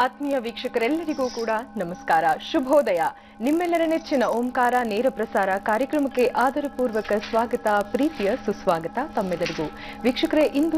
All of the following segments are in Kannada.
ಆತ್ಮೀಯ ವೀಕ್ಷಕರೆಲ್ಲರಿಗೂ ಕೂಡ ನಮಸ್ಕಾರ, ಶುಭೋದಯ. ನಿಮ್ಮೆಲ್ಲರ ನೆಚ್ಚಿನ ಓಂಕಾರ ನೇರ ಪ್ರಸಾರ ಕಾರ್ಯಕ್ರಮಕ್ಕೆ ಆದರಪೂರ್ವಕ ಸ್ವಾಗತ, ಪ್ರೀತಿಯ ಸುಸ್ವಾಗತ ತಮ್ಮೆಲ್ಲರಿಗೂ. ವೀಕ್ಷಕರೇ, ಇಂದು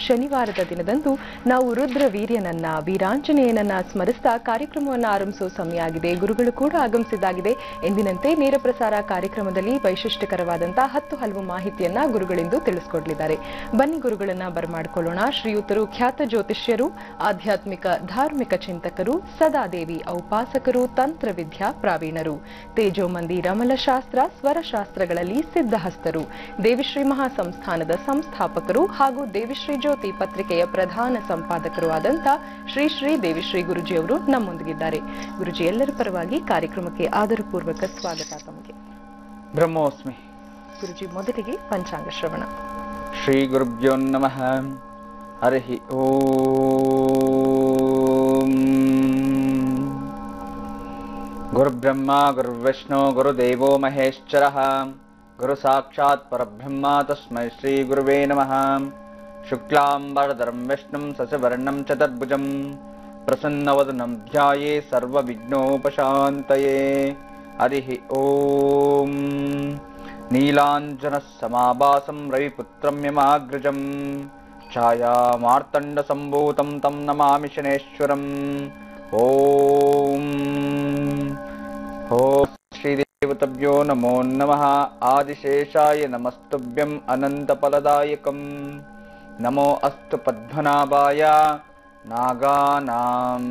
ಶನಿವಾರದ ದಿನದಂದು ನಾವು ರುದ್ರ ವೀರ್ಯನನ್ನ, ವೀರಾಂಜನೇಯನನ್ನ ಸ್ಮರಿಸ್ತಾ ಕಾರ್ಯಕ್ರಮವನ್ನು ಆರಂಭಿಸುವ ಸಮಯ ಆಗಿದೆ. ಗುರುಗಳು ಕೂಡ ಆಗಮಿಸಿದ್ದಾಗಿದೆ. ಎಂದಿನಂತೆ ನೇರ ಪ್ರಸಾರ ಕಾರ್ಯಕ್ರಮದಲ್ಲಿ ವೈಶಿಷ್ಟ್ಯಕರವಾದಂತಹ 10 ಹಲವು ಮಾಹಿತಿಯನ್ನ ಗುರುಗಳಿಂದು ತಿಳಿಸಿಕೊಡಲಿದ್ದಾರೆ. ಬನ್ನಿ ಗುರುಗಳನ್ನ ಬರಮಾಡಿಕೊಳ್ಳೋಣ. ಶ್ರೀಯುತರು ಖ್ಯಾತ ಜ್ಯೋತಿಷ್ಯರು, ಆಧ್ಯಾತ್ಮಿಕ ಧಾರ್ಮಿಕ ಚಿಂತಕರು, ಸದಾದೇವಿ ಔಪಾಸಕರು, ತಂತ್ರವಿದ್ಯಾ ಪ್ರಾವೀಣರು, ತೇಜೋಮಂದಿ ರಮಲಶಾಸ್ತ್ರ ಸ್ವರಶಾಸ್ತ್ರಗಳಲ್ಲಿ ಸಿದ್ಧಹಸ್ತರು, ದೇವಿಶ್ರೀ ಮಹಾಸಂಸ್ಥಾನದ ಸಂಸ್ಥಾಪಕರು ಹಾಗೂ ದೇವಿಶ್ರೀ ಜ್ಯೋತಿ ಪತ್ರಿಕೆಯ ಪ್ರಧಾನ ಸಂಪಾದಕರು ಆದಂತ ಶ್ರೀ ದೇವಿಶ್ರೀ ಗುರುಜಿಯವರು ನಮ್ಮೊಂದಿಗಿದ್ದಾರೆ. ಗುರುಜಿ, ಎಲ್ಲರ ಪರವಾಗಿ ಕಾರ್ಯಕ್ರಮಕ್ಕೆ ಆದರಪೂರ್ವಕ ಸ್ವಾಗತ ತಮಗೆ. ಬ್ರಹ್ಮೋಸ್ಮಿ. ಗುರುಜಿ, ಮೊದಲಿಗೆ ಪಂಚಾಂಗ ಶ್ರವಣ. ಶ್ರೀ ಗುರುಭ್ಯೋ ನಮಃ. ಹರಿ ಓಂ. ಗುರುಬ್ರಹ್ಮ ಗುರುವಿಷ್ಣು ಗುರುದೇವೋ ಮಹೇಶ್ವರಃ, ಗುರು ಸಾಕ್ಷಾತ್ ಪರಬ್ರಹ್ಮ ತಸ್ಮೈ ಶ್ರೀ ಗುರುವೇ ನಮಃ. ಶುಕ್ಲಾಂಬರಧರಂ ವಿಷ್ಣುಂ ಶಶಿವರ್ಣಂ ಚತುರ್ಭುಜಂ ಪ್ರಸನ್ನವದನಂ ಧ್ಯಾಯೇ ಸರ್ವವಿಘ್ನೋಪಶಾಂತಯೇ. ಹರಿ ಓಂ. ನೀಲಾಂಜನ ಸಮಾಭಾಸಂ ರವಿಪುತ್ರಂ ಯಮಾಗ್ರಜಂ ಛಾಯಾ ಮಾರ್ತಂಡ ಸಂಭೂತಂ ತಂ ನಮಾಮಿ ಶನೇಶ್ವರಂ. ಓಂ ಓಂ ಶ್ರೀದೇವತಭ್ಯೋ ನಮೋ ನಮಃ. ಆದಿಶೇಷಾಯ ನಮಸ್ತುಭ್ಯಂ ಅನಂತಫಲದಾಯಕಂ. ನಮೋ ಅಸ್ತು ಪದ್ಮನಾಭಾಯ ನಾಗಾನಾಂ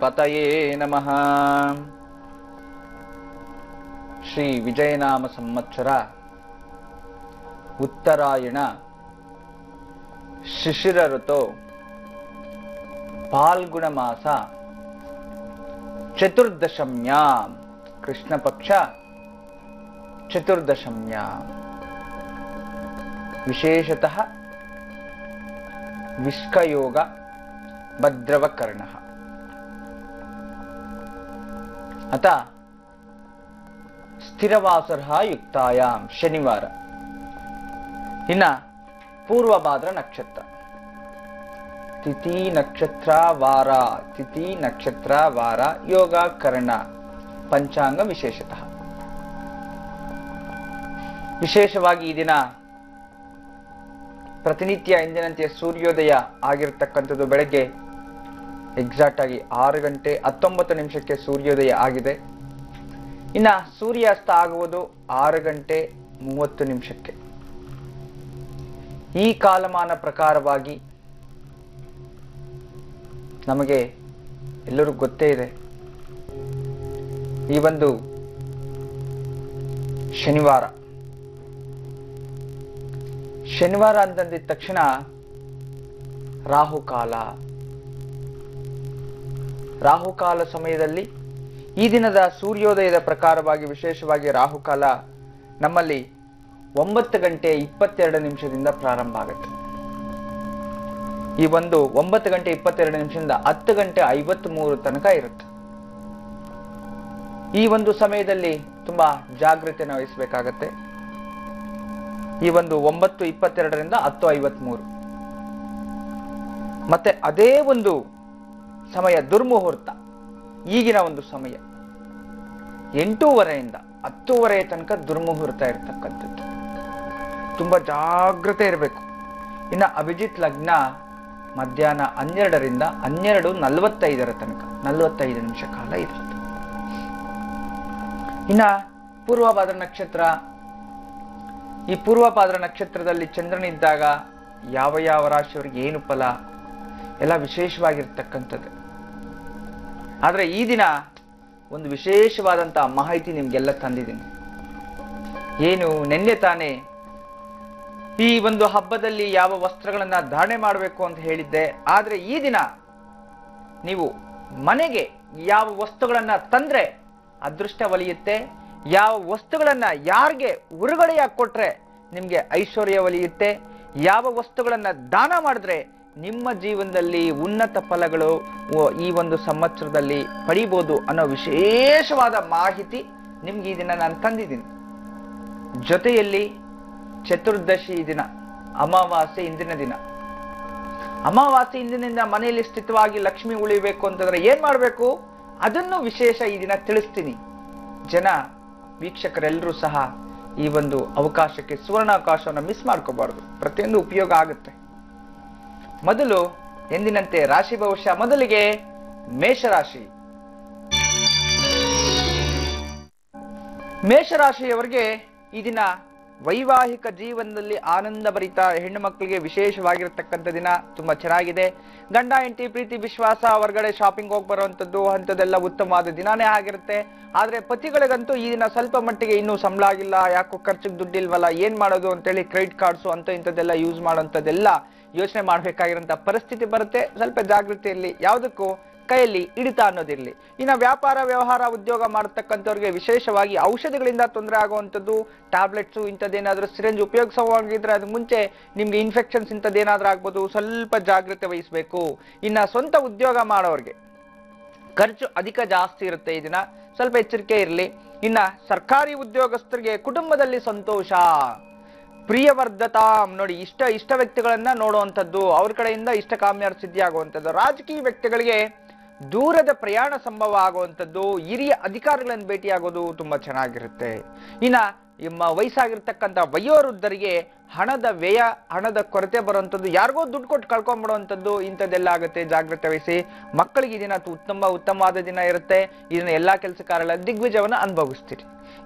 ಪತಯೇ ನಮಃ. ಶ್ರೀ ವಿಜಯನಾಮ ಸಂವತ್ಸರ ಉತ್ತರಾಯಣ ಶಿಶಿರ ಋತು ಫಾಲ್ಗುಣ ಮಾಸ ಚತುರ್ದಶಮ್ಯಾಂ, ಕೃಷ್ಣ ಪಕ್ಷ ಚತುರ್ದಶಮ್ಯಾಂ. ವಿಶೇಷತಃ ವಿಷ್ಕಯೋಗ ಭದ್ರವಕರ್ಣಃ. ಅತ ಸ್ಥಿರವಾಸರಃ ಯುಕ್ತಾಯಾಂ, ಶನಿವಾರ. ಇನ್ನ ಪೂರ್ವಭಾದ್ರ ನಕ್ಷತ್ರ, ತಿಥಿ ನಕ್ಷತ್ರ ವಾರ, ತಿಥಿ ನಕ್ಷತ್ರ ವಾರ ಯೋಗ ಕರ್ಣ. ಪಂಚಾಂಗ ವಿಶೇಷತಃ ವಿಶೇಷವಾಗಿ ಈ ದಿನ ಪ್ರತಿನಿತ್ಯ ಎಂದಿನಂತೆ ಸೂರ್ಯೋದಯ ಆಗಿರತಕ್ಕಂಥದ್ದು ಬೆಳಗ್ಗೆ ಎಕ್ಸಾಕ್ಟ್ ಆಗಿ 6 ಗಂಟೆ 19 ನಿಮಿಷಕ್ಕೆ ಸೂರ್ಯೋದಯ ಆಗಿದೆ. ಇನ್ನ ಸೂರ್ಯಾಸ್ತ ಆಗುವುದು 6 ಗಂಟೆ 30 ನಿಮಿಷಕ್ಕೆ. ಈ ಕಾಲಮಾನ ಪ್ರಕಾರವಾಗಿ ನಮಗೆ ಎಲ್ಲರೂ ಗೊತ್ತೇ ಇದೆ, ಈ ಒಂದು ಶನಿವಾರ ಅಂತಂದಿದ ತಕ್ಷಣ ರಾಹುಕಾಲ ಸಮಯದಲ್ಲಿ ಈ ದಿನದ ಸೂರ್ಯೋದಯದ ಪ್ರಕಾರವಾಗಿ ವಿಶೇಷವಾಗಿ ರಾಹುಕಾಲ ನಮ್ಮಲ್ಲಿ 9 ಗಂಟೆ 22 ನಿಮಿಷದಿಂದ ಪ್ರಾರಂಭ ಆಗುತ್ತೆ. ಈ ಒಂದು 9 ಗಂಟೆ 22 ನಿಮಿಷದಿಂದ 10 ಗಂಟೆ 53 ತನಕ ಇರುತ್ತೆ. ಈ ಒಂದು ಸಮಯದಲ್ಲಿ ತುಂಬಾ ಜಾಗೃತಿಯನ್ನು ವಹಿಸಬೇಕಾಗತ್ತೆ. ಈ ಒಂದು 9:22ರಿಂದ 10:53 ಮತ್ತೆ ಅದೇ ಒಂದು ಸಮಯ ದುರ್ಮುಹೂರ್ತ. ಈಗಿನ ಒಂದು ಸಮಯ 8:30ರಿಂದ 10:30 ತನಕ ದುರ್ಮುಹೂರ್ತ ಇರತಕ್ಕಂಥದ್ದು. ತುಂಬಾ ಜಾಗ್ರತೆ ಇರಬೇಕು. ಇನ್ನ ಅಭಿಜಿತ್ ಲಗ್ನ ಮಧ್ಯಾಹ್ನ 12ರಿಂದ 12:45 ತನಕ 45 ನಿಮಿಷ ಕಾಲ ಇರುತ್ತೆ. ಇನ್ನ ಪೂರ್ವಭಾದ್ರ ನಕ್ಷತ್ರ. ಈ ಪೂರ್ವಭಾದ್ರ ನಕ್ಷತ್ರದಲ್ಲಿ ಚಂದ್ರನಿದ್ದಾಗ ಯಾವ ರಾಶಿಯವರಿಗೆ ಏನು ಫಲ ಎಲ್ಲ ವಿಶೇಷವಾಗಿರ್ತಕ್ಕಂಥದ್ದು. ಆದ್ರೆ ಈ ದಿನ ಒಂದು ವಿಶೇಷವಾದಂತಹ ಮಾಹಿತಿ ನಿಮ್ಗೆಲ್ಲ ತಂದಿದ್ದೀನಿ. ಏನು, ನೆನ್ನೆ ತಾನೇ ಈ ಒಂದು ಹಬ್ಬದಲ್ಲಿ ಯಾವ ವಸ್ತ್ರಗಳನ್ನ ಧಾರಣೆ ಮಾಡಬೇಕು ಅಂತ ಹೇಳಿದ್ದೆ. ಆದ್ರೆ ಈ ದಿನ ನೀವು ಮನೆಗೆ ಯಾವ ವಸ್ತುಗಳನ್ನ ತಂದ್ರೆ ಅದೃಷ್ಟ ಒಲಿಯುತ್ತೆ, ಯಾವ ವಸ್ತುಗಳನ್ನ ಯಾರಿಗೆ ಉರುಗೊರೆಯಾಗಿ ಕೊಟ್ರೆ ನಿಮ್ಗೆ ಐಶ್ವರ್ಯ ಒಲಿಯುತ್ತೆ, ಯಾವ ವಸ್ತುಗಳನ್ನ ದಾನ ಮಾಡಿದ್ರೆ ನಿಮ್ಮ ಜೀವನದಲ್ಲಿ ಉನ್ನತ ಫಲಗಳು ಈ ಒಂದು ಸಂವತ್ಸರದಲ್ಲಿ ಪಡಿಬಹುದು ಅನ್ನೋ ವಿಶೇಷವಾದ ಮಾಹಿತಿ ನಿಮ್ಗೆ ಈ ದಿನ ನಾನು ತಂದಿದ್ದೀನಿ. ಜೊತೆಯಲ್ಲಿ ಚತುರ್ದಶಿ ದಿನ, ಅಮಾವಾಸ್ಯೆ ಇಂದಿನ ದಿನ. ಅಮಾವಾಸ್ಯೆ ಇಂದಿನಿಂದ ಮನೆಯಲ್ಲಿ ಸ್ಥಿತವಾಗಿ ಲಕ್ಷ್ಮಿ ಉಳಿಬೇಕು ಅಂತಂದ್ರೆ ಏನ್ ಮಾಡ್ಬೇಕು, ಅದನ್ನು ವಿಶೇಷ ಈ ದಿನ ತಿಳಿಸ್ತೀನಿ. ಜನ ವೀಕ್ಷಕರೆಲ್ಲರೂ ಸಹ ಈ ಒಂದು ಅವಕಾಶಕ್ಕೆ ಸುವರ್ಣಾವಕಾಶವನ್ನು ಮಿಸ್ ಮಾಡ್ಕೋಬಾರ್ದು. ಪ್ರತಿಯೊಂದು ಉಪಯೋಗ ಆಗುತ್ತೆ. ಮೊದಲು ಎಂದಿನಂತೆ ರಾಶಿ ಭವಿಷ್ಯ. ಮೊದಲಿಗೆ ಮೇಷರಾಶಿ. ಮೇಷರಾಶಿಯವರಿಗೆ ಈ ದಿನ ವೈವಾಹಿಕ ಜೀವನದಲ್ಲಿ ಆನಂದ ಭರಿತ ಹೆಣ್ಣು ಮಕ್ಕಳಿಗೆ ವಿಶೇಷವಾಗಿರತಕ್ಕಂಥ ದಿನ. ತುಂಬಾ ಚೆನ್ನಾಗಿದೆ. ಗಂಡ ಹೆಂಡತಿ ಪ್ರೀತಿ ವಿಶ್ವಾಸ, ಹೊರಗಡೆ ಶಾಪಿಂಗ್ ಹೋಗಿ ಬರುವಂತದ್ದು ಅಂಥದ್ದೆಲ್ಲ ಉತ್ತಮವಾದ ದಿನಾನೇ ಆಗಿರುತ್ತೆ. ಆದ್ರೆ ಪತಿಗಳಿಗಂತೂ ಈ ದಿನ ಸ್ವಲ್ಪ ಮಟ್ಟಿಗೆ ಇನ್ನೂ ಸಂಬಳ ಆಗಿಲ್ಲ, ಯಾಕೋ ಖರ್ಚಿಗೆ ದುಡ್ಡಿಲ್ವಲ್ಲ, ಏನ್ ಮಾಡೋದು ಅಂತೇಳಿ ಕ್ರೆಡಿಟ್ ಕಾರ್ಡ್ಸು ಇಂಥದ್ದೆಲ್ಲ ಯೂಸ್ ಮಾಡೋಂಥದ್ದೆಲ್ಲ ಯೋಚನೆ ಮಾಡ್ಬೇಕಾಗಿರೋಂಥ ಪರಿಸ್ಥಿತಿ ಬರುತ್ತೆ. ಸ್ವಲ್ಪ ಜಾಗೃತಿಯಲ್ಲಿ, ಯಾವುದಕ್ಕೂ ಕೈಯಲ್ಲಿ ಹಿಡಿತ ಅನ್ನೋದಿರ್ಲಿ. ಇನ್ನು ವ್ಯಾಪಾರ ವ್ಯವಹಾರ ಉದ್ಯೋಗ ಮಾಡತಕ್ಕಂಥವ್ರಿಗೆ ವಿಶೇಷವಾಗಿ ಔಷಧಿಗಳಿಂದ ತೊಂದರೆ ಆಗುವಂಥದ್ದು, ಟ್ಯಾಬ್ಲೆಟ್ಸು ಇಂಥದ್ದೇನಾದ್ರೂ ಸಿರಿಂಜ್ ಉಪಯೋಗಿಸೋವಾಗಿದ್ರೆ ಅದು ಮುಂಚೆ ನಿಮ್ಗೆ ಇನ್ಫೆಕ್ಷನ್ಸ್ ಇಂಥದ್ದೇನಾದ್ರೂ ಆಗ್ಬೋದು, ಸ್ವಲ್ಪ ಜಾಗ್ರತೆ ವಹಿಸಬೇಕು. ಇನ್ನು ಸ್ವಂತ ಉದ್ಯೋಗ ಮಾಡೋರಿಗೆ ಖರ್ಚು ಅಧಿಕ ಜಾಸ್ತಿ ಇರುತ್ತೆ ಈ ದಿನ, ಸ್ವಲ್ಪ ಎಚ್ಚರಿಕೆ ಇರಲಿ. ಇನ್ನ ಸರ್ಕಾರಿ ಉದ್ಯೋಗಸ್ಥರಿಗೆ ಕುಟುಂಬದಲ್ಲಿ ಸಂತೋಷ, ಪ್ರಿಯವರ್ಧತಾ, ನೋಡಿ ಇಷ್ಟ ವ್ಯಕ್ತಿಗಳನ್ನ ನೋಡುವಂಥದ್ದು, ಅವ್ರ ಕಡೆಯಿಂದ ಇಷ್ಟ ಕಾಮ್ಯಾರ ಸಿದ್ಧಿ ಆಗುವಂಥದ್ದು. ರಾಜಕೀಯ ವ್ಯಕ್ತಿಗಳಿಗೆ ದೂರದ ಪ್ರಯಾಣ ಸಂಭವ ಆಗುವಂಥದ್ದು, ಹಿರಿಯ ಅಧಿಕಾರಿಗಳನ್ನು ಭೇಟಿಯಾಗೋದು ತುಂಬಾ ಚೆನ್ನಾಗಿರುತ್ತೆ. ಇನ್ನ ವಯಸ್ಸಾಗಿರ್ತಕ್ಕಂಥ ವಯೋವೃದ್ಧರಿಗೆ ಹಣದ ವ್ಯಯ, ಹಣದ ಕೊರತೆ ಬರುವಂಥದ್ದು, ಯಾರಿಗೋ ದುಡ್ಡು ಕೊಟ್ಟು ಕಳ್ಕೊಂಡ್ಬಿಡುವಂಥದ್ದು, ಇಂಥದ್ದೆಲ್ಲ ಆಗುತ್ತೆ. ಜಾಗ್ರತೆ ವಹಿಸಿ. ಮಕ್ಕಳಿಗೆ ಈ ದಿನ ಉತ್ತಮವಾದ ದಿನ ಇರುತ್ತೆ. ಇದನ್ನ ಎಲ್ಲಾ ಕೆಲಸ ಕಾರ್ಯಗಳ ದಿಗ್ವಿಜಯವನ್ನು ಅನುಭವಿಸ್ತೀರಿ.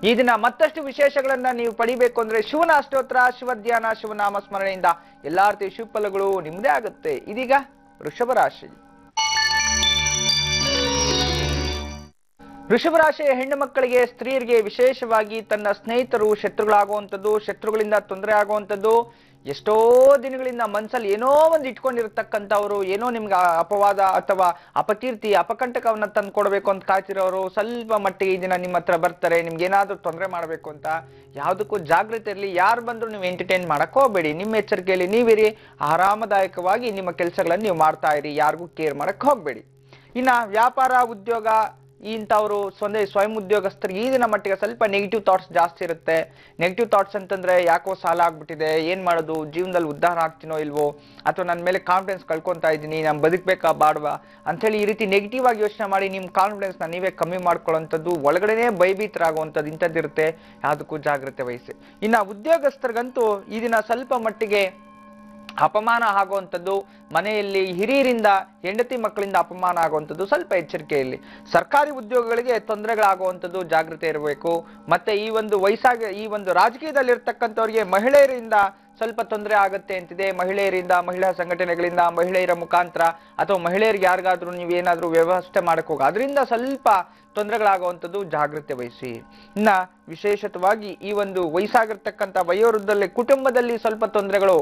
ಈ ದಿನ ಮತ್ತಷ್ಟು ವಿಶೇಷಗಳನ್ನ ನೀವು ಪಡಿಬೇಕು ಅಂದ್ರೆ ಶಿವನ ಅಷ್ಟೋತ್ರ, ಶಿವಧ್ಯಾನ, ಶಿವನಾಮ ಸ್ಮರಣೆಯಿಂದ ಎಲ್ಲಾ ರೀತಿಯ ಶುಭಫಲಗಳು ನಿಮ್ಮದೇ ಆಗುತ್ತೆ. ಇದೀಗ ವೃಷಭ ರಾಶಿ. ವೃಷಭ ರಾಶಿಯ ಹೆಣ್ಣು ಮಕ್ಕಳಿಗೆ, ಸ್ತ್ರೀಯರಿಗೆ ವಿಶೇಷವಾಗಿ ತನ್ನ ಸ್ನೇಹಿತರು ಶತ್ರುಗಳಾಗುವಂಥದ್ದು, ಶತ್ರುಗಳಿಂದ ತೊಂದರೆ ಆಗುವಂಥದ್ದು, ಎಷ್ಟೋ ದಿನಗಳಿಂದ ಮನ್ಸಲ್ಲಿ ಏನೋ ಒಂದು ಇಟ್ಕೊಂಡಿರತಕ್ಕಂಥವ್ರು, ಏನೋ ನಿಮ್ಗೆ ಅಪವಾದ ಅಥವಾ ಅಪಕೀರ್ತಿ ಅಪಕಂಟಕವನ್ನ ತಂದು ಕೊಡಬೇಕು ಅಂತ ಕಾಯ್ತಿರೋರು ಸ್ವಲ್ಪ ಮಟ್ಟಿಗೆ ಈ ದಿನ ನಿಮ್ಮ ಹತ್ರ ಬರ್ತಾರೆ, ನಿಮ್ಗೆ ಏನಾದ್ರೂ ತೊಂದರೆ ಮಾಡಬೇಕು ಅಂತ. ಯಾವುದಕ್ಕೂ ಜಾಗೃತಿ ಇರಲಿ. ಯಾರು ಬಂದ್ರು ನೀವು ಎಂಟರ್ಟೈನ್ ಮಾಡಕ್ ಹೋಗ್ಬೇಡಿ. ನಿಮ್ಮ ಎಚ್ಚರಿಕೆಯಲ್ಲಿ ನೀವಿರಿ. ಆರಾಮದಾಯಕವಾಗಿ ನಿಮ್ಮ ಕೆಲಸಗಳನ್ನು ನೀವು ಮಾಡ್ತಾ ಇರಿ. ಯಾರಿಗೂ ಕೇರ್ ಮಾಡಕ್ ಹೋಗ್ಬೇಡಿ. ಇನ್ನ ವ್ಯಾಪಾರ ಉದ್ಯೋಗ ಇಂಥವ್ರು ಸ್ವಯಂ ಉದ್ಯೋಗಸ್ಥರಿಗೆ ಈ ದಿನ ಮಟ್ಟಿಗೆ ಸ್ವಲ್ಪ ನೆಗೆಟಿವ್ ಥಾಟ್ಸ್ ಜಾಸ್ತಿ ಇರುತ್ತೆ. ನೆಗೆಟಿವ್ ಥಾಟ್ಸ್ ಅಂತಂದ್ರೆ ಯಾಕೋ ಸಾಲ ಆಗ್ಬಿಟ್ಟಿದೆ, ಏನ್ ಮಾಡೋದು, ಜೀವನದಲ್ಲಿ ಉದ್ಧಾರ ಆಗ್ತೀನೋ ಇಲ್ವೋ, ಅಥವಾ ನನ್ನ ಮೇಲೆ ಕಾನ್ಫಿಡೆನ್ಸ್ ಕಳ್ಕೊಂತಾ ಇದ್ದೀನಿ, ನಾನು ಬದುಕಬೇಕಾ ಬಾಡ್ವಾ ಅಂತೇಳಿ ಈ ರೀತಿ ನೆಗೆಟಿವ್ ಆಗಿ ಯೋಚನೆ ಮಾಡಿ ನಿಮ್ಮ ಕಾನ್ಫಿಡೆನ್ಸ್ನ ನೀವೇ ಕಮ್ಮಿ ಮಾಡ್ಕೊಳ್ಳೋಂಥದ್ದು, ಒಳಗಡೆನೇ ಭಯಭೀತರಾಗುವಂಥದ್ದು ಇಂಥದ್ದಿರುತ್ತೆ. ಯಾವುದಕ್ಕೂ ಜಾಗ್ರತೆ ವಹಿಸಿ. ಇನ್ನು ಉದ್ಯೋಗಸ್ಥರಿಗಂತೂ ಈ ದಿನ ಸ್ವಲ್ಪ ಮಟ್ಟಿಗೆ ಅಪಮಾನ ಆಗುವಂಥದ್ದು, ಮನೆಯಲ್ಲಿ ಹಿರಿಯರಿಂದ ಹೆಂಡತಿ ಮಕ್ಕಳಿಂದ ಅಪಮಾನ ಆಗುವಂಥದ್ದು, ಸ್ವಲ್ಪ ಎಚ್ಚರಿಕೆಯಲ್ಲಿ. ಸರ್ಕಾರಿ ಉದ್ಯೋಗಗಳಿಗೆ ತೊಂದರೆಗಳಾಗುವಂಥದ್ದು, ಜಾಗೃತೆ ಇರಬೇಕು. ಮತ್ತೆ ಈ ಒಂದು ರಾಜಕೀಯದಲ್ಲಿ ಇರ್ತಕ್ಕಂಥವ್ರಿಗೆ ಮಹಿಳೆಯರಿಂದ ಸ್ವಲ್ಪ ತೊಂದರೆ ಆಗುತ್ತೆ ಅಂತಿದೆ. ಮಹಿಳೆಯರಿಂದ, ಮಹಿಳಾ ಸಂಘಟನೆಗಳಿಂದ, ಮಹಿಳೆಯರ ಮುಖಾಂತರ ಅಥವಾ ಮಹಿಳೆಯರಿಗೆ ಯಾರಿಗಾದ್ರೂ ನೀವೇನಾದ್ರೂ ವ್ಯವಸ್ಥೆ ಮಾಡಕ್ ಹೋಗ ಅದರಿಂದ ಸ್ವಲ್ಪ ತೊಂದರೆಗಳಾಗುವಂಥದ್ದು, ಜಾಗೃತೆ ವಹಿಸಿ. ಇನ್ನ ವಿಶೇಷವಾಗಿ ಈ ಒಂದು ವಯಸ್ಸಾಗಿರ್ತಕ್ಕಂಥ ವಯೋವೃದ್ಧರಲ್ಲಿ ಕುಟುಂಬದಲ್ಲಿ ಸ್ವಲ್ಪ ತೊಂದರೆಗಳು,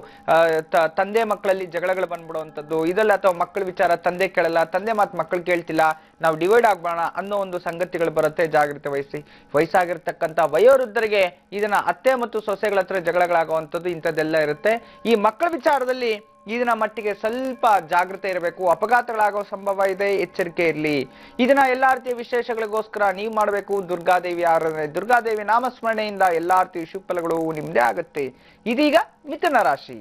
ತಂದೆ ಮಕ್ಕಳಲ್ಲಿ ಜಗಳಗಳು ಬಂದ್ಬಿಡುವಂಥದ್ದು ಇದೆಲ್ಲ, ಅಥವಾ ಮಕ್ಕಳ ವಿಚಾರ ತಂದೆ ಕೇಳಲ್ಲ, ತಂದೆ ಮಾತು ಮಕ್ಕಳು ಕೇಳ್ತಿಲ್ಲ, ನಾವು ಡಿವೈಡ್ ಆಗ್ಬೋಣ ಅನ್ನೋ ಒಂದು ಸಂಗತಿಗಳು ಬರುತ್ತೆ. ಜಾಗೃತೆ ವಹಿಸಿ. ವಯಸ್ಸಾಗಿರ್ತಕ್ಕಂಥ ವಯೋವೃದ್ಧರಿಗೆ ಇದನ್ನ ಅತ್ತೆ ಮತ್ತು ಸೊಸೆಗಳ ಹತ್ರ ಜಗಳಗಳಾಗುವಂಥದ್ದು ಇಂಥದ್ದೆಲ್ಲ ಇರುತ್ತೆ. ಈ ಮಕ್ಕಳ ವಿಚಾರದಲ್ಲಿ ಇದನ್ನ ಮಟ್ಟಿಗೆ ಸ್ವಲ್ಪ ಜಾಗೃತೆ ಇರಬೇಕು. ಅಪಘಾತಗಳಾಗೋ ಸಂಭವ ಇದೆ, ಎಚ್ಚರಿಕೆ ಇರಲಿ. ಇದನ್ನ ಎಲ್ಲಾ ರೀತಿಯ ವಿಶೇಷಗಳಿಗೋಸ್ಕರ ನೀವು ಮಾಡಬೇಕು ದುರ್ಗಾದೇವಿ ಆರಾಧನೆ. ದುರ್ಗಾದೇವಿ ನಾಮಸ್ಮರಣೆಯಿಂದ ಎಲ್ಲಾ ರೀತಿಯ ಶುಭಫಲಗಳು ನಿಮ್ದೇ ಆಗುತ್ತೆ. ಇದೀಗ ಮಿಥುನ ರಾಶಿ.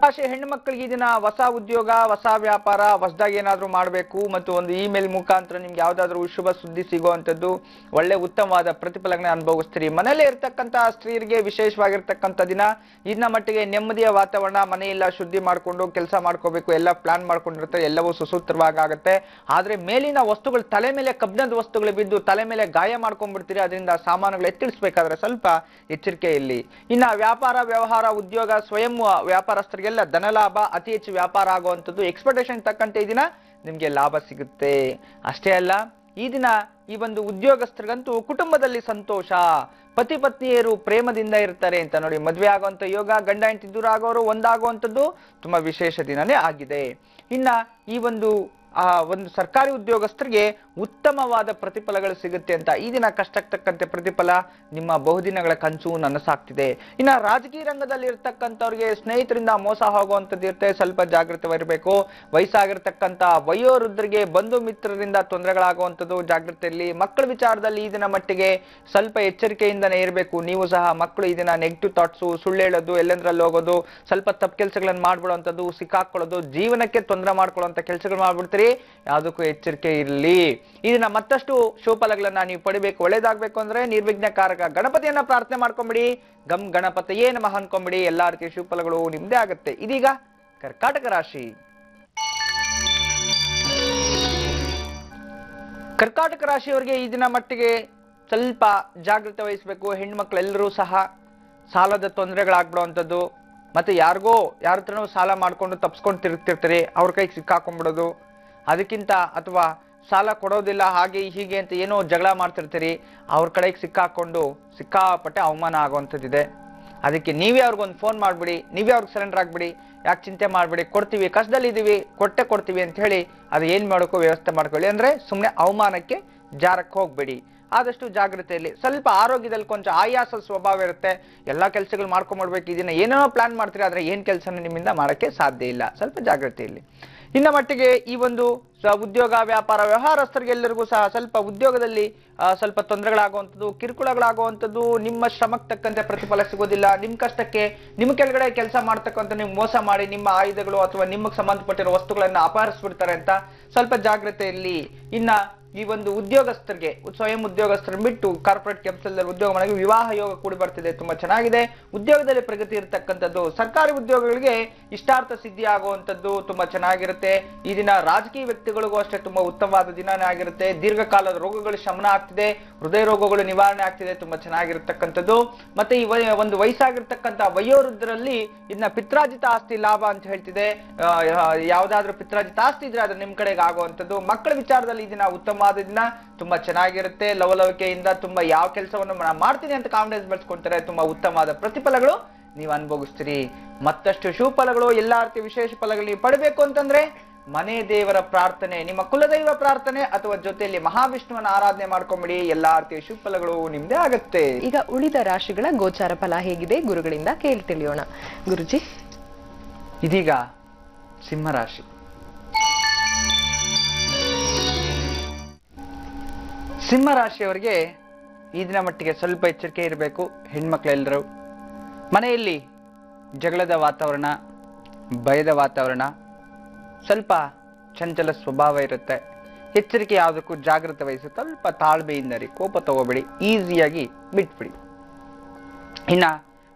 ರಾಶಿ ಹೆಣ್ಣು ಮಕ್ಕಳಿಗೆ ಈ ದಿನ ಹೊಸ ಉದ್ಯೋಗ, ಹೊಸ ವ್ಯಾಪಾರ, ಹೊಸದಾಗಿ ಏನಾದ್ರೂ ಮಾಡಬೇಕು ಮತ್ತು ಒಂದು ಇಮೇಲ್ ಮುಖಾಂತರ ನಿಮ್ಗೆ ಯಾವ್ದಾದ್ರು ಶುಭ ಸುದ್ದಿ ಸಿಗುವಂಥದ್ದು, ಒಳ್ಳೆ ಉತ್ತಮವಾದ ಪ್ರತಿಫಲಗಳನ್ನ ಅನುಭವಿಸ್ತೀರಿ. ಮನೆಯಲ್ಲೇ ಇರ್ತಕ್ಕಂಥ ಸ್ತ್ರೀಯರಿಗೆ ವಿಶೇಷವಾಗಿರ್ತಕ್ಕಂಥ ದಿನ. ಇನ್ನ ಮಟ್ಟಿಗೆ ನೆಮ್ಮದಿಯ ವಾತಾವರಣ, ಮನೆಯೆಲ್ಲ ಶುದ್ಧಿ ಮಾಡ್ಕೊಂಡು ಕೆಲಸ ಮಾಡ್ಕೋಬೇಕು, ಎಲ್ಲ ಪ್ಲಾನ್ ಮಾಡ್ಕೊಂಡಿರುತ್ತೆ, ಎಲ್ಲವೂ ಸುಸೂತ್ರವಾಗಿ ಆಗುತ್ತೆ. ಆದ್ರೆ ಮೇಲಿನ ವಸ್ತುಗಳು, ತಲೆ ಮೇಲೆ ಕಬ್ಬಿಣದ ವಸ್ತುಗಳು ಬಿದ್ದು ತಲೆ ಮೇಲೆ ಗಾಯ ಮಾಡ್ಕೊಂಡ್ಬಿಡ್ತೀರಿ. ಅದರಿಂದ ಸಾಮಾನುಗಳು ಎತ್ತಿಳಿಸ್ಬೇಕಾದ್ರೆ ಸ್ವಲ್ಪ ಎಚ್ಚರಿಕೆ ಇಲ್ಲಿ. ಇನ್ನ ವ್ಯಾಪಾರ ವ್ಯವಹಾರ ಉದ್ಯೋಗ, ಸ್ವಯಂ ವ್ಯಾಪಾರಸ್ಥರಿಗೆ ಧನಲಾಭ, ಅತಿ ಹೆಚ್ಚು ವ್ಯಾಪಾರ ಆಗುವಂಥದ್ದು, ಎಕ್ಸ್ಪೆಕ್ಟೇಷನ್ ತಕ್ಕಂತೆ ಈ ದಿನ ನಿಮ್ಗೆ ಲಾಭ ಸಿಗುತ್ತೆ. ಅಷ್ಟೇ ಅಲ್ಲ, ಈ ದಿನ ಈ ಒಂದು ಉದ್ಯೋಗಸ್ಥರಿಗಂತೂ ಕುಟುಂಬದಲ್ಲಿ ಸಂತೋಷ, ಪತಿ ಪತ್ನಿಯರು ಪ್ರೇಮದಿಂದ ಇರ್ತಾರೆ ಅಂತ ನೋಡಿ. ಮದುವೆ ಆಗುವಂತ ಯೋಗ, ಗಂಡ ಹೆಂಡತಿ ದೂರ ಆಗೋರು ಒಂದಾಗುವಂಥದ್ದು ತುಂಬಾ ವಿಶೇಷ ದಿನನೇ ಆಗಿದೆ. ಇನ್ನ ಈ ಒಂದು ಸರ್ಕಾರಿ ಉದ್ಯೋಗಸ್ಥರಿಗೆ ಉತ್ತಮವಾದ ಪ್ರತಿಫಲಗಳು ಸಿಗುತ್ತೆ ಅಂತ. ಈ ದಿನ ಕಷ್ಟಕ್ಕೆ ತಕ್ಕಂತೆ ಪ್ರತಿಫಲ, ನಿಮ್ಮ ಬಹುದಿನಗಳ ಕನಸು ನನಸಾಗ್ತಿದೆ. ಇನ್ನ ರಾಜಕೀಯ ರಂಗದಲ್ಲಿ ಇರ್ತಕ್ಕಂಥವ್ರಿಗೆ ಸ್ನೇಹಿತರಿಂದ ಮೋಸ ಹೋಗುವಂಥದ್ದು ಇರುತ್ತೆ, ಸ್ವಲ್ಪ ಜಾಗೃತವಾಗಿರ್ಬೇಕು. ವಯಸ್ಸಾಗಿರ್ತಕ್ಕಂಥ ವಯೋವೃದ್ಧರಿಗೆ ಬಂಧು ಮಿತ್ರರಿಂದ ತೊಂದರೆಗಳಾಗುವಂಥದ್ದು ಜಾಗೃತಿಯಲ್ಲಿ. ಮಕ್ಕಳ ವಿಚಾರದಲ್ಲಿ ಈ ದಿನ ಮಟ್ಟಿಗೆ ಸ್ವಲ್ಪ ಎಚ್ಚರಿಕೆಯಿಂದನೇ ಇರಬೇಕು. ನೀವು ಸಹ ಮಕ್ಕಳು ಈ ದಿನ ನೆಗೆಟಿವ್ ಥಾಟ್ಸು, ಸುಳ್ಳು ಹೇಳೋದು, ಎಲ್ಲೆಂದ್ರಲ್ಲಿ ಹೋಗೋದು, ಸ್ವಲ್ಪ ತಪ್ಪು ಕೆಲಸಗಳನ್ನು ಮಾಡ್ಬಿಡುವಂಥದ್ದು, ಸಿಕ್ಕಾಕೊಳ್ಳೋದು, ಜೀವನಕ್ಕೆ ತೊಂದರೆ ಮಾಡ್ಕೊಳ್ಳುವಂಥ ಕೆಲಸಗಳು ಮಾಡ್ಬಿಡ್ತೀರಿ. ಯಾವುದಕ್ಕೂ ಎಚ್ಚರಿಕೆ ಇರಲಿ. ಇದನ್ನ ಮತ್ತಷ್ಟು ಶುಭಫಲಗಳನ್ನ ನೀವು ಪಡಿಬೇಕು, ಒಳ್ಳೇದಾಗಬೇಕು ಅಂದ್ರೆ ನಿರ್ವಿಘ್ನಕಾರಕ ಗಣಪತಿಯನ್ನ ಪ್ರಾರ್ಥನೆ ಮಾಡ್ಕೊಂಬಿಡಿ. ಗಂ ಗಣಪತಿಯೇ ನಮಃ ಅನ್ಕೊಂಬಿಡಿ. ಎಲ್ಲಾ ರೀತಿಯ ಶುಭಫಲಗಳು ನಿಮ್ದೇ ಆಗುತ್ತೆ. ಇದೀಗ ಕರ್ಕಾಟಕ ರಾಶಿ. ಕರ್ಕಾಟಕ ರಾಶಿಯವರಿಗೆ ಈ ದಿನ ಮಟ್ಟಿಗೆ ಸ್ವಲ್ಪ ಜಾಗೃತಿ ವಹಿಸಬೇಕು. ಹೆಣ್ಮಕ್ಳೆಲ್ಲರೂ ಸಹ ಸಾಲದ ತೊಂದರೆಗಳಾಗ್ಬಿಡುವಂಥದ್ದು, ಮತ್ತೆ ಯಾರ ಹತ್ರನೂ ಸಾಲ ಮಾಡ್ಕೊಂಡು ತಪ್ಸ್ಕೊಂಡು ತಿರುಗ್ತಿರ್ತಾರೆ, ಅವ್ರ ಕೈಗೆ ಸಿಕ್ಕಾಕೊಂಡ್ಬಿಡೋದು, ಅದಕ್ಕಿಂತ ಅಥವಾ ಸಾಲ ಕೊಡೋದಿಲ್ಲ ಹಾಗೆ ಹೀಗೆ ಅಂತ ಏನೋ ಜಗಳ ಮಾಡ್ತಿರ್ತೀರಿ, ಅವ್ರ ಕಡೆಗೆ ಸಿಕ್ಕಾಕೊಂಡು ಸಿಕ್ಕಾಪಟ್ಟೆ ಅವಮಾನ ಆಗುವಂಥದ್ದಿದೆ. ಅದಕ್ಕೆ ನೀವೇ ಅವ್ರಿಗೊಂದು ಫೋನ್ ಮಾಡ್ಬಿಡಿ, ನೀವೇ ಅವ್ರಿಗೆ ಸರೆಂಡರ್ ಆಗ್ಬಿಡಿ. ಯಾಕೆ ಚಿಂತೆ ಮಾಡ್ಬಿಡಿ, ಕೊಡ್ತೀವಿ, ಕಷ್ಟದಲ್ಲಿ ಇದೀವಿ, ಕೊಡ್ತೀವಿ ಅಂತ ಹೇಳಿ ಅದು ಏನ್ ಮಾಡೋಕ್ಕೋ ವ್ಯವಸ್ಥೆ ಮಾಡ್ಕೊಳ್ಳಿ. ಅಂದ್ರೆ ಸುಮ್ಮನೆ ಅವಮಾನಕ್ಕೆ ಜಾರಕ್ಕೆ ಹೋಗ್ಬೇಡಿ. ಆದಷ್ಟು ಜಾಗೃತಿಯಲ್ಲಿ. ಸ್ವಲ್ಪ ಆರೋಗ್ಯದಲ್ಲಿ ಕೊಂಚ ಆಯಾಸ ಸ್ವಭಾವ ಇರುತ್ತೆ. ಎಲ್ಲಾ ಕೆಲಸಗಳು ಮಾಡ್ಕೊಂಡ್ಬಿಡ್ಬೇಕು. ಇದನ್ನ ಏನೇನೋ ಪ್ಲಾನ್ ಮಾಡ್ತೀರಿ, ಆದ್ರೆ ಏನ್ ಕೆಲಸನ ನಿಮ್ಮಿಂದ ಮಾಡಕ್ಕೆ ಸಾಧ್ಯ ಇಲ್ಲ. ಸ್ವಲ್ಪ ಜಾಗೃತಿಯಲ್ಲಿ. ಇನ್ನ ಮಟ್ಟಿಗೆ ಈ ಒಂದು ಉದ್ಯೋಗ, ವ್ಯಾಪಾರ, ವ್ಯವಹಾರಸ್ಥರಿಗೆಲ್ಲರಿಗೂ ಸಹ ಸ್ವಲ್ಪ ಉದ್ಯೋಗದಲ್ಲಿ ಸ್ವಲ್ಪ ತೊಂದರೆಗಳಾಗುವಂಥದ್ದು, ಕಿರುಕುಳಗಳಾಗುವಂಥದ್ದು, ನಿಮ್ಮ ಶ್ರಮಕ್ಕೆ ತಕ್ಕಂತೆ ಪ್ರತಿಫಲ ಸಿಗೋದಿಲ್ಲ. ನಿಮ್ ಕಷ್ಟಕ್ಕೆ ನಿಮ್ಮ ಕೆಳಗಡೆ ಕೆಲಸ ಮಾಡ್ತಕ್ಕಂಥ ನೀವು ಮೋಸ ಮಾಡಿ ನಿಮ್ಮ ಆಯುಧಗಳು ಅಥವಾ ನಿಮಗೆ ಸಂಬಂಧಪಟ್ಟಿರೋ ವಸ್ತುಗಳನ್ನ ಅಪಹರಿಸ್ಬಿಡ್ತಾರೆ ಅಂತ ಸ್ವಲ್ಪ ಜಾಗೃತೆಯಲ್ಲಿ. ಇನ್ನ ಈ ಒಂದು ಉದ್ಯೋಗಸ್ಥರಿಗೆ, ಸ್ವಯಂ ಉದ್ಯೋಗಸ್ಥರು ಬಿಟ್ಟು ಕಾರ್ಪೊರೇಟ್ ಕೆಲಸದಲ್ಲಿ ಉದ್ಯೋಗ ಮಾಡಿ ವಿವಾಹ ಯೋಗ ಕೂಡಿ ಬರ್ತಿದೆ, ತುಂಬಾ ಚೆನ್ನಾಗಿದೆ. ಉದ್ಯೋಗದಲ್ಲಿ ಪ್ರಗತಿ ಇರತಕ್ಕಂಥದ್ದು, ಸರ್ಕಾರಿ ಉದ್ಯೋಗಗಳಿಗೆ ಇಷ್ಟಾರ್ಥ ಸಿದ್ಧಿ ಆಗುವಂಥದ್ದು ತುಂಬಾ ಚೆನ್ನಾಗಿರುತ್ತೆ. ಈ ದಿನ ರಾಜಕೀಯ ವ್ಯಕ್ತಿಗಳಿಗೂ ಅಷ್ಟೇ ತುಂಬಾ ಉತ್ತಮವಾದ ದಿನನೇ ಆಗಿರುತ್ತೆ. ದೀರ್ಘಕಾಲದ ರೋಗಗಳು ಶಮನ ಆಗ್ತಿದೆ, ಹೃದಯ ರೋಗಗಳು ನಿವಾರಣೆ ಆಗ್ತಿದೆ, ತುಂಬಾ ಚೆನ್ನಾಗಿರ್ತಕ್ಕಂಥದ್ದು. ಮತ್ತೆ ಈ ಒಂದು ವಯಸ್ಸಾಗಿರ್ತಕ್ಕಂಥ ವಯೋವೃದ್ಧರಲ್ಲಿ ಇದನ್ನ ಪಿತ್ರಾಜಿತ ಆಸ್ತಿ ಲಾಭ ಅಂತ ಹೇಳ್ತಿದೆ. ಯಾವ್ದಾದ್ರು ಪಿತ್ರಾಜಿತ ಆಸ್ತಿ ಇದ್ರೆ ಅದು ನಿಮ್ ಕಡೆಗೆ ಆಗುವಂಥದ್ದು. ಮಕ್ಕಳ ವಿಚಾರದಲ್ಲಿ ಈ ದಿನ ಉತ್ತಮ ದಿನ ತುಂಬಾ ಚೆನ್ನಾಗಿರುತ್ತೆ. ಲವಲವಿಕೆಯಿಂದ ತುಂಬಾ ಯಾವ ಕೆಲಸವನ್ನು ಮಾಡ್ತೀನಿ ಅಂತ ಕಾನ್ಫಿಡೆನ್ಸ್ ಬೆಳೆಸ್ಕೊಂತಾರೆ. ತುಂಬಾ ಉತ್ತಮವಾದ ಪ್ರತಿಫಲಗಳು ನೀವು ಅನುಭವಿಸ್ತೀರಿ. ಮತ್ತಷ್ಟು ಶುಭ ಫಲಗಳು, ಎಲ್ಲಾ ರೀತಿಯ ವಿಶೇಷ ಫಲಗಳು ನೀವು ಪಡಬೇಕು ಅಂತಂದ್ರೆ ಮನೆ ದೇವರ ಪ್ರಾರ್ಥನೆ, ನಿಮ್ಮ ಕುಲದೈವ ಪ್ರಾರ್ಥನೆ ಅಥವಾ ಜೊತೆಯಲ್ಲಿ ಮಹಾವಿಷ್ಣುವನ್ನ ಆರಾಧನೆ ಮಾಡ್ಕೊಂಬಿಡಿ. ಎಲ್ಲಾ ರೀತಿಯ ಶುಭ ಫಲಗಳು ನಿಮ್ದೇ ಆಗತ್ತೆ. ಈಗ ಉಳಿದ ರಾಶಿಗಳ ಗೋಚಾರ ಫಲ ಹೇಗಿದೆ ಗುರುಗಳಿಂದ ಕೇಳಿ ತಿಳಿಯೋಣ. ಗುರುಜಿ, ಇದೀಗ ಸಿಂಹರಾಶಿ. ಸಿಂಹರಾಶಿಯವರಿಗೆ ಈ ದಿನ ಮಟ್ಟಿಗೆ ಸ್ವಲ್ಪ ಎಚ್ಚರಿಕೆ ಇರಬೇಕು. ಹೆಣ್ಮಕ್ಳೆಲ್ಲರೂ ಮನೆಯಲ್ಲಿ ಜಗಳದ ವಾತಾವರಣ, ಭಯದ ವಾತಾವರಣ, ಸ್ವಲ್ಪ ಚಂಚಲ ಸ್ವಭಾವ ಇರುತ್ತೆ. ಎಚ್ಚರಿಕೆ ಯಾವುದಕ್ಕೂ ಜಾಗೃತಿ ವಹಿಸಿ ಸ್ವಲ್ಪ ತಾಳ್ಮೆಯಿಂದ ಕೋಪ ತಗೋಬೇಡಿ, ಈಸಿಯಾಗಿ ಬಿಟ್ಬಿಡಿ. ಇನ್ನ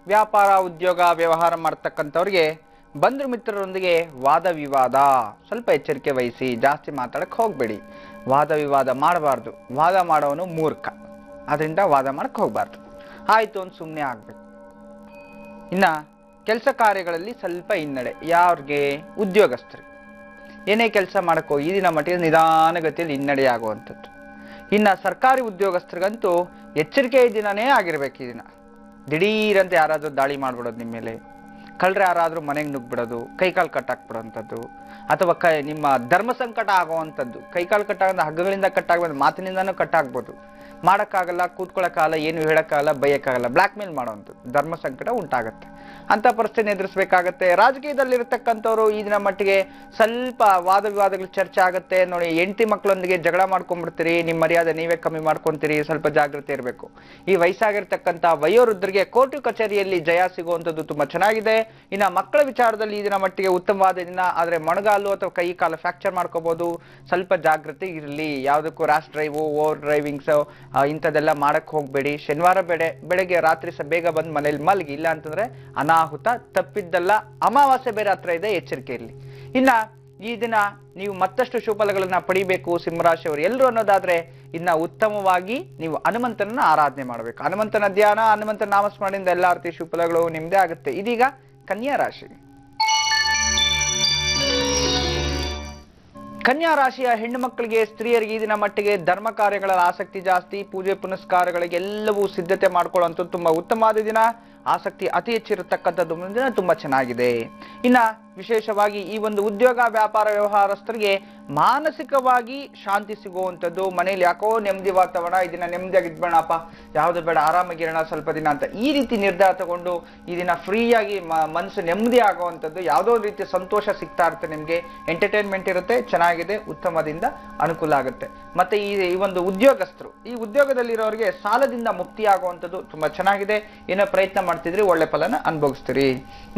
ವ್ಯಾಪಾರ, ಉದ್ಯೋಗ, ವ್ಯವಹಾರ ಮಾಡ್ತಕ್ಕಂಥವ್ರಿಗೆ ಬಂಧು ಮಿತ್ರರೊಂದಿಗೆ ವಾದ ವಿವಾದ, ಸ್ವಲ್ಪ ಎಚ್ಚರಿಕೆ ವಹಿಸಿ. ಜಾಸ್ತಿ ಮಾತಾಡಕ್ ಹೋಗ್ಬೇಡಿ. ವಾದ ವಿವಾದ ಮಾಡಬಾರ್ದು. ವಾದ ಮಾಡೋನು ಮೂರ್ಖ, ಅದರಿಂದ ವಾದ ಮಾಡಕ್ ಹೋಗ್ಬಾರ್ದು. ಆಯ್ತು ಅಂತ ಸುಮ್ಮನೆ ಆಗ್ಬೇಕು. ಇನ್ನ ಕೆಲಸ ಕಾರ್ಯಗಳಲ್ಲಿ ಸ್ವಲ್ಪ ಹಿನ್ನಡೆ. ಯಾವ್ರಿಗೆ? ಉದ್ಯೋಗಸ್ಥರು. ಏನೇ ಕೆಲಸ ಮಾಡಕ್ಕೋ ಈ ದಿನ ಮಟ್ಟಿಗೆ ನಿಧಾನಗತಿಯಲ್ಲಿ ಹಿನ್ನಡೆ ಆಗುವಂಥದ್ದು. ಇನ್ನ ಸರ್ಕಾರಿ ಉದ್ಯೋಗಸ್ಥರಿಗಂತೂ ಎಚ್ಚರಿಕೆಯ ದಿನನೇ ಆಗಿರ್ಬೇಕು. ಈ ದಿನ ದಿಢೀರಂತೆ ಯಾರಾದ್ರೂ ದಾಳಿ ಮಾಡ್ಬಿಡೋದು ನಿಮ್ಮ ಮೇಲೆ, ಕಳ್ರೆ ಯಾರಾದ್ರೂ ಮನೆಗೆ ನುಗ್ಬಿಡೋದು, ಕೈಕಾಲು ಕಟ್ಟಾಕ್ಬಿಡೋವಂಥದ್ದು, ಅಥವಾ ನಿಮ್ಮ ಧರ್ಮ ಸಂಕಟ ಆಗುವಂಥದ್ದು. ಕೈಕಾಲು ಕಟ್ಟಾಗ ಹಗ್ಗಗಳಿಂದ ಕಟ್ಟಾಗ್ಬೋದು, ಮಾತಿನಿಂದಾನು ಕಟ್ಟಾಗ್ಬೋದು. ಮಾಡೋಕ್ಕಾಗಲ್ಲ, ಕೂತ್ಕೊಳ್ಳೋಕ್ಕಾಗಲ್ಲ, ಏನು ಹೇಳೋಕ್ಕಾಗಲ್ಲ, ಬೈಯಕ್ಕಾಗಲ್ಲ, ಬ್ಲ್ಯಾಕ್ ಮೇಲ್ ಮಾಡೋವಂಥದ್ದು, ಧರ್ಮ ಸಂಕಟ ಉಂಟಾಗತ್ತೆ. ಅಂತ ಪರಿಸ್ಥಿತಿನ ಎದುರಿಸಬೇಕಾಗತ್ತೆ. ರಾಜಕೀಯದಲ್ಲಿರ್ತಕ್ಕಂಥವ್ರು ಈ ದಿನ ಮಟ್ಟಿಗೆ ಸ್ವಲ್ಪ ವಾದ ವಿವಾದಗಳು ಚರ್ಚೆ ಆಗುತ್ತೆ. ನೋಡಿ, ಹೆಂಡತಿ ಮಕ್ಕಳೊಂದಿಗೆ ಜಗಳ ಮಾಡ್ಕೊಂಡ್ಬಿಡ್ತೀರಿ, ನಿಮ್ಮ ಮರ್ಯಾದೆ ನೀವೇ ಕಮ್ಮಿ ಮಾಡ್ಕೊಂತೀರಿ. ಸ್ವಲ್ಪ ಜಾಗೃತಿ ಇರಬೇಕು. ಈ ವಯಸ್ಸಾಗಿರ್ತಕ್ಕಂಥ ವಯೋವೃದ್ಧರಿಗೆ ಕೋರ್ಟು ಕಚೇರಿಯಲ್ಲಿ ಜಯ ಸಿಗುವಂಥದ್ದು ತುಂಬಾ ಚೆನ್ನಾಗಿದೆ. ಇನ್ನು ಮಕ್ಕಳ ವಿಚಾರದಲ್ಲಿ ಈ ದಿನ ಮಟ್ಟಿಗೆ ಉತ್ತಮವಾದ ದಿನ. ಆದ್ರೆ ಮೊಣಗಾಲು ಅಥವಾ ಕೈ ಕಾಲು ಫ್ರಾಕ್ಚರ್ ಮಾಡ್ಕೋಬಹುದು. ಸ್ವಲ್ಪ ಜಾಗೃತಿ ಇರಲಿ. ಯಾವುದಕ್ಕೂ ರ್ಯಾಶ್ ಡ್ರೈವು, ಓವರ್ ಡ್ರೈವಿಂಗ್ಸ್ ಇಂಥದ್ದೆಲ್ಲ ಮಾಡಕ್ ಹೋಗ್ಬೇಡಿ. ಶನಿವಾರ ಬೆಳಗ್ಗೆ ರಾತ್ರಿ ಬೇಗ ಬಂದು ಮನೇಲಿ ಮಲಗಿ, ಇಲ್ಲ ಅಂತಂದ್ರೆ ಅನಾಹುತ ತಪ್ಪಿದ್ದಲ್ಲ. ಅಮಾವಾಸ್ಯೆ ಬೇರೆ ಹತ್ರ ಇದೆ, ಎಚ್ಚರಿಕೆ ಇರಲಿ. ಇನ್ನ ಈ ದಿನ ನೀವು ಮತ್ತಷ್ಟು ಶುಭಫಲಗಳನ್ನ ಪಡಿಬೇಕು ಸಿಂಹರಾಶಿಯವರು ಎಲ್ಲರೂ ಅನ್ನೋದಾದ್ರೆ ಇನ್ನ ಉತ್ತಮವಾಗಿ ನೀವು ಹನುಮಂತನನ್ನ ಆರಾಧನೆ ಮಾಡಬೇಕು. ಹನುಮಂತನ ಧ್ಯಾನ, ಹನುಮಂತನ ನಾಮಸ್ಮರಣೆಯಿಂದ ಎಲ್ಲಾ ರೀತಿಯ ಶುಭಫಲಗಳು ನಿಮ್ದೇ ಆಗುತ್ತೆ. ಇದೀಗ ಕನ್ಯಾ ರಾಶಿ. ಕನ್ಯಾ ರಾಶಿಯ ಹೆಣ್ಣು ಮಕ್ಕಳಿಗೆ, ಸ್ತ್ರೀಯರಿಗೆ ಈ ದಿನ ಮಟ್ಟಿಗೆ ಧರ್ಮ ಕಾರ್ಯಗಳ ಆಸಕ್ತಿ ಜಾಸ್ತಿ. ಪೂಜೆ ಪುನಸ್ಕಾರಗಳಿಗೆ ಎಲ್ಲವೂ ಸಿದ್ಧತೆ ಮಾಡ್ಕೊಳ್ಳುವಂಥದ್ದು ತುಂಬಾ ಉತ್ತಮವಾದ ದಿನ. ಆಸಕ್ತಿ ಅತಿ ಹೆಚ್ಚಿರತಕ್ಕಂಥದ್ದು ಮುಂದಿನ ತುಂಬಾ ಚೆನ್ನಾಗಿದೆ. ಇನ್ನ ವಿಶೇಷವಾಗಿ ಈ ಒಂದು ಉದ್ಯೋಗ ವ್ಯಾಪಾರ ವ್ಯವಹಾರಸ್ಥರಿಗೆ ಮಾನಸಿಕವಾಗಿ ಶಾಂತಿ ಸಿಗುವಂಥದ್ದು, ಮನೇಲಿ ಯಾಕೋ ನೆಮ್ಮದಿ ವಾತಾವರಣ, ಈ ದಿನ ನೆಮ್ಮದಿಯಾಗಿ ಇದ್ಬೇಡಪ್ಪ, ಯಾವ್ದು ಬೇಡ, ಆರಾಮಾಗಿರೋಣ ಸ್ವಲ್ಪ ದಿನ ಅಂತ ಈ ರೀತಿ ನಿರ್ಧಾರ ತಗೊಂಡು ಈ ದಿನ ಫ್ರೀಯಾಗಿ ಮನಸ್ಸು ನೆಮ್ಮದಿ ಆಗುವಂಥದ್ದು, ಯಾವುದೋ ರೀತಿಯ ಸಂತೋಷ ಸಿಗ್ತಾ ಇರುತ್ತೆ, ನಿಮ್ಗೆ ಎಂಟರ್ಟೈನ್ಮೆಂಟ್ ಇರುತ್ತೆ, ಚೆನ್ನಾಗಿದೆ, ಉತ್ತಮದಿಂದ ಅನುಕೂಲ ಆಗುತ್ತೆ. ಮತ್ತೆ ಈ ಒಂದು ಉದ್ಯೋಗಸ್ಥರು, ಈ ಉದ್ಯೋಗದಲ್ಲಿರೋರಿಗೆ ಸಾಲದಿಂದ ಮುಕ್ತಿ ಆಗುವಂಥದ್ದು ತುಂಬಾ ಚೆನ್ನಾಗಿದೆ. ಏನೋ ಪ್ರಯತ್ನ ಮಾಡ್ತಿದ್ರಿ, ಒಳ್ಳೆ ಫಲನ ಅನುಭವಿಸ್ತೀರಿ.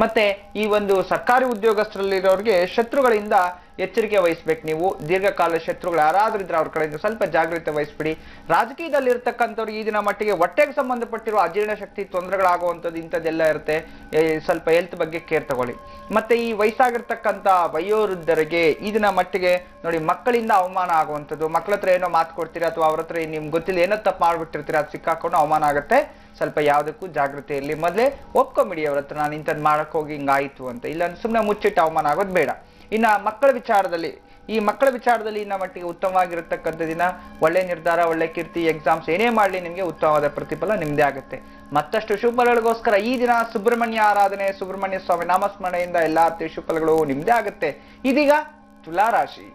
ಮತ್ತೆ ಈ ಒಂದು ಸರ್ಕಾರಿ ಉದ್ಯೋಗಸ್ಥರಲ್ಲಿರೋರಿಗೆ ಶತ್ರುಗಳಿಂದ ಎಚ್ಚರಿಕೆ ವಹಿಸ್ಬೇಕು. ನೀವು ದೀರ್ಘಕಾಲ ಶತ್ರುಗಳು ಯಾರಾದ್ರೂ ಇದ್ರೆ ಅವ್ರ ಕಡೆಯಿಂದ ಸ್ವಲ್ಪ ಜಾಗೃತಿ ವಹಿಸ್ಬಿಡಿ. ರಾಜಕೀಯದಲ್ಲಿ ಇರ್ತಕ್ಕಂಥವ್ರಿಗೆ ಈ ದಿನ ಮಟ್ಟಿಗೆ ಹೊಟ್ಟೆಗೆ ಸಂಬಂಧಪಟ್ಟಿರುವ ಅಜೀರ್ಣ ಶಕ್ತಿ ತೊಂದರೆಗಳಾಗುವಂಥದ್ದು ಇಂಥದ್ದೆಲ್ಲ ಇರುತ್ತೆ. ಸ್ವಲ್ಪ ಹೆಲ್ತ್ ಬಗ್ಗೆ ಕೇರ್ ತಗೊಳ್ಳಿ. ಮತ್ತೆ ಈ ವಯಸ್ಸಾಗಿರ್ತಕ್ಕಂಥ ವಯೋವೃದ್ಧರಿಗೆ ಈ ದಿನ ಮಟ್ಟಿಗೆ ನೋಡಿ, ಮಕ್ಕಳಿಂದ ಅವಮಾನ ಆಗುವಂಥದ್ದು, ಮಕ್ಕಳ ಹತ್ರ ಏನೋ ಮಾತು ಕೊಡ್ತೀರಾ ಅಥವಾ ಅವ್ರ ಹತ್ರ ನಿಮ್ಗೆ ಗೊತ್ತಿಲ್ಲ ಏನೋ ತಪ್ಪು ಮಾಡ್ಬಿಟ್ಟಿರ್ತೀರಾ, ಅದು ಸಿಕ್ಕಾಕೊಂಡು ಅವಮಾನ ಆಗುತ್ತೆ. ಸ್ವಲ್ಪ ಯಾವುದಕ್ಕೂ ಜಾಗೃತಿ ಇರಲಿ. ಮೊದಲೇ ಒಪ್ಕೊಂಬಿಡಿ ಅವ್ರ ಹತ್ರ, ನಾನು ಇಂಥದ್ದು ಮಾಡಕ್ ಹೋಗಿ ಹಿಂಗಾಯ್ತು ಅಂತ. ಇಲ್ಲ ಸುಮ್ಮನೆ ಮುಚ್ಚಿಟ್ಟು ಅವಮಾನ ಆಗೋದು ಬೇಡ. ಇನ್ನ ಮಕ್ಕಳ ವಿಚಾರದಲ್ಲಿ ಇನ್ನ ಮಟ್ಟಿಗೆ ಉತ್ತಮವಾಗಿರತಕ್ಕಂಥ ದಿನ, ಒಳ್ಳೆ ನಿರ್ಧಾರ, ಒಳ್ಳೆ ಕೀರ್ತಿ, ಎಕ್ಸಾಮ್ಸ್ ಏನೇ ಮಾಡಲಿ ನಿಮ್ಗೆ ಉತ್ತಮವಾದ ಪ್ರತಿಫಲ ನಿಮ್ದೇ ಆಗುತ್ತೆ. ಮತ್ತಷ್ಟು ಶುಭಫಲಗಳಿಗೋಸ್ಕರ ಈ ದಿನ ಸುಬ್ರಹ್ಮಣ್ಯ ಆರಾಧನೆ, ಸುಬ್ರಹ್ಮಣ್ಯ ಸ್ವಾಮಿ ನಾಮಸ್ಮರಣೆಯಿಂದ ಎಲ್ಲಾ ರೀತಿಯ ಶುಭಫಲಗಳು ನಿಮ್ದೇ ಆಗುತ್ತೆ. ಇದೀಗ ತುಲಾರಾಶಿ.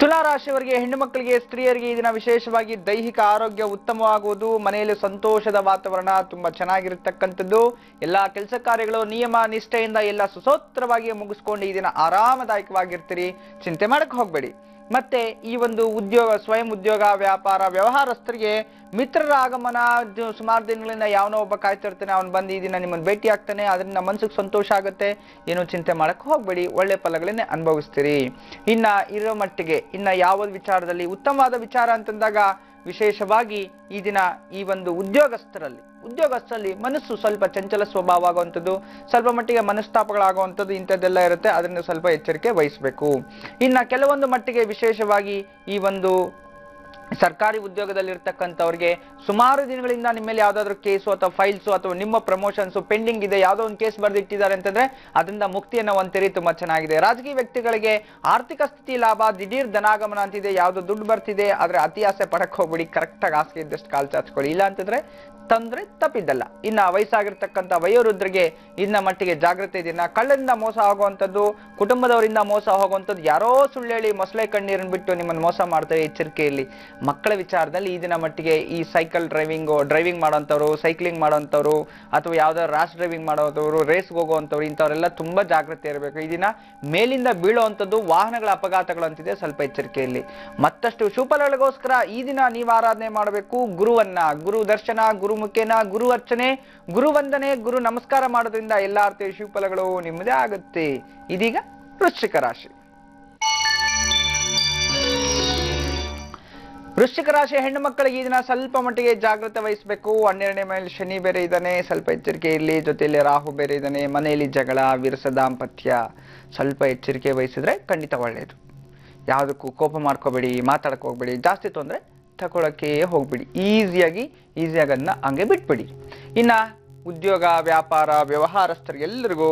ತುಲಾರಾಶಿಯವರಿಗೆ, ಹೆಣ್ಣು ಮಕ್ಕಳಿಗೆ, ಸ್ತ್ರೀಯರಿಗೆ ಈ ದಿನ ವಿಶೇಷವಾಗಿ ದೈಹಿಕ ಆರೋಗ್ಯ ಉತ್ತಮವಾಗುವುದು, ಮನೆಯಲ್ಲಿ ಸಂತೋಷದ ವಾತಾವರಣ ತುಂಬಾ ಚೆನ್ನಾಗಿರ್ತಕ್ಕಂಥದ್ದು, ಎಲ್ಲಾ ಕೆಲಸ ಕಾರ್ಯಗಳು ನಿಯಮ ನಿಷ್ಠೆಯಿಂದ ಎಲ್ಲ ಸುಸೂತ್ರವಾಗಿ ಮುಗಿಸ್ಕೊಂಡು ಈ ದಿನ ಆರಾಮದಾಯಕವಾಗಿರ್ತೀರಿ, ಚಿಂತೆ ಮಾಡಕ್ ಹೋಗ್ಬೇಡಿ. ಮತ್ತೆ ಈ ಒಂದು ಸ್ವಯಂ ಉದ್ಯೋಗ ವ್ಯಾಪಾರ ವ್ಯವಹಾರಸ್ಥರಿಗೆ ಮಿತ್ರರ ಆಗಮನ, ಸುಮಾರು ದಿನಗಳಿಂದ ಯಾವನೋ ಒಬ್ಬ ಕಾಯ್ತಿರ್ತಾನೆ, ಅವನು ಬಂದು ಈ ದಿನ ನಿಮ್ಮನ್ನು ಭೇಟಿ ಆಗ್ತಾನೆ, ಅದರಿಂದ ಮನ್ಸಿಗೆ ಸಂತೋಷ ಆಗುತ್ತೆ. ಏನೋ ಚಿಂತೆ ಮಾಡಕ್ ಹೋಗ್ಬೇಡಿ, ಒಳ್ಳೆ ಫಲಗಳನ್ನೇ ಅನುಭವಿಸ್ತೀರಿ. ಇನ್ನ ಇರೋ ಮಟ್ಟಿಗೆ ಇನ್ನ ಯಾವ ವಿಚಾರದಲ್ಲಿ ಉತ್ತಮವಾದ ವಿಚಾರ ಅಂತಂದಾಗ ವಿಶೇಷವಾಗಿ ಈ ದಿನ ಈ ಒಂದು ಉದ್ಯೋಗಸ್ಥರಲ್ಲಿ ಮನಸ್ಸು ಸ್ವಲ್ಪ ಚಂಚಲ ಸ್ವಭಾವ ಆಗುವಂಥದ್ದು, ಸ್ವಲ್ಪ ಮಟ್ಟಿಗೆ ಮನಸ್ತಾಪಗಳಾಗುವಂಥದ್ದು ಇಂಥದ್ದೆಲ್ಲ ಇರುತ್ತೆ. ಅದರಿಂದ ಸ್ವಲ್ಪ ಎಚ್ಚರಿಕೆ ವಹಿಸಬೇಕು. ಇನ್ನ ಕೆಲವೊಂದು ಮಟ್ಟಿಗೆ ವಿಶೇಷವಾಗಿ ಈ ಒಂದು ಸರ್ಕಾರಿ ಉದ್ಯೋಗದಲ್ಲಿ ಇರ್ತಕ್ಕಂಥವ್ರಿಗೆ ಸುಮಾರು ದಿನಗಳಿಂದ ನಿಮ್ಮ ಮೇಲೆ ಯಾವ್ದಾದ್ರು ಕೇಸು ಅಥವಾ ಫೈಲ್ಸು ಅಥವಾ ನಿಮ್ಮ ಪ್ರಮೋಷನ್ಸ್ ಪೆಂಡಿಂಗ್ ಇದೆ, ಯಾವುದೋ ಒಂದು ಕೇಸ್ ಬರೆದಿಟ್ಟಿದ್ದಾರೆ ಅಂತಂದ್ರೆ ಅದರಿಂದ ಮುಕ್ತಿಯನ್ನು ಹೊಂದಿರಿ, ತುಂಬಾ ಚೆನ್ನಾಗಿದೆ. ರಾಜಕೀಯ ವ್ಯಕ್ತಿಗಳಿಗೆ ಆರ್ಥಿಕ ಸ್ಥಿತಿ ಲಾಭ, ದಿಢೀರ್ ಧನಾಗಮನ ಅಂತಿದೆ, ಯಾವ್ದು ದುಡ್ಡು ಬರ್ತಿದೆ, ಆದ್ರೆ ಅತಿ ಆಸೆ ಪಡಕ್ ಹೋಗ್ಬಿಡಿ, ಕರೆಕ್ಟಾಗಿ ಹಾಸಿಗೆ ಇದ್ದಷ್ಟು ಕಾಲ್ ಚಾಚ್ಕೊಳ್ಳಿ, ಇಲ್ಲ ಅಂತಂದ್ರೆ ತಂದ್ರೆ ತಪ್ಪಿದ್ದಲ್ಲ. ಇನ್ನ ವಯಸ್ಸಾಗಿರ್ತಕ್ಕಂಥ ವಯೋವೃದ್ಧರಿಗೆ ಇನ್ನ ಮಟ್ಟಿಗೆ ಜಾಗೃತಿ ದಿನ, ಕಳ್ಳರಿಂದ ಮೋಸ ಆಗುವಂಥದ್ದು, ಕುಟುಂಬದವರಿಂದ ಮೋಸ ಹೋಗುವಂಥದ್ದು, ಯಾರೋ ಸುಳ್ಳು ಹೇಳಿ ಮೊಸಳೆ ಕಣ್ಣೀರನ್ನು ಬಿಟ್ಟು ನಿಮ್ಮನ್ನು ಮೋಸ ಮಾಡ್ತಾರೆ, ಎಚ್ಚರಿಕೆಯಲ್ಲಿ. ಮಕ್ಕಳ ವಿಚಾರದಲ್ಲಿ ಈ ದಿನ ಮಟ್ಟಿಗೆ ಈ ಸೈಕಲ್ ಡ್ರೈವಿಂಗ್ ಮಾಡೋಂಥವ್ರು, ಸೈಕ್ಲಿಂಗ್ ಮಾಡೋಂಥವ್ರು ಅಥವಾ ಯಾವ್ದಾದ್ರು ರ್ಯಾಶ್ ಡ್ರೈವಿಂಗ್ ಮಾಡೋಂಥವ್ರು, ರೇಸ್ಗೆ ಹೋಗುವಂಥವ್ರು, ಇಂಥವರೆಲ್ಲ ತುಂಬಾ ಜಾಗೃತಿ ಇರಬೇಕು. ಈ ದಿನ ಮೇಲಿಂದ ಬೀಳುವಂಥದ್ದು, ವಾಹನಗಳ ಅಪಘಾತಗಳು ಅಂತಿದೆ, ಸ್ವಲ್ಪ ಎಚ್ಚರಿಕೆಯಲ್ಲಿ. ಮತ್ತಷ್ಟು ಶುಭಫಲಗಳಿಗೋಸ್ಕರ ಈ ದಿನ ನೀವು ಆರಾಧನೆ ಮಾಡಬೇಕು ಗುರುವನ್ನ. ಗುರು ದರ್ಶನ, ಗುರು ಮುಖೇನ, ಗುರು ಅರ್ಚನೆ, ಗುರು ವಂದನೆ, ಗುರು ನಮಸ್ಕಾರ ಮಾಡೋದ್ರಿಂದ ಎಲ್ಲಾ ರೀತಿಯ ಶುಭಫಲಗಳು ನಿಮ್ಮದೇ ಆಗುತ್ತೆ. ಇದೀಗ ವೃಶ್ಚಿಕ ರಾಶಿ. ವೃಶ್ಚಿಕ ರಾಶಿ ಹೆಣ್ಣು ಮಕ್ಕಳಿಗೆ ಈ ದಿನ ಸ್ವಲ್ಪ ಮಟ್ಟಿಗೆ ಜಾಗೃತೆ ವಹಿಸಬೇಕು. 12ನೇ ಮನೆಯಲ್ಲಿ ಶನಿ ಬೇರೆ ಇದ್ದಾನೆ, ಸ್ವಲ್ಪ ಎಚ್ಚರಿಕೆ ಇರಲಿ. ಜೊತೆಯಲ್ಲಿ ರಾಹು ಬೇರೆ ಇದ್ದಾನೆ. ಮನೆಯಲ್ಲಿ ಜಗಳ, ವಿರಸ ದಾಂಪತ್ಯ, ಸ್ವಲ್ಪ ಎಚ್ಚರಿಕೆ ವಹಿಸಿದ್ರೆ ಖಂಡಿತ ಒಳ್ಳೆಯದು. ಯಾವುದಕ್ಕೂ ಕೋಪ ಮಾಡ್ಕೋಬೇಡಿ, ಮಾತಾಡಕ್ ಹೋಗ್ಬೇಡಿ, ಜಾಸ್ತಿ ತೊಂದರೆ ತಗೊಳಕ್ಕೆ ಹೋಗ್ಬಿಡಿ, ಈಸಿಯಾಗಿ ಅದನ್ನ ಹಂಗೆ ಬಿಟ್ಬಿಡಿ. ಇನ್ನ ಉದ್ಯೋಗ ವ್ಯಾಪಾರ ವ್ಯವಹಾರಸ್ಥರಿಗೆಲ್ಲರಿಗೂ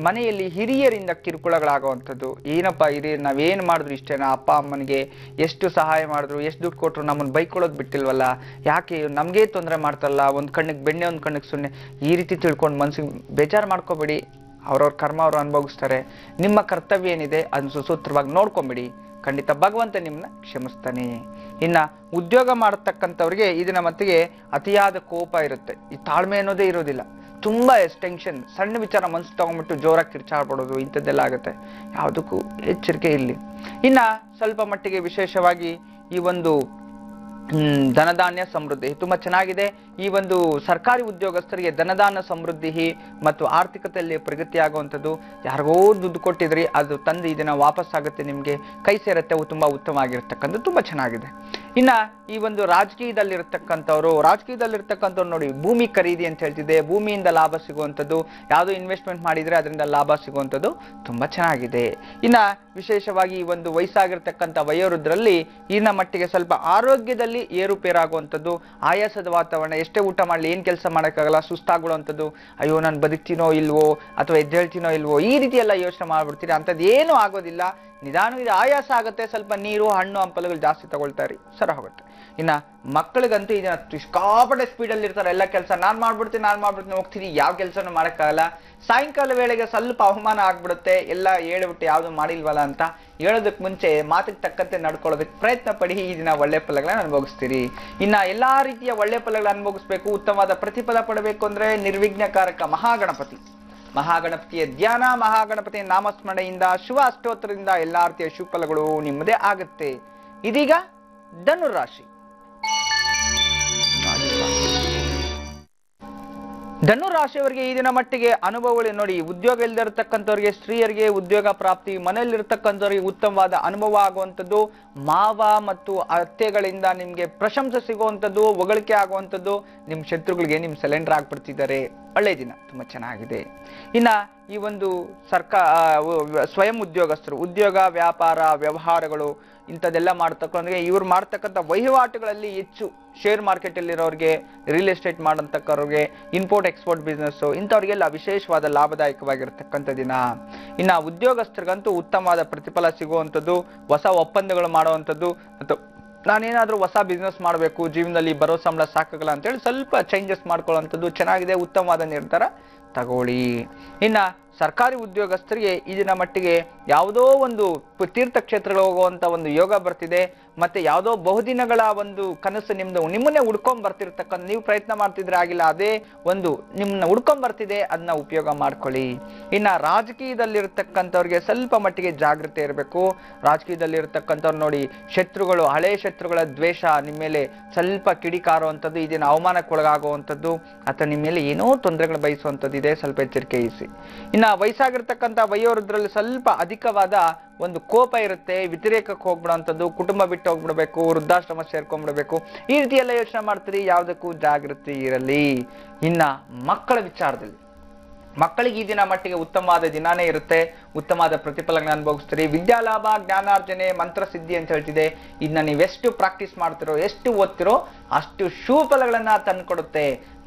ಮನೆಯಲ್ಲಿ ಹಿರಿಯರಿಂದ ಕಿರುಕುಳಗಳಾಗುವಂಥದ್ದು. ಏನಪ್ಪ ಹಿರಿಯರು, ನಾವೇನು ಮಾಡಿದ್ರು ಇಷ್ಟೇನಾ, ಅಪ್ಪ ಅಮ್ಮನಿಗೆ ಎಷ್ಟು ಸಹಾಯ ಮಾಡಿದ್ರು, ಎಷ್ಟು ದುಡ್ಡು ಕೊಟ್ಟರು, ನಮ್ಮನ್ನು ಬೈಕೊಳ್ಳೋದು ಬಿಟ್ಟಿಲ್ವಲ್ಲ, ಯಾಕೆ ನಮಗೇ ತೊಂದರೆ ಮಾಡ್ತಾರಲ್ಲ, ಒಂದು ಕಣ್ಣಿಗೆ ಬೆಣ್ಣೆ ಒಂದು ಕಣ್ಣಿಗೆ ಸುಣ್ಣೆ, ಈ ರೀತಿ ತಿಳ್ಕೊಂಡು ಮನ್ಸಿಗೆ ಬೇಜಾರು ಮಾಡ್ಕೋಬೇಡಿ. ಅವ್ರವ್ರ ಕರ್ಮ ಅವರು ಅನುಭವಿಸ್ತಾರೆ. ನಿಮ್ಮ ಕರ್ತವ್ಯ ಏನಿದೆ ಅದನ್ನು ಸುಸೂತ್ರವಾಗಿ ನೋಡ್ಕೊಂಬಿಡಿ, ಖಂಡಿತ ಭಗವಂತ ನಿಮ್ಮನ್ನ ಕ್ಷಮಿಸ್ತಾನೆ. ಇನ್ನ ಉದ್ಯೋಗ ಮಾಡತಕ್ಕಂಥವ್ರಿಗೆ ಇದನ್ನ ಮತ್ತಿಗೆ ಅತಿಯಾದ ಕೋಪ ಇರುತ್ತೆ, ಈ ತಾಳ್ಮೆ ಅನ್ನೋದೇ ಇರೋದಿಲ್ಲ. ತುಂಬಾ ಟೆನ್ಷನ್, ಸಣ್ಣ ವಿಚಾರ ಮನ್ಸು ತಗೊಂಡ್ಬಿಟ್ಟು ಜೋರಾಗಿ ಕಿರ್ಚಾಡ್ಬಿಡೋದು, ಇಂಥದ್ದೆಲ್ಲ ಆಗುತ್ತೆ. ಯಾವುದಕ್ಕೂ ಎಚ್ಚರಿಕೆ ಇಲ್ಲಿ. ಇನ್ನ ಸ್ವಲ್ಪ ಮಟ್ಟಿಗೆ ವಿಶೇಷವಾಗಿ ಈ ಒಂದು ಧನಧಾನ್ಯ ಸಮೃದ್ಧಿ ತುಂಬಾ ಚೆನ್ನಾಗಿದೆ. ಈ ಒಂದು ಸರ್ಕಾರಿ ಉದ್ಯೋಗಸ್ಥರಿಗೆ ಧನಧಾನ್ಯ ಸಮೃದ್ಧಿ ಮತ್ತು ಆರ್ಥಿಕತೆಯಲ್ಲಿ ಪ್ರಗತಿ ಆಗುವಂಥದ್ದು. ಯಾರಿಗೋ ದುಡ್ಡು ಕೊಟ್ಟಿದ್ರಿ, ಅದು ತಂದು ಇದನ್ನ ವಾಪಸ್ ಆಗುತ್ತೆ, ನಿಮ್ಗೆ ಕೈ ಸೇರುತ್ತೆ, ತುಂಬಾ ಉತ್ತಮವಾಗಿರ್ತಕ್ಕಂಥದ್ದು, ತುಂಬಾ ಚೆನ್ನಾಗಿದೆ. ಇನ್ನ ಈ ಒಂದು ರಾಜಕೀಯದಲ್ಲಿರ್ತಕ್ಕಂಥವ್ರು ನೋಡಿ, ಭೂಮಿ ಖರೀದಿ ಅಂತ ಹೇಳ್ತಿದೆ, ಭೂಮಿಯಿಂದ ಲಾಭ ಸಿಗುವಂಥದ್ದು, ಯಾವುದೋ ಇನ್ವೆಸ್ಟ್ಮೆಂಟ್ ಮಾಡಿದ್ರೆ ಅದರಿಂದ ಲಾಭ ಸಿಗುವಂಥದ್ದು ತುಂಬಾ ಚೆನ್ನಾಗಿದೆ. ಇನ್ನ ವಿಶೇಷವಾಗಿ ಈ ಒಂದು ವಯಸ್ಸಾಗಿರ್ತಕ್ಕಂಥ ವಯೋವೃದ್ಧರಲ್ಲಿ ಇನ್ನ ಮಟ್ಟಿಗೆ ಸ್ವಲ್ಪ ಆರೋಗ್ಯದಲ್ಲಿ ಏರುಪೇರಾಗುವಂಥದ್ದು, ಆಯಾಸದ ವಾತಾವರಣ, ಎಷ್ಟೇ ಊಟ ಮಾಡಲಿ ಏನ್ ಕೆಲಸ ಮಾಡೋಕ್ಕಾಗಲ್ಲ, ಸುಸ್ತಾಗುವಂಥದ್ದು, ಅಯ್ಯೋ ನಾನು ಬದುಕ್ತೀನೋ ಇಲ್ವೋ ಅಥವಾ ಎದ್ದೇಳ್ತೀನೋ ಇಲ್ವೋ, ಈ ರೀತಿ ಎಲ್ಲ ಯೋಚನೆ ಮಾಡ್ಬಿಡ್ತೀರಿ. ಅಂಥದ್ದು ಏನೂ ಆಗೋದಿಲ್ಲ, ನಿಧಾನವಾಗಿ ಆಯಾಸ ಆಗುತ್ತೆ. ಸ್ವಲ್ಪ ನೀರು, ಹಣ್ಣು ಹಂಪಲುಗಳು ಜಾಸ್ತಿ ತಗೊಳ್ತಾರೆ, ಸರ ಹೋಗುತ್ತೆ. ಇನ್ನ ಮಕ್ಕಳಿಗಂತೂ ಇದನ್ನ ಸಿಕ್ಕಾಪಟ್ಟೆ ಸ್ಪೀಡಲ್ಲಿ ಇರ್ತಾರೆ. ಎಲ್ಲ ಕೆಲಸ ನಾನ್ ಮಾಡ್ಬಿಡ್ತೀನಿ ಹೋಗ್ತೀನಿ, ಯಾವ ಕೆಲಸನೂ ಮಾಡಕ್ಕಾಗಲ್ಲ. ಸಾಯಂಕಾಲ ವೇಳೆಗೆ ಸ್ವಲ್ಪ ಅವಮಾನ ಆಗ್ಬಿಡುತ್ತೆ, ಎಲ್ಲ ಹೇಳ್ಬಿಟ್ಟು ಯಾವ್ದು ಮಾಡಿಲ್ವಲ್ಲ ಅಂತ. ಹೇಳೋದಕ್ ಮುಂಚೆ ಮಾತಿಗೆ ತಕ್ಕಂತೆ ನಡ್ಕೊಳ್ಳೋದಕ್ಕೆ ಪ್ರಯತ್ನ ಪಡಿ. ಈ ದಿನ ಒಳ್ಳೆ ಫಲಗಳನ್ನ ಅನುಭವಿಸ್ತೀರಿ. ಇನ್ನ ಎಲ್ಲಾ ರೀತಿಯ ಒಳ್ಳೆ ಫಲಗಳನ್ನ ಅನುಭವಿಸ್ಬೇಕು, ಉತ್ತಮವಾದ ಪ್ರತಿಫಲ ಪಡಬೇಕು ಅಂದ್ರೆ ನಿರ್ವಿಘ್ನಕಾರಕ ಮಹಾಗಣಪತಿಯ ಧ್ಯಾನ, ಮಹಾಗಣಪತಿಯ ನಾಮಸ್ಮರಣೆಯಿಂದ, ಶುಭ ಅಷ್ಟೋತ್ತರದಿಂದ ಎಲ್ಲಾ ರೀತಿಯ ಶುಭಫಲಗಳು ನಿಮ್ಮದೇ ಆಗುತ್ತೆ. ಇದೀಗ ಧನುರಾಶಿ. ಧನುರಾಶಿಯವರಿಗೆ ಈ ದಿನ ಮಟ್ಟಿಗೆ ಅನುಭವಗಳು ನೋಡಿ. ಉದ್ಯೋಗ ಇಲ್ದಿರತಕ್ಕಂಥವ್ರಿಗೆ, ಸ್ತ್ರೀಯರಿಗೆ ಉದ್ಯೋಗ ಪ್ರಾಪ್ತಿ, ಮನೆಯಲ್ಲಿರ್ತಕ್ಕಂಥವ್ರಿಗೆ ಉತ್ತಮವಾದ ಅನುಭವ ಆಗುವಂಥದ್ದು, ಮಾವ ಮತ್ತು ಅತ್ತೆಗಳಿಂದ ನಿಮ್ಗೆ ಪ್ರಶಂಸೆ ಸಿಗುವಂಥದ್ದು, ಹೊಗಳಿಕೆ ಆಗುವಂಥದ್ದು, ನಿಮ್ ಶತ್ರುಗಳಿಗೆ ನಿಮ್ ಸಿಲಿಂಡರ್ ಆಗ್ಬಿಡ್ತಿದ್ದಾರೆ. ಒಳ್ಳೆ ದಿನ, ತುಂಬಾ ಚೆನ್ನಾಗಿದೆ. ಇನ್ನ ಈ ಒಂದು ಸ್ವಯಂ ಉದ್ಯೋಗಸ್ಥರು, ಉದ್ಯೋಗ ವ್ಯಾಪಾರ ವ್ಯವಹಾರಗಳು ಇಂಥದ್ದೆಲ್ಲ ಮಾಡ್ತಕ್ಕಂಥವ್ರಿಗೆ, ಇವ್ರು ಮಾಡ್ತಕ್ಕಂಥ ವಹಿವಾಟುಗಳಲ್ಲಿ ಹೆಚ್ಚು ಶೇರ್ ಮಾರ್ಕೆಟ್ ಅಲ್ಲಿರೋರಿಗೆ, ರಿಯಲ್ ಎಸ್ಟೇಟ್ ಮಾಡಂತಕ್ಕವ್ರಿಗೆ, ಇಂಪೋರ್ಟ್ ಎಕ್ಸ್ಪೋರ್ಟ್ ಬಿಸ್ನೆಸ್ ಇಂಥವ್ರಿಗೆಲ್ಲ ವಿಶೇಷವಾದ ಲಾಭದಾಯಕವಾಗಿರ್ತಕ್ಕಂಥ ದಿನ. ಇನ್ನ ಉದ್ಯೋಗಸ್ಥರಿಗಂತೂ ಉತ್ತಮವಾದ ಪ್ರತಿಫಲ ಸಿಗುವಂಥದ್ದು, ಹೊಸ ಒಪ್ಪಂದಗಳು ಮಾಡುವಂಥದ್ದು, ಮತ್ತು ನಾನೇನಾದ್ರೂ ಹೊಸ ಬಿಸ್ನೆಸ್ ಮಾಡಬೇಕು, ಜೀವನದಲ್ಲಿ ಬರೋ ಸಂಬಳ ಸಾಕಾಗಲ್ಲ ಅಂತೇಳಿ ಸ್ವಲ್ಪ ಚೇಂಜಸ್ ಮಾಡ್ಕೊಳ್ಳುವಂಥದ್ದು ಚೆನ್ನಾಗಿದೆ. ಉತ್ತಮವಾದ ನಿರ್ಧಾರ ತಗೊಳ್ಳಿ. ಇನ್ನ ಸರ್ಕಾರಿ ಉದ್ಯೋಗಸ್ಥರಿಗೆ ಈ ದಿನ ಮಟ್ಟಿಗೆ ಯಾವುದೋ ಒಂದು ತೀರ್ಥಕ್ಷೇತ್ರಗಳು ಹೋಗುವಂತ ಒಂದು ಯೋಗ ಬರ್ತಿದೆ. ಮತ್ತೆ ಯಾವುದೋ ಬಹುದಿನಗಳ ಒಂದು ಕನಸು ನಿಮ್ಮನ್ನೇ ಹುಡ್ಕೊಂಡ್ ಬರ್ತಿರ್ತಕ್ಕಂಥ, ನೀವು ಪ್ರಯತ್ನ ಮಾಡ್ತಿದ್ರೆ ಆಗಿಲ್ಲ, ಅದೇ ಒಂದು ನಿಮ್ಮನ್ನ ಹುಡ್ಕೊಂಡ್ ಬರ್ತಿದೆ, ಅದನ್ನ ಉಪಯೋಗ ಮಾಡ್ಕೊಳ್ಳಿ. ಇನ್ನ ರಾಜಕೀಯದಲ್ಲಿರ್ತಕ್ಕಂಥವ್ರಿಗೆ ಸ್ವಲ್ಪ ಮಟ್ಟಿಗೆ ಜಾಗೃತಿ ಇರಬೇಕು. ರಾಜಕೀಯದಲ್ಲಿರ್ತಕ್ಕಂಥವ್ರು ನೋಡಿ, ಶತ್ರುಗಳು, ಹಳೆ ಶತ್ರುಗಳ ದ್ವೇಷ ನಿಮ್ಮ ಮೇಲೆ ಸ್ವಲ್ಪ ಕಿಡಿಕಾರುವಂಥದ್ದು, ಇದನ್ನ ಅವಮಾನಕ್ಕೊಳಗಾಗುವಂಥದ್ದು ಅಥವಾ ನಿಮ್ಮ ಮೇಲೆ ಏನೋ ತೊಂದರೆಗಳು ಬಯಸುವಂಥದ್ದು ಇದೆ, ಸ್ವಲ್ಪ ಎಚ್ಚರಿಕೆ ವಹಿಸಿ. ಇನ್ನ ವಯಸ್ಸಾಗಿರ್ತಕ್ಕಂಥ ವಯೋವೃದ್ಧರಲ್ಲಿ ಸ್ವಲ್ಪ ಅಧಿಕವಾದ ಒಂದು ಕೋಪ ಇರುತ್ತೆ, ವ್ಯತಿರೇಕಕ್ಕೆ ಹೋಗ್ಬಿಡುವಂಥದ್ದು, ಕುಟುಂಬ ಬಿಟ್ಟು ಹೋಗ್ಬಿಡ್ಬೇಕು, ವೃದ್ಧಾಶ್ರಮ ಸೇರ್ಕೊಂಡ್ಬಿಡ್ಬೇಕು, ಈ ರೀತಿ ಎಲ್ಲ ಯೋಚನೆ ಮಾಡ್ತೀರಿ. ಯಾವುದಕ್ಕೂ ಜಾಗೃತಿ ಇರಲಿ. ಇನ್ನ ಮಕ್ಕಳ ವಿಚಾರದಲ್ಲಿ, ಮಕ್ಕಳಿಗೆ ಈ ದಿನ ಮಟ್ಟಿಗೆ ಉತ್ತಮವಾದ ದಿನಾನೇ ಇರುತ್ತೆ. ಉತ್ತಮವಾದ ಪ್ರತಿಫಲಗಳನ್ನ ಅನುಭವಿಸ್ತೀರಿ. ವಿದ್ಯಾಲಾಭ, ಜ್ಞಾನಾರ್ಜನೆ, ಮಂತ್ರಸಿದ್ಧಿ ಅಂತ ಹೇಳ್ತಿದೆ. ಇದನ್ನ ನೀವೆಷ್ಟು ಪ್ರಾಕ್ಟೀಸ್ ಮಾಡ್ತಿರೋ, ಎಷ್ಟು ಓದ್ತಿರೋ ಅಷ್ಟು ಶುಭಫಲಗಳನ್ನ ತಂದ್ಕೊಡುತ್ತೆ.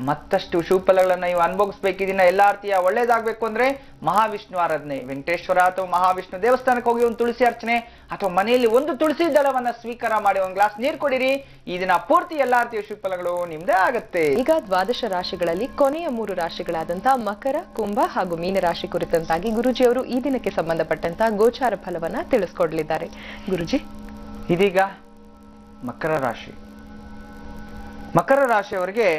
ಮತ್ತಷ್ಟು ಶುಭಫಲಗಳನ್ನ ನೀವು ಅನುಭವಿಸ್ಬೇಕಿದಿನ. ಎಲ್ಲಾ ರೀತಿಯ ಒಳ್ಳೇದಾಗ್ಬೇಕು ಅಂದ್ರೆ ಮಹಾವಿಷ್ಣು ಆರಾಧನೆ, ವೆಂಕಟೇಶ್ವರ ಅಥವಾ ಮಹಾವಿಷ್ಣು ದೇವಸ್ಥಾನಕ್ಕೆ ಹೋಗಿ ಒಂದು ತುಳಸಿ ಅರ್ಚನೆ ಅಥವಾ ಮನೆಯಲ್ಲಿ ಒಂದು ತುಳಸಿ ದಳವನ್ನ ಸ್ವೀಕಾರ ಮಾಡಿ ಒಂದು ಗ್ಲಾಸ್ ನೀರು ಕೊಡಿರಿ. ಈ ದಿನ ಪೂರ್ತಿ ಎಲ್ಲಾ ರೀತಿಯ ಶುಭಫಲಗಳು ನಿಮ್ದೇ ಆಗತ್ತೆ. ಈಗ ದ್ವಾದಶ ರಾಶಿಗಳಲ್ಲಿ ಕೊನೆಯ 3 ರಾಶಿಗಳಾದಂತಹ ಮಕರ, ಕುಂಭ ಹಾಗೂ ಮೀನರಾಶಿ ಕುರಿತಂತಾಗಿ ಗುರುಜಿ ಅವರು ಈ ದಿನಕ್ಕೆ ಸಂಬಂಧಪಟ್ಟಂತಹ ಗೋಚಾರ ಫಲವನ್ನ ತಿಳಿಸ್ಕೊಡ್ಲಿದ್ದಾರೆ. ಗುರುಜಿ, ಇದೀಗ ಮಕರ ರಾಶಿ. ಮಕರ ರಾಶಿಯವರಿಗೆ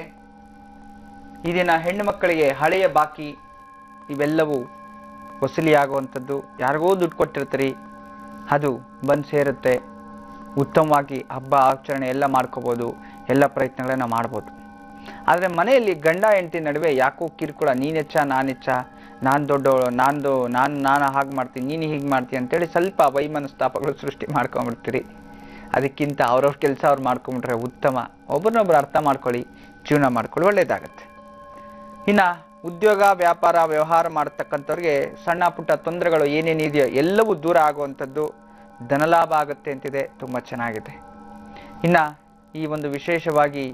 ಈ ದಿನ ಹೆಣ್ಣು ಮಕ್ಕಳಿಗೆ ಹಳೆಯ ಬಾಕಿ ಇವೆಲ್ಲವೂ ವಸೂಲಿಯಾಗುವಂಥದ್ದು. ಯಾರಿಗೋ ದುಡ್ಡು ಕೊಟ್ಟಿರ್ತೀರಿ, ಅದು ಬಂದು ಸೇರುತ್ತೆ. ಉತ್ತಮವಾಗಿ ಹಬ್ಬ ಆಚರಣೆ ಎಲ್ಲ ಮಾಡ್ಕೋಬೋದು, ಎಲ್ಲ ಪ್ರಯತ್ನಗಳನ್ನ ಮಾಡ್ಬೋದು. ಆದರೆ ಮನೆಯಲ್ಲಿ ಗಂಡ ಹೆಂಡತಿ ನಡುವೆ ಯಾಕೋ ಕಿರುಕುಳ, ನೀನೆಚ್ಚ ನಾನೆಚ್ಚ, ನಾನು ದೊಡ್ಡವಳು, ನಾನು ಹಾಗೆ ಮಾಡ್ತೀನಿ, ನೀನು ಹೀಗೆ ಮಾಡ್ತೀನಿ ಅಂತೇಳಿ ಸ್ವಲ್ಪ ವೈಮನಸ್ತಾಪಗಳು ಸೃಷ್ಟಿ ಮಾಡ್ಕೊಂಡ್ಬಿಡ್ತೀರಿ. ಅದಕ್ಕಿಂತ ಅವ್ರವ್ರ ಕೆಲಸ ಅವ್ರು ಮಾಡ್ಕೊಂಡ್ಬಿಟ್ರೆ ಉತ್ತಮ. ಒಬ್ಬರನ್ನೊಬ್ರು ಅರ್ಥ ಮಾಡ್ಕೊಳ್ಳಿ, ಜೀವನ ಮಾಡ್ಕೊಳ್ಳಿ, ಒಳ್ಳೇದಾಗತ್ತೆ. ಇನ್ನ ಉದ್ಯೋಗ ವ್ಯಾಪಾರ ವ್ಯವಹಾರ ಮಾಡತಕ್ಕಂಥವ್ರಿಗೆ ಸಣ್ಣ ಪುಟ್ಟ ತೊಂದರೆಗಳು ಏನೇನಿದೆಯೋ ಎಲ್ಲವೂ ದೂರ ಆಗುವಂಥದ್ದು, ಧನಲಾಭ ಆಗುತ್ತೆ ಅಂತಿದೆ. ತುಂಬ ಚೆನ್ನಾಗಿದೆ. ಇನ್ನ ಈ ಒಂದು ವಿಶೇಷವಾಗಿ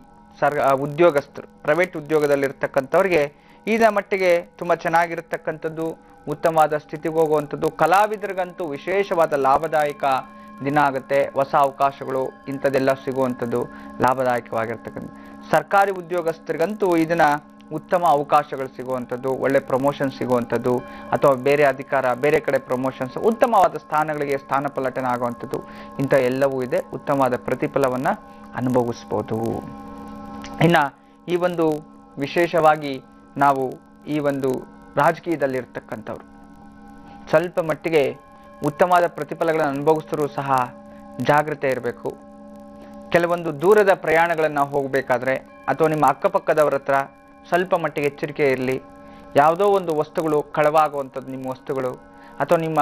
ಉದ್ಯೋಗಸ್ಥರು, ಪ್ರೈವೇಟ್ ಉದ್ಯೋಗದಲ್ಲಿರ್ತಕ್ಕಂಥವ್ರಿಗೆ ಈದ ಮಟ್ಟಿಗೆ ತುಂಬ ಚೆನ್ನಾಗಿರ್ತಕ್ಕಂಥದ್ದು, ಉತ್ತಮವಾದ ಸ್ಥಿತಿಗೆ ಹೋಗುವಂಥದ್ದು. ಕಲಾವಿದರಿಗಂತೂ ವಿಶೇಷವಾದ ಲಾಭದಾಯಕ ದಿನ ಆಗುತ್ತೆ. ಹೊಸ ಅವಕಾಶಗಳು ಇಂಥದ್ದೆಲ್ಲ ಸಿಗುವಂಥದ್ದು ಲಾಭದಾಯಕವಾಗಿರ್ತಕ್ಕಂಥದ್ದು. ಸರ್ಕಾರಿ ಉದ್ಯೋಗಸ್ಥರಿಗಂತೂ ಇದನ್ನ ಉತ್ತಮ ಅವಕಾಶಗಳು ಸಿಗುವಂಥದ್ದು, ಒಳ್ಳೆ ಪ್ರಮೋಷನ್ ಸಿಗುವಂಥದ್ದು ಅಥವಾ ಬೇರೆ ಅಧಿಕಾರ, ಬೇರೆ ಕಡೆ ಪ್ರಮೋಷನ್ಸ್, ಉತ್ತಮವಾದ ಸ್ಥಾನಗಳಿಗೆ ಸ್ಥಾನ ಪಲ್ಲಟನ ಆಗುವಂಥದ್ದು, ಇಂಥ ಎಲ್ಲವೂ ಇದೆ. ಉತ್ತಮವಾದ ಪ್ರತಿಫಲವನ್ನು ಅನುಭವಿಸ್ಬೋದು. ಇನ್ನು ಈ ಒಂದು ವಿಶೇಷವಾಗಿ ನಾವು ಈ ಒಂದು ರಾಜಕೀಯದಲ್ಲಿರ್ತಕ್ಕಂಥವ್ರು ಸ್ವಲ್ಪ ಮಟ್ಟಿಗೆ ಉತ್ತಮವಾದ ಪ್ರತಿಫಲಗಳನ್ನು ಅನುಭವಿಸಿದ್ರು ಸಹ ಜಾಗ್ರತೆ ಇರಬೇಕು. ಕೆಲವೊಂದು ದೂರದ ಪ್ರಯಾಣಗಳನ್ನು ಹೋಗಬೇಕಾದ್ರೆ ಅಥವಾ ನಿಮ್ಮ ಅಕ್ಕಪಕ್ಕದವರ ಹತ್ರ ಸ್ವಲ್ಪ ಮಟ್ಟಿಗೆ ಎಚ್ಚರಿಕೆ ಇರಲಿ. ಯಾವುದೋ ಒಂದು ವಸ್ತುಗಳು ಕಳವಾಗುವಂಥದ್ದು, ನಿಮ್ಮ ವಸ್ತುಗಳು ಅಥವಾ ನಿಮ್ಮ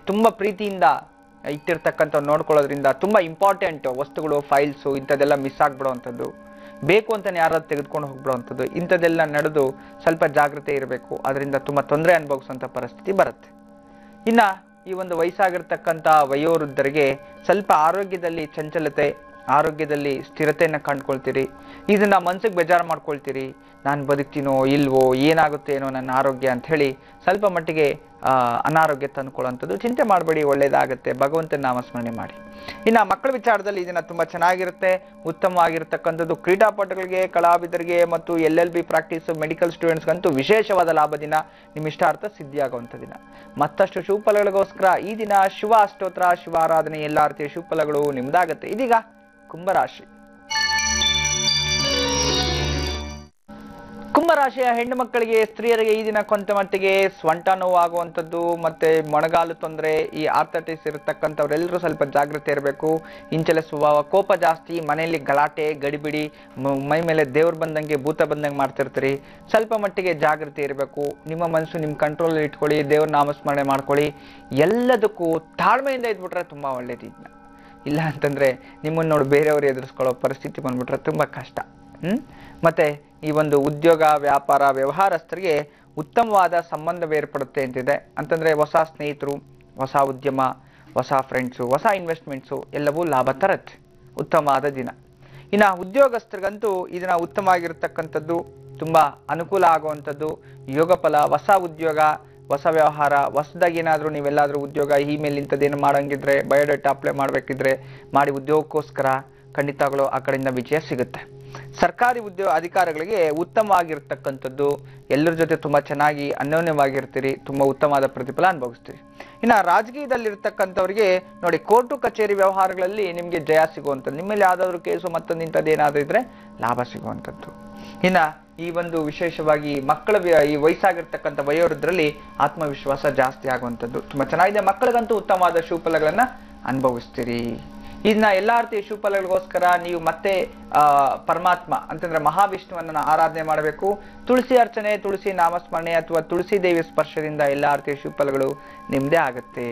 ತುಂಬ ಪ್ರೀತಿಯಿಂದ ಇಟ್ಟಿರ್ತಕ್ಕಂಥ ನೋಡ್ಕೊಳ್ಳೋದ್ರಿಂದ ತುಂಬ ಇಂಪಾರ್ಟೆಂಟ್ ವಸ್ತುಗಳು, ಫೈಲ್ಸು ಇಂಥದ್ದೆಲ್ಲ ಮಿಸ್ ಆಗಿಬಿಡುವಂಥದ್ದು, ಬೇಕು ಅಂತಲೇ ಯಾರಾದ್ರು ತೆಗೆದುಕೊಂಡು ಹೋಗ್ಬಿಡುವಂಥದ್ದು, ಇಂಥದ್ದೆಲ್ಲ ನಡೆದು ಸ್ವಲ್ಪ ಜಾಗ್ರತೆ ಇರಬೇಕು. ಅದರಿಂದ ತುಂಬ ತೊಂದರೆ ಅನುಭವಿಸುವಂಥ ಪರಿಸ್ಥಿತಿ ಬರುತ್ತೆ. ಇನ್ನು ಈ ಒಂದು ವಯಸ್ಸಾಗಿರ್ತಕ್ಕಂಥ ವಯೋವೃದ್ಧರಿಗೆ ಸ್ವಲ್ಪ ಆರೋಗ್ಯದಲ್ಲಿ ಚಂಚಲತೆ, ಆರೋಗ್ಯದಲ್ಲಿ ಸ್ಥಿರತೆಯನ್ನು ಕಂಡುಕೊಳ್ತೀರಿ. ಇದನ್ನ ಮನ್ಸಿಗೆ ಬೇಜಾರು ಮಾಡ್ಕೊಳ್ತೀರಿ. ನಾನು ಬದುಕ್ತೀನೋ ಇಲ್ವೋ, ಏನಾಗುತ್ತೆ ಏನೋ ನನ್ನ ಆರೋಗ್ಯ ಅಂತ ಹೇಳಿ ಸ್ವಲ್ಪ ಮಟ್ಟಿಗೆ ಅನಾರೋಗ್ಯ ತಂದುಕೊಳ್ಳುವಂಥದ್ದು. ಚಿಂತೆ ಮಾಡಬೇಡಿ, ಒಳ್ಳೇದಾಗುತ್ತೆ. ಭಗವಂತನ ನಾಮಸ್ಮರಣೆ ಮಾಡಿ. ಇನ್ನು ಮಕ್ಕಳ ವಿಚಾರದಲ್ಲಿ ಇದನ್ನ ತುಂಬಾ ಚೆನ್ನಾಗಿರುತ್ತೆ, ಉತ್ತಮವಾಗಿರ್ತಕ್ಕಂಥದ್ದು. ಕ್ರೀಡಾಪಟುಗಳಿಗೆ, ಕಲಾವಿದರಿಗೆ ಮತ್ತು LLB ಪ್ರಾಕ್ಟೀಸ್ ಮೆಡಿಕಲ್ ಸ್ಟೂಡೆಂಟ್ಸ್ಗಂತೂ ವಿಶೇಷವಾದ ಲಾಭ ದಿನ. ನಿಮ್ಮ ಇಷ್ಟಾರ್ಥ ಸಿದ್ಧಿಯಾಗುವಂಥ ದಿನ. ಮತ್ತಷ್ಟು ಶುಭಫಲಗಳಿಗೋಸ್ಕರ ಈ ದಿನ ಶಿವ ಅಷ್ಟೋತ್ರ, ಶಿವ ಆರಾಧನೆ, ಎಲ್ಲ ರೀತಿಯ ಶುಭಫಲಗಳು ನಿಮ್ದಾಗತ್ತೆ. ಇದೀಗ ಕುಂಭರಾಶಿ. ಕುಂಭರಾಶಿಯ ಹೆಣ್ಣು ಮಕ್ಕಳಿಗೆ, ಸ್ತ್ರೀಯರಿಗೆ ಈ ದಿನ ಕೊಂತ ಮಟ್ಟಿಗೆ ಸ್ವಂಟ ನೋವು ಆಗುವಂಥದ್ದು, ಮತ್ತೆ ಮೊಣಗಾಲು ತೊಂದರೆ, ಈ ಆರ್ಥೈಟಿಸ್ ಇರತಕ್ಕಂಥವ್ರೆಲ್ಲರೂ ಸ್ವಲ್ಪ ಜಾಗ್ರತೆ ಇರಬೇಕು. ಇಂಚಲ ಸ್ವಭಾವ, ಕೋಪ ಜಾಸ್ತಿ, ಮನೆಯಲ್ಲಿ ಗಲಾಟೆ ಗಡಿಬಿಡಿ, ಮೈ ಮೇಲೆ ದೇವ್ರು ಬಂದಂಗೆ ಭೂತ ಬಂದಂಗೆ ಮಾಡ್ತಿರ್ತೀರಿ. ಸ್ವಲ್ಪ ಮಟ್ಟಿಗೆ ಜಾಗೃತಿ ಇರಬೇಕು. ನಿಮ್ಮ ಮನಸ್ಸು ನಿಮ್ಮ ಕಂಟ್ರೋಲ್ ಇಟ್ಕೊಳ್ಳಿ, ದೇವ್ರ ನಾಮಸ್ಮರಣೆ ಮಾಡ್ಕೊಳ್ಳಿ. ಎಲ್ಲದಕ್ಕೂ ತಾಳ್ಮೆಯಿಂದ ಇದ್ಬಿಟ್ರೆ ತುಂಬಾ ಒಳ್ಳೇದು. ಇದನ್ನ ಇಲ್ಲ ಅಂತಂದ್ರೆ ನಿಮ್ಮನ್ನು ನೋಡಿ ಬೇರೆಯವರು ಎದುರಿಸ್ಕೊಳ್ಳೋ ಪರಿಸ್ಥಿತಿ ಬಂದ್ಬಿಟ್ರೆ ತುಂಬಾ ಕಷ್ಟ. ಮತ್ತೆ ಈ ಒಂದು ಉದ್ಯೋಗ, ವ್ಯಾಪಾರ, ವ್ಯವಹಾರಸ್ಥರಿಗೆ ಉತ್ತಮವಾದ ಸಂಬಂಧ ಏರ್ಪಡುತ್ತೆ ಅಂತಿದೆ. ಅಂತಂದ್ರೆ ಹೊಸ ಸ್ನೇಹಿತರು, ಹೊಸ ಉದ್ಯಮ, ಹೊಸ ಫ್ರೆಂಡ್ಸು, ಹೊಸ ಇನ್ವೆಸ್ಟ್ಮೆಂಟ್ಸು ಎಲ್ಲವೂ ಲಾಭ ತರತ್ತೆ. ಉತ್ತಮವಾದ ದಿನ. ಇನ್ನು ಉದ್ಯೋಗಸ್ಥರಿಗಂತೂ ಇದನ್ನ ಉತ್ತಮವಾಗಿರ್ತಕ್ಕಂಥದ್ದು, ತುಂಬಾ ಅನುಕೂಲ ಆಗುವಂಥದ್ದು. ಯೋಗ ಫಲ, ಹೊಸ ಉದ್ಯೋಗ, ಹೊಸ ವ್ಯವಹಾರ, ಹೊಸದಾಗಿ ಏನಾದರೂ ನೀವೆಲ್ಲಾದರೂ ಉದ್ಯೋಗ, ಇಮೇಲ್ ಇಂಥದ್ದೇನು ಮಾಡೋಂಗಿದ್ರೆ, ಬಯೋಡೇಟಾ ಅಪ್ಲೈ ಮಾಡಬೇಕಿದ್ರೆ ಮಾಡಿ. ಉದ್ಯೋಗಕ್ಕೋಸ್ಕರ ಖಂಡಿತಗಳು ಆ ಕಡೆಯಿಂದ ವಿಜಯ ಸಿಗುತ್ತೆ. ಸರ್ಕಾರಿ ಅಧಿಕಾರಿಗಳಿಗೆ ಉತ್ತಮವಾಗಿರ್ತಕ್ಕಂಥದ್ದು. ಎಲ್ಲರ ಜೊತೆ ತುಂಬಾ ಚೆನ್ನಾಗಿ ಅನ್ಯೋನ್ಯವಾಗಿರ್ತೀರಿ, ತುಂಬಾ ಉತ್ತಮವಾದ ಪ್ರತಿಫಲ ಅನುಭವಿಸ್ತೀರಿ. ಇನ್ನು ರಾಜಕೀಯದಲ್ಲಿರ್ತಕ್ಕಂಥವ್ರಿಗೆ ನೋಡಿ, ಕೋರ್ಟು ಕಚೇರಿ ವ್ಯವಹಾರಗಳಲ್ಲಿ ನಿಮಗೆ ಜಯ ಸಿಗುವಂಥದ್ದು. ನಿಮ್ಮಲ್ಲಿ ಯಾವ್ದಾದ್ರು ಕೇಸು ಮತ್ತೊಂದು ಇಂಥದ್ದು ಏನಾದರೂ ಇದ್ರೆ ಲಾಭ ಸಿಗುವಂಥದ್ದು. ಇನ್ನ ಈ ಒಂದು ವಿಶೇಷವಾಗಿ ಮಕ್ಕಳ ಈ ವಯಸ್ಸಾಗಿರ್ತಕ್ಕಂಥ ವಯೋವೃದ್ಧರಲ್ಲಿ ಆತ್ಮವಿಶ್ವಾಸ ಜಾಸ್ತಿ ಆಗುವಂಥದ್ದು ತುಂಬಾ ಚೆನ್ನಾಗಿದೆ. ಮಕ್ಕಳಿಗಂತೂ ಉತ್ತಮವಾದ ಶುಭಫಲಗಳನ್ನ ಅನುಭವಿಸ್ತೀರಿ. ಇದನ್ನ ಎಲ್ಲಾ ರೀತಿಯ ಶುಭಫಲಗಳಿಗೋಸ್ಕರ ನೀವು ಮತ್ತೆ ಪರಮಾತ್ಮ ಅಂತಂದ್ರೆ ಮಹಾವಿಷ್ಣುವನ್ನ ಆರಾಧನೆ ಮಾಡಬೇಕು. ತುಳಸಿ ಅರ್ಚನೆ, ತುಳಸಿ ನಾಮಸ್ಮರಣೆ ಅಥವಾ ತುಳಸಿ ದೇವಿ ಸ್ಪರ್ಶದಿಂದ ಎಲ್ಲಾ ರೀತಿಯ ಶುಭಫಲಗಳು ನಿಮ್ದೇ ಆಗುತ್ತೆ.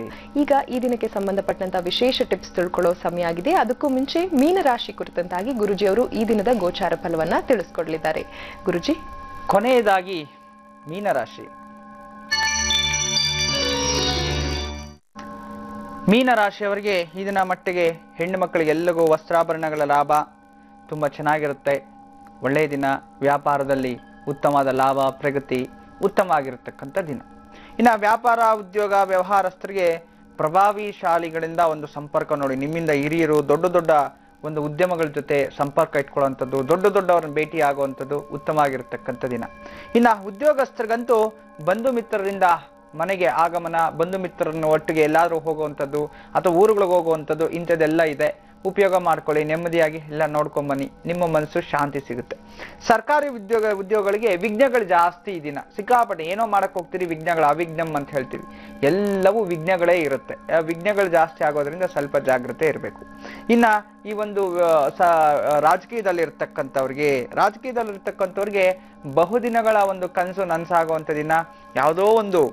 ಈಗ ಈ ದಿನಕ್ಕೆ ಸಂಬಂಧಪಟ್ಟಂತ ವಿಶೇಷ ಟಿಪ್ಸ್ ತಿಳ್ಕೊಳ್ಳೋ ಸಮಯ ಆಗಿದೆ. ಅದಕ್ಕೂ ಮುಂಚೆ ಮೀನರಾಶಿ ಕುರಿತಂತಾಗಿ ಗುರುಜಿ ಅವರು ಈ ದಿನದ ಗೋಚಾರ ಫಲವನ್ನ ತಿಳಿಸ್ಕೊಡ್ಲಿದ್ದಾರೆ. ಗುರುಜಿ, ಕೊನೆಯದಾಗಿ ಮೀನರಾಶಿ. ಮೀನರಾಶಿಯವರಿಗೆ ಇದನ್ನ ಮಟ್ಟಿಗೆ ಹೆಣ್ಣು ಮಕ್ಕಳಿಗೆ ಎಲ್ಲರಿಗೂ ವಸ್ತ್ರಾಭರಣಗಳ ಲಾಭ ತುಂಬಾ ಚೆನ್ನಾಗಿರುತ್ತೆ. ಒಳ್ಳೆಯ ದಿನ. ವ್ಯಾಪಾರದಲ್ಲಿ ಉತ್ತಮವಾದ ಲಾಭ, ಪ್ರಗತಿ ಉತ್ತಮ ಆಗಿರತಕ್ಕಂಥ ದಿನ. ಇನ್ನು ವ್ಯಾಪಾರ, ಉದ್ಯೋಗ, ವ್ಯವಹಾರಸ್ಥರಿಗೆ ಪ್ರಭಾವಿಶಾಲಿಗಳಿಂದ ಒಂದು ಸಂಪರ್ಕ ನೋಡಿ. ನಿಮ್ಮಿಂದ ಹಿರಿಯರು, ದೊಡ್ಡ ದೊಡ್ಡ ಒಂದು ಉದ್ಯಮಗಳ ಜೊತೆ ಸಂಪರ್ಕ ಇಟ್ಕೊಳ್ಳುವಂಥದ್ದು, ದೊಡ್ಡ ದೊಡ್ಡವರನ್ನ ಭೇಟಿ ಆಗುವಂಥದ್ದು ಉತ್ತಮ ಆಗಿರತಕ್ಕಂಥ ದಿನ. ಇನ್ನು ಉದ್ಯೋಗಸ್ಥರಿಗಂತೂ ಬಂಧು ಮಿತ್ರರಿಂದ ಮನೆಗೆ ಆಗಮನ, ಬಂಧು ಮಿತ್ರರನ್ನು ಒಟ್ಟಿಗೆ ಎಲ್ಲಾದ್ರೂ ಹೋಗುವಂಥದ್ದು ಅಥವಾ ಊರುಗಳಿಗೆ ಹೋಗುವಂಥದ್ದು ಇಂಥದ್ದೆಲ್ಲ ಇದೆ. ಉಪಯೋಗ ಮಾಡ್ಕೊಳ್ಳಿ. ನೆಮ್ಮದಿಯಾಗಿ ಎಲ್ಲ ನೋಡ್ಕೊಂಬನ್ನಿ. ನಿಮ್ಮ ಮನಸ್ಸು ಶಾಂತಿ ಸಿಗುತ್ತೆ. ಸರ್ಕಾರಿ ಉದ್ಯೋಗಗಳಿಗೆ ವಿಘ್ನಗಳು ಜಾಸ್ತಿ ಈ ದಿನ. ಸಿಕ್ಕಾಪಟ್ಟೆ ಏನೋ ಮಾಡಕ್ ಹೋಗ್ತೀರಿ, ವಿಘ್ನಗಳು, ಅವಿಘ್ನಂ ಅಂತ ಹೇಳ್ತೀವಿ. ಎಲ್ಲವೂ ವಿಘ್ನಗಳೇ ಇರುತ್ತೆ. ವಿಘ್ನಗಳು ಜಾಸ್ತಿ ಆಗೋದ್ರಿಂದ ಸ್ವಲ್ಪ ಜಾಗ್ರತೆ ಇರಬೇಕು. ಇನ್ನ ಈ ಒಂದು ರಾಜಕೀಯದಲ್ಲಿರ್ತಕ್ಕಂಥವ್ರಿಗೆ ಬಹುದಿನಗಳ ಒಂದು ಕನಸು ನನ್ಸಾಗುವಂಥ ದಿನ. ಯಾವುದೋ ಒಂದು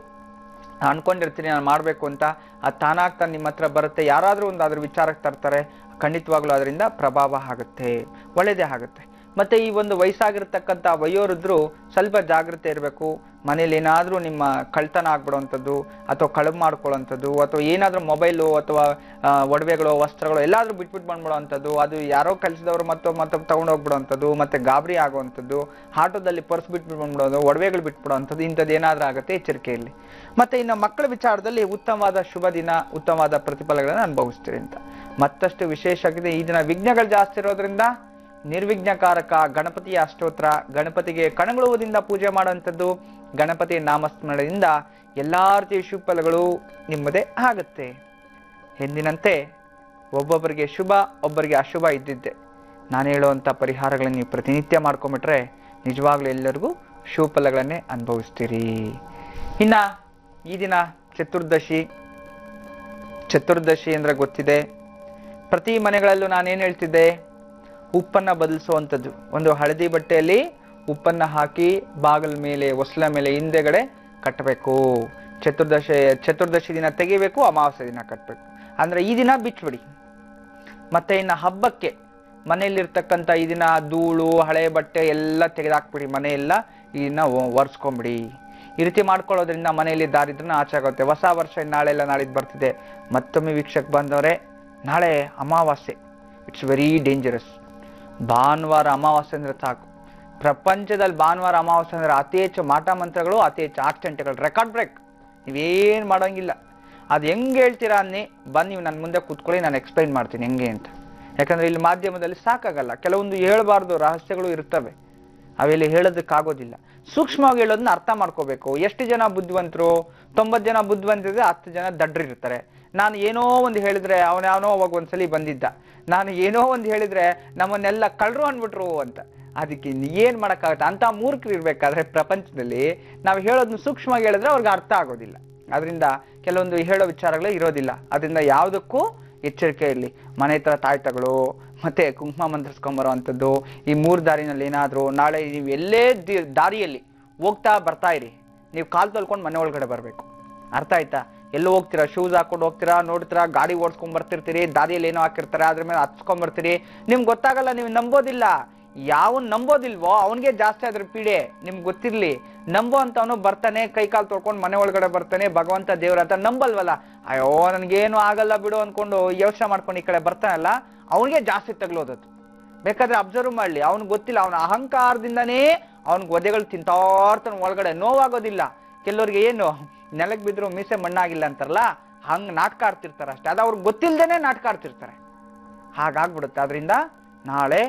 ಅನ್ಕೊಂಡಿರ್ತೀನಿ ನಾನು ಮಾಡ್ಬೇಕು ಅಂತ, ಅದು ತಾನಾಗ್ತಾನೆ ನಿಮ್ಮ ಹತ್ರ ಬರುತ್ತೆ. ಯಾರಾದ್ರೂ ಒಂದು ಅದ್ರ ವಿಚಾರಕ್ಕೆ ತರ್ತಾರೆ. ಖಂಡಿತವಾಗ್ಲೂ ಅದರಿಂದ ಪ್ರಭಾವ ಆಗುತ್ತೆ, ಒಳ್ಳೇದೇ ಆಗುತ್ತೆ. ಮತ್ತೆ ಈ ಒಂದು ವಯಸ್ಸಾಗಿರ್ತಕ್ಕಂಥ ವಯೋವೃದ್ಧರು ಸ್ವಲ್ಪ ಜಾಗ್ರತೆ ಇರಬೇಕು. ಮನೇಲಿ ಏನಾದ್ರೂ ನಿಮ್ಮ ಕಳ್ತನ ಆಗ್ಬಿಡುವಂಥದ್ದು ಅಥವಾ ಕಳವು ಮಾಡ್ಕೊಳ್ಳುವಂಥದ್ದು ಅಥವಾ ಏನಾದ್ರೂ ಮೊಬೈಲು ಅಥವಾ ಒಡವೆಗಳು, ವಸ್ತ್ರಗಳು ಎಲ್ಲಾದ್ರೂ ಬಿಟ್ಬಿಟ್ಟು ಬಂದ್ಬಿಡುವಂಥದ್ದು, ಅದು ಯಾರೋ ಕಲಿಸಿದವರು ಮತ್ತೆ ತಗೊಂಡೋಗ್ಬಿಡುವಂಥದ್ದು, ಮತ್ತೆ ಗಾಬರಿ ಆಗುವಂಥದ್ದು, ಆಟೋದಲ್ಲಿ ಪರ್ಸ್ ಬಿಟ್ಬಿಟ್ಟು ಬಂದ್ಬಿಡೋದು, ಒಡವೆಗಳು ಬಿಟ್ಬಿಡುವಂಥದ್ದು, ಇಂಥದ್ದು ಏನಾದ್ರೂ ಆಗುತ್ತೆ, ಎಚ್ಚರಿಕೆಯಲ್ಲಿ. ಮತ್ತೆ ಇನ್ನು ಮಕ್ಕಳ ವಿಚಾರದಲ್ಲಿ ಉತ್ತಮವಾದ ಶುಭ ದಿನ, ಉತ್ತಮವಾದ ಪ್ರತಿಫಲಗಳನ್ನು ಅನುಭವಿಸ್ತೀರಿ ಅಂತ. ಮತ್ತಷ್ಟು ವಿಶೇಷ ಆಗಿದೆ ಈ ದಿನ. ವಿಘ್ನಗಳು ಜಾಸ್ತಿ ಇರೋದ್ರಿಂದ ನಿರ್ವಿಘ್ನಕಾರಕ ಗಣಪತಿಯ ಅಷ್ಟೋತ್ರ, ಗಣಪತಿಗೆ ಕಣಗುಳುವುದಿಂದ ಪೂಜೆ ಮಾಡುವಂಥದ್ದು, ಗಣಪತಿಯ ನಾಮಸ್ಮರಣೆಯಿಂದ ಎಲ್ಲಾ ರೀತಿಯ ಶುಭಫಲಗಳು ನಿಮ್ಮದೇ ಆಗುತ್ತೆ. ಎಂದಿನಂತೆ ಒಬ್ಬೊಬ್ಬರಿಗೆ ಶುಭ, ಒಬ್ಬರಿಗೆ ಅಶುಭ ಇದ್ದಿದ್ದೆ. ನಾನು ಹೇಳುವಂಥ ಪರಿಹಾರಗಳನ್ನು ನೀವು ಪ್ರತಿನಿತ್ಯ ಮಾಡ್ಕೊಂಬಿಟ್ರೆ ನಿಜವಾಗ್ಲೂ ಎಲ್ಲರಿಗೂ ಶುಭಫಲಗಳನ್ನೇ ಅನುಭವಿಸ್ತೀರಿ. ಇನ್ನ ಈ ದಿನ ಚತುರ್ದಶಿ ಅಂದ್ರೆ ಗೊತ್ತಿದೆ. ಪ್ರತಿ ಮನೆಗಳಲ್ಲೂ ನಾನೇನು ಹೇಳ್ತಿದ್ದೆ, ಉಪ್ಪನ್ನ ಬದಲಿಸುವಂಥದ್ದು. ಒಂದು ಹಳದಿ ಬಟ್ಟೆಯಲ್ಲಿ ಉಪ್ಪನ್ನ ಹಾಕಿ ಬಾಗಿಲ ಮೇಲೆ, ಹೊಸ್ಲ ಮೇಲೆ ಹಿಂದೆಗಡೆ ಕಟ್ಟಬೇಕು. ಚತುರ್ದಶಿ ದಿನ ತೆಗಿಬೇಕು, ಅಮಾವಾಸ್ಯೆ ದಿನ ಕಟ್ಟಬೇಕು. ಅಂದ್ರೆ ಈ ದಿನ ಬಿಚ್ಬಿಡಿ. ಮತ್ತೆ ಇನ್ನು ಹಬ್ಬಕ್ಕೆ ಮನೆಯಲ್ಲಿರ್ತಕ್ಕಂಥ ಈ ದಿನ ಧೂಳು, ಹಳೆ ಬಟ್ಟೆ ಎಲ್ಲ ತೆಗೆದಾಕ್ಬಿಡಿ. ಮನೆಯೆಲ್ಲ ಈ ದಿನ ಒರೆಸ್ಕೊಂಬಿಡಿ. ಈ ರೀತಿ ಮಾಡ್ಕೊಳ್ಳೋದ್ರಿಂದ ಮನೆಯಲ್ಲಿ ದಾರಿದ್ರ್ಯನ ಆಚೆ ಆಗುತ್ತೆ. ಹೊಸ ವರ್ಷ ನಾಳೆಲ್ಲ ನಾಳಿದ್ದು ಬರ್ತಿದೆ. ಮತ್ತೊಮ್ಮೆ ವೀಕ್ಷಕ್ ಬಂದವರೇ, ನಾಳೆ ಅಮಾವಾಸ್ಯೆ. It's very dangerous. ಭಾನುವಾರ ಅಮಾವಾಸ್ಯೆ ಅಂದ್ರೆ ಸಾಕು, ಪ್ರಪಂಚದಲ್ಲಿ ಭಾನುವಾರ ಅಮಾವಾಸ್ಯೆ ಅಂದ್ರೆ ಅತಿ ಹೆಚ್ಚು ಮಾಟ ಮಂತ್ರಗಳು, ಅತಿ ಹೆಚ್ಚು ಆಕ್ಸಿಡೆಂಟ್ಗಳು, ರೆಕಾರ್ಡ್ ಬ್ರೇಕ್. ನೀವೇನು ಮಾಡೋಂಗಿಲ್ಲ. ಅದು ಹೆಂಗೆ ಹೇಳ್ತೀರಾ ಅನ್ನಿ, ಬನ್ನಿ ನೀವು ನನ್ನ ಮುಂದೆ ಕೂತ್ಕೊಳ್ಳಿ, ನಾನು ಎಕ್ಸ್ಪ್ಲೈನ್ ಮಾಡ್ತೀನಿ ಹೆಂಗೆ ಅಂತ. ಯಾಕಂದ್ರೆ ಇಲ್ಲಿ ಮಾಧ್ಯಮದಲ್ಲಿ ಸಾಕಾಗಲ್ಲ, ಕೆಲವೊಂದು ಹೇಳಬಾರ್ದು ರಹಸ್ಯಗಳು ಇರ್ತವೆ, ಅವೆಲ್ಲಿ ಹೇಳೋದಕ್ಕಾಗೋದಿಲ್ಲ. ಸೂಕ್ಷ್ಮವಾಗಿ ಹೇಳೋದನ್ನ ಅರ್ಥ ಮಾಡ್ಕೋಬೇಕು. ಎಷ್ಟು ಜನ ಬುದ್ಧಿವಂತರು? 90 ಜನ ಬುದ್ಧಿವಂತಿದ್ರೆ 10 ಜನ ದಡ್ರಿರ್ತಾರೆ. ನಾನು ಏನೋ ಒಂದು ಹೇಳಿದ್ರೆ ಅವನ್ಯಾವನೋ ಅವಾಗ ಒಂದ್ಸಲಿ ಬಂದಿದ್ದ, ನಾನು ಏನೋ ಒಂದು ಹೇಳಿದ್ರೆ ನಮ್ಮನ್ನೆಲ್ಲ ಕಳ್ರು ಅಂದ್ಬಿಟ್ರು ಅಂತ. ಅದಕ್ಕೆ ಏನ್ ಮಾಡಕ್ಕಾಗತ್ತೆ? ಅಂತ ಮೂರ್ಖರು ಇರ್ಬೇಕಾದ್ರೆ ಪ್ರಪಂಚದಲ್ಲಿ ನಾವು ಹೇಳೋದನ್ನ ಸೂಕ್ಷ್ಮವಾಗಿ ಹೇಳಿದ್ರೆ ಅವ್ರಿಗೆ ಅರ್ಥ ಆಗೋದಿಲ್ಲ. ಅದರಿಂದ ಕೆಲವೊಂದು ಹೇಳೋ ವಿಚಾರಗಳೇ ಇರೋದಿಲ್ಲ. ಅದರಿಂದ ಯಾವುದಕ್ಕೂ ಎಚ್ಚರಿಕೆ ಇರಲಿ. ಮನೆ ಹತ್ರ ತಾಯ್ತಗಳು ಮತ್ತೆ ಕುಂಕುಮ ಮಂತ್ರಿಸ್ಕೊಂಬರೋ ಅಂಥದ್ದು, ಈ 3 ದಾರಿನಲ್ಲಿ ಏನಾದ್ರು ನಾಳೆ ನೀವು ಎಲ್ಲೇ ದಾರಿಯಲ್ಲಿ ಹೋಗ್ತಾ ಬರ್ತಾ ಇರಿ, ನೀವು ಕಾಲು ತೊಳ್ಕೊಂಡು ಮನೆ ಒಳಗಡೆ ಬರಬೇಕು. ಅರ್ಥ ಆಯ್ತಾ? ಎಲ್ಲೋ ಹೋಗ್ತೀರಾ, ಶೂಸ್ ಹಾಕೊಂಡು ಹೋಗ್ತೀರಾ, ನೋಡ್ತೀರಾ, ಗಾಡಿ ಓಡಿಸ್ಕೊಂಡ್ ಬರ್ತಿರ್ತೀರಿ, ದಾರಿಯಲ್ಲಿ ಏನೋ ಹಾಕಿರ್ತಾರೆ, ಅದ್ರ ಮೇಲೆ ಹತ್ಸ್ಕೊಂಡ್ ಬರ್ತೀರಿ, ನಿಮ್ಗೆ ಗೊತ್ತಾಗಲ್ಲ, ನೀವು ನಂಬೋದಿಲ್ಲ. ಯಾವನ್ ನಂಬೋದಿಲ್ವೋ ಅವನಿಗೆ ಜಾಸ್ತಿ ಅದ್ರ ಪೀಡೆ. ನಿಮ್ಗೆ ಗೊತ್ತಿರ್ಲಿ, ನಂಬೋ ಅಂತವನು ಬರ್ತಾನೆ, ಕೈ ಕಾಲು ತೊಳ್ಕೊಂಡು ಮನೆ ಒಳಗಡೆ ಬರ್ತಾನೆ, ಭಗವಂತ ದೇವ್ರ ಅಂತ ನಂಬಲ್ವಲ್ಲ, ಅಯ್ಯೋ ನನ್ಗೇನು ಆಗಲ್ಲ ಬಿಡು ಅನ್ಕೊಂಡು ಯೋಚನೆ ಮಾಡ್ಕೊಂಡು ಈ ಕಡೆ ಬರ್ತಾನಲ್ಲ, ಅವನಿಗೆ ಜಾಸ್ತಿ ತಗ್ಲೋದದು. ಬೇಕಾದ್ರೆ ಅಬ್ಸರ್ವ್ ಮಾಡ್ಲಿ, ಅವ್ನಿಗೆ ಗೊತ್ತಿಲ್ಲ, ಅವನ ಅಹಂಕಾರದಿಂದನೇ ಅವ್ನಿಗೆ ಒದೆಗಳು ತಿಂತಾರ್ತಾನ, ಒಳಗಡೆ ನೋವಾಗೋದಿಲ್ಲ. ಕೆಲವ್ರಿಗೆ ಏನು ನೆಲಕ್ ಬಿದ್ರು ಮೀಸೆ ಮಣ್ಣಾಗಿಲ್ಲ ಅಂತಾರಲ್ಲ, ಹಂಗ್ ನಾಟಕ ಆಡ್ತಿರ್ತಾರ ಅಷ್ಟೇ. ಅದು ಅವ್ರಿಗೆ ಗೊತ್ತಿಲ್ದೇನೆ ನಾಟಕ ಆಡ್ತಿರ್ತಾರೆ, ಹಾಗಾಗ್ಬಿಡುತ್ತೆ. ಅದರಿಂದ ನಾಳೆ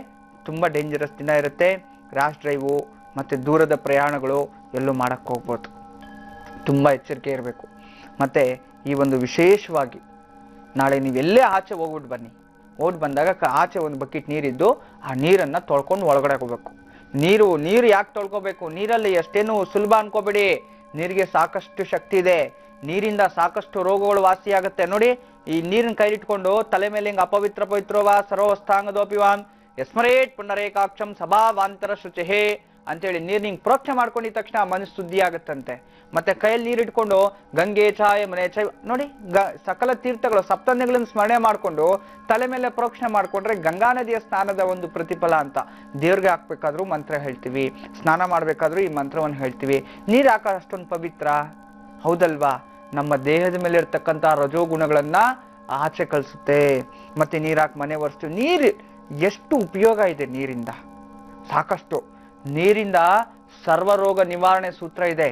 ತುಂಬಾ ಡೇಂಜರಸ್ ದಿನ ಇರುತ್ತೆ. ರ್ಯಾಶ್ ಡ್ರೈವು ಮತ್ತೆ ದೂರದ ಪ್ರಯಾಣಗಳು ಎಲ್ಲೂ ಮಾಡಕ್ ಹೋಗ್ಬೋದು, ತುಂಬಾ ಎಚ್ಚರಿಕೆ ಇರಬೇಕು. ಮತ್ತೆ ಈ ಒಂದು ವಿಶೇಷವಾಗಿ ನಾಳೆ ನೀವೆಲ್ಲೇ ಆಚೆ ಹೋಗ್ಬಿಟ್ಟು ಬನ್ನಿ, ಬಂದಾಗ ಆಚೆ ಒಂದು ಬಕೆಟ್ ನೀರಿದ್ದು ಆ ನೀರನ್ನ ತೊಳ್ಕೊಂಡು ಒಳಗಡೆ ಹೋಗ್ಬೇಕು. ನೀರು ಯಾಕೆ ತೊಳ್ಕೋಬೇಕು? ನೀರಲ್ಲಿ ಎಷ್ಟೇನು ಸುಲಭ ಅನ್ಕೋಬೇಡಿ, ನೀರಿಗೆ ಸಾಕಷ್ಟು ಶಕ್ತಿ ಇದೆ. ನೀರಿಂದ ಸಾಕಷ್ಟು ರೋಗಗಳು ವಾಸಿಯಾಗುತ್ತೆ. ನೋಡಿ, ಈ ನೀರಿನ ಕೈಲಿಟ್ಕೊಂಡು ತಲೆ ಮೇಲೆ ಹಿಂಗ ಅಪವಿತ್ರ ಪವಿತ್ರವಾ ಸರ್ವಸ್ಥಾಂಗದೋಪಿವಾನ್ ಯಸ್ಮರೇಟ್ ಪುನರೇಕಾಕ್ಷಂ ಸಭಾವಾಂತರ ಶುಚಿಹೇ ಅಂತೇಳಿ ನೀರ್ ನಿಂಗೆ ಪ್ರೋಕ್ಷಣೆ ಮಾಡ್ಕೊಂಡಿದ ತಕ್ಷಣ ಮನಸ್ಸು ಶುದ್ಧಿ ಆಗುತ್ತಂತೆ. ಮತ್ತೆ ಕೈಯಲ್ಲಿ ನೀರಿಟ್ಕೊಂಡು ಗಂಗೆ ಛಾಯ ಮನೆ ಛಾಯ ನೋಡಿ, ಸಕಲ ತೀರ್ಥಗಳು ಸಪ್ತನ್ಯಗಳನ್ನು ಸ್ಮರಣೆ ಮಾಡ್ಕೊಂಡು ತಲೆ ಮೇಲೆ ಪ್ರೋಕ್ಷಣೆ ಮಾಡ್ಕೊಂಡ್ರೆ ಗಂಗಾ ನದಿಯ ಸ್ನಾನದ ಒಂದು ಪ್ರತಿಫಲ ಅಂತ. ದೇವ್ರಿಗೆ ಹಾಕ್ಬೇಕಾದ್ರೂ ಮಂತ್ರ ಹೇಳ್ತೀವಿ, ಸ್ನಾನ ಮಾಡ್ಬೇಕಾದ್ರೂ ಈ ಮಂತ್ರವನ್ನು ಹೇಳ್ತೀವಿ. ನೀರ್ ಹಾಕ ಅಷ್ಟೊಂದು ಪವಿತ್ರ, ಹೌದಲ್ವಾ? ನಮ್ಮ ದೇಹದ ಮೇಲೆ ಇರ್ತಕ್ಕಂಥ ರಜೋಗುಣಗಳನ್ನ ಆಚೆ ಕಳಿಸುತ್ತೆ. ಮತ್ತೆ ನೀರಾಕ್ ಮನೆ ಒರೆಸ್ತೀವಿ. ನೀರು ಎಷ್ಟು ಉಪಯೋಗ ಇದೆ ನೀರಿಂದ, ಸಾಕಷ್ಟು. ನೀರಿಂದ ಸರ್ವರೋಗ ನಿವಾರಣೆ ಸೂತ್ರ ಇದೆ.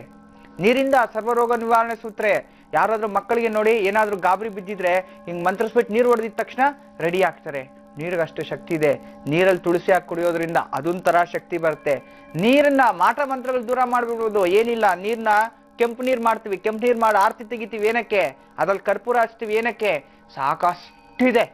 ನೀರಿಂದ ಸರ್ವರೋಗ ನಿವಾರಣೆ ಸೂತ್ರ. ಯಾರಾದ್ರೂ ಮಕ್ಕಳಿಗೆ ನೋಡಿ ಏನಾದ್ರೂ ಗಾಬರಿ ಬಿದ್ದಿದ್ರೆ ಹಿಂಗ್ ಮಂತ್ರಿಸ್ಬಿಟ್ಟು ನೀರು ಹೊಡೆದಿದ ತಕ್ಷಣ ರೆಡಿ ಆಗ್ತಾರೆ. ನೀರಿಗೆ ಅಷ್ಟು ಶಕ್ತಿ ಇದೆ. ನೀರಲ್ಲಿ ತುಳಸಿ ಹಾಕಿ ಕುಡಿಯೋದ್ರಿಂದ ಅದೊಂಥರ ಶಕ್ತಿ ಬರುತ್ತೆ. ನೀರನ್ನ ಮಾಟ ಮಂತ್ರಗಳು ದೂರ ಮಾಡ್ಬಿಡ್ಬೋದು, ಏನಿಲ್ಲ. ನೀರ್ನ ಕೆಂಪು ನೀರ್ ಮಾಡ್ತೀವಿ, ಕೆಂಪು ನೀರ್ ಮಾಡಿ ಆರ್ತಿ ತೆಗಿತೀವಿ, ಏನಕ್ಕೆ? ಅದ್ರಲ್ಲಿ ಕರ್ಪೂರ ಹಚ್ತೀವಿ, ಏನಕ್ಕೆ? ಸಾಕಷ್ಟಿದೆ.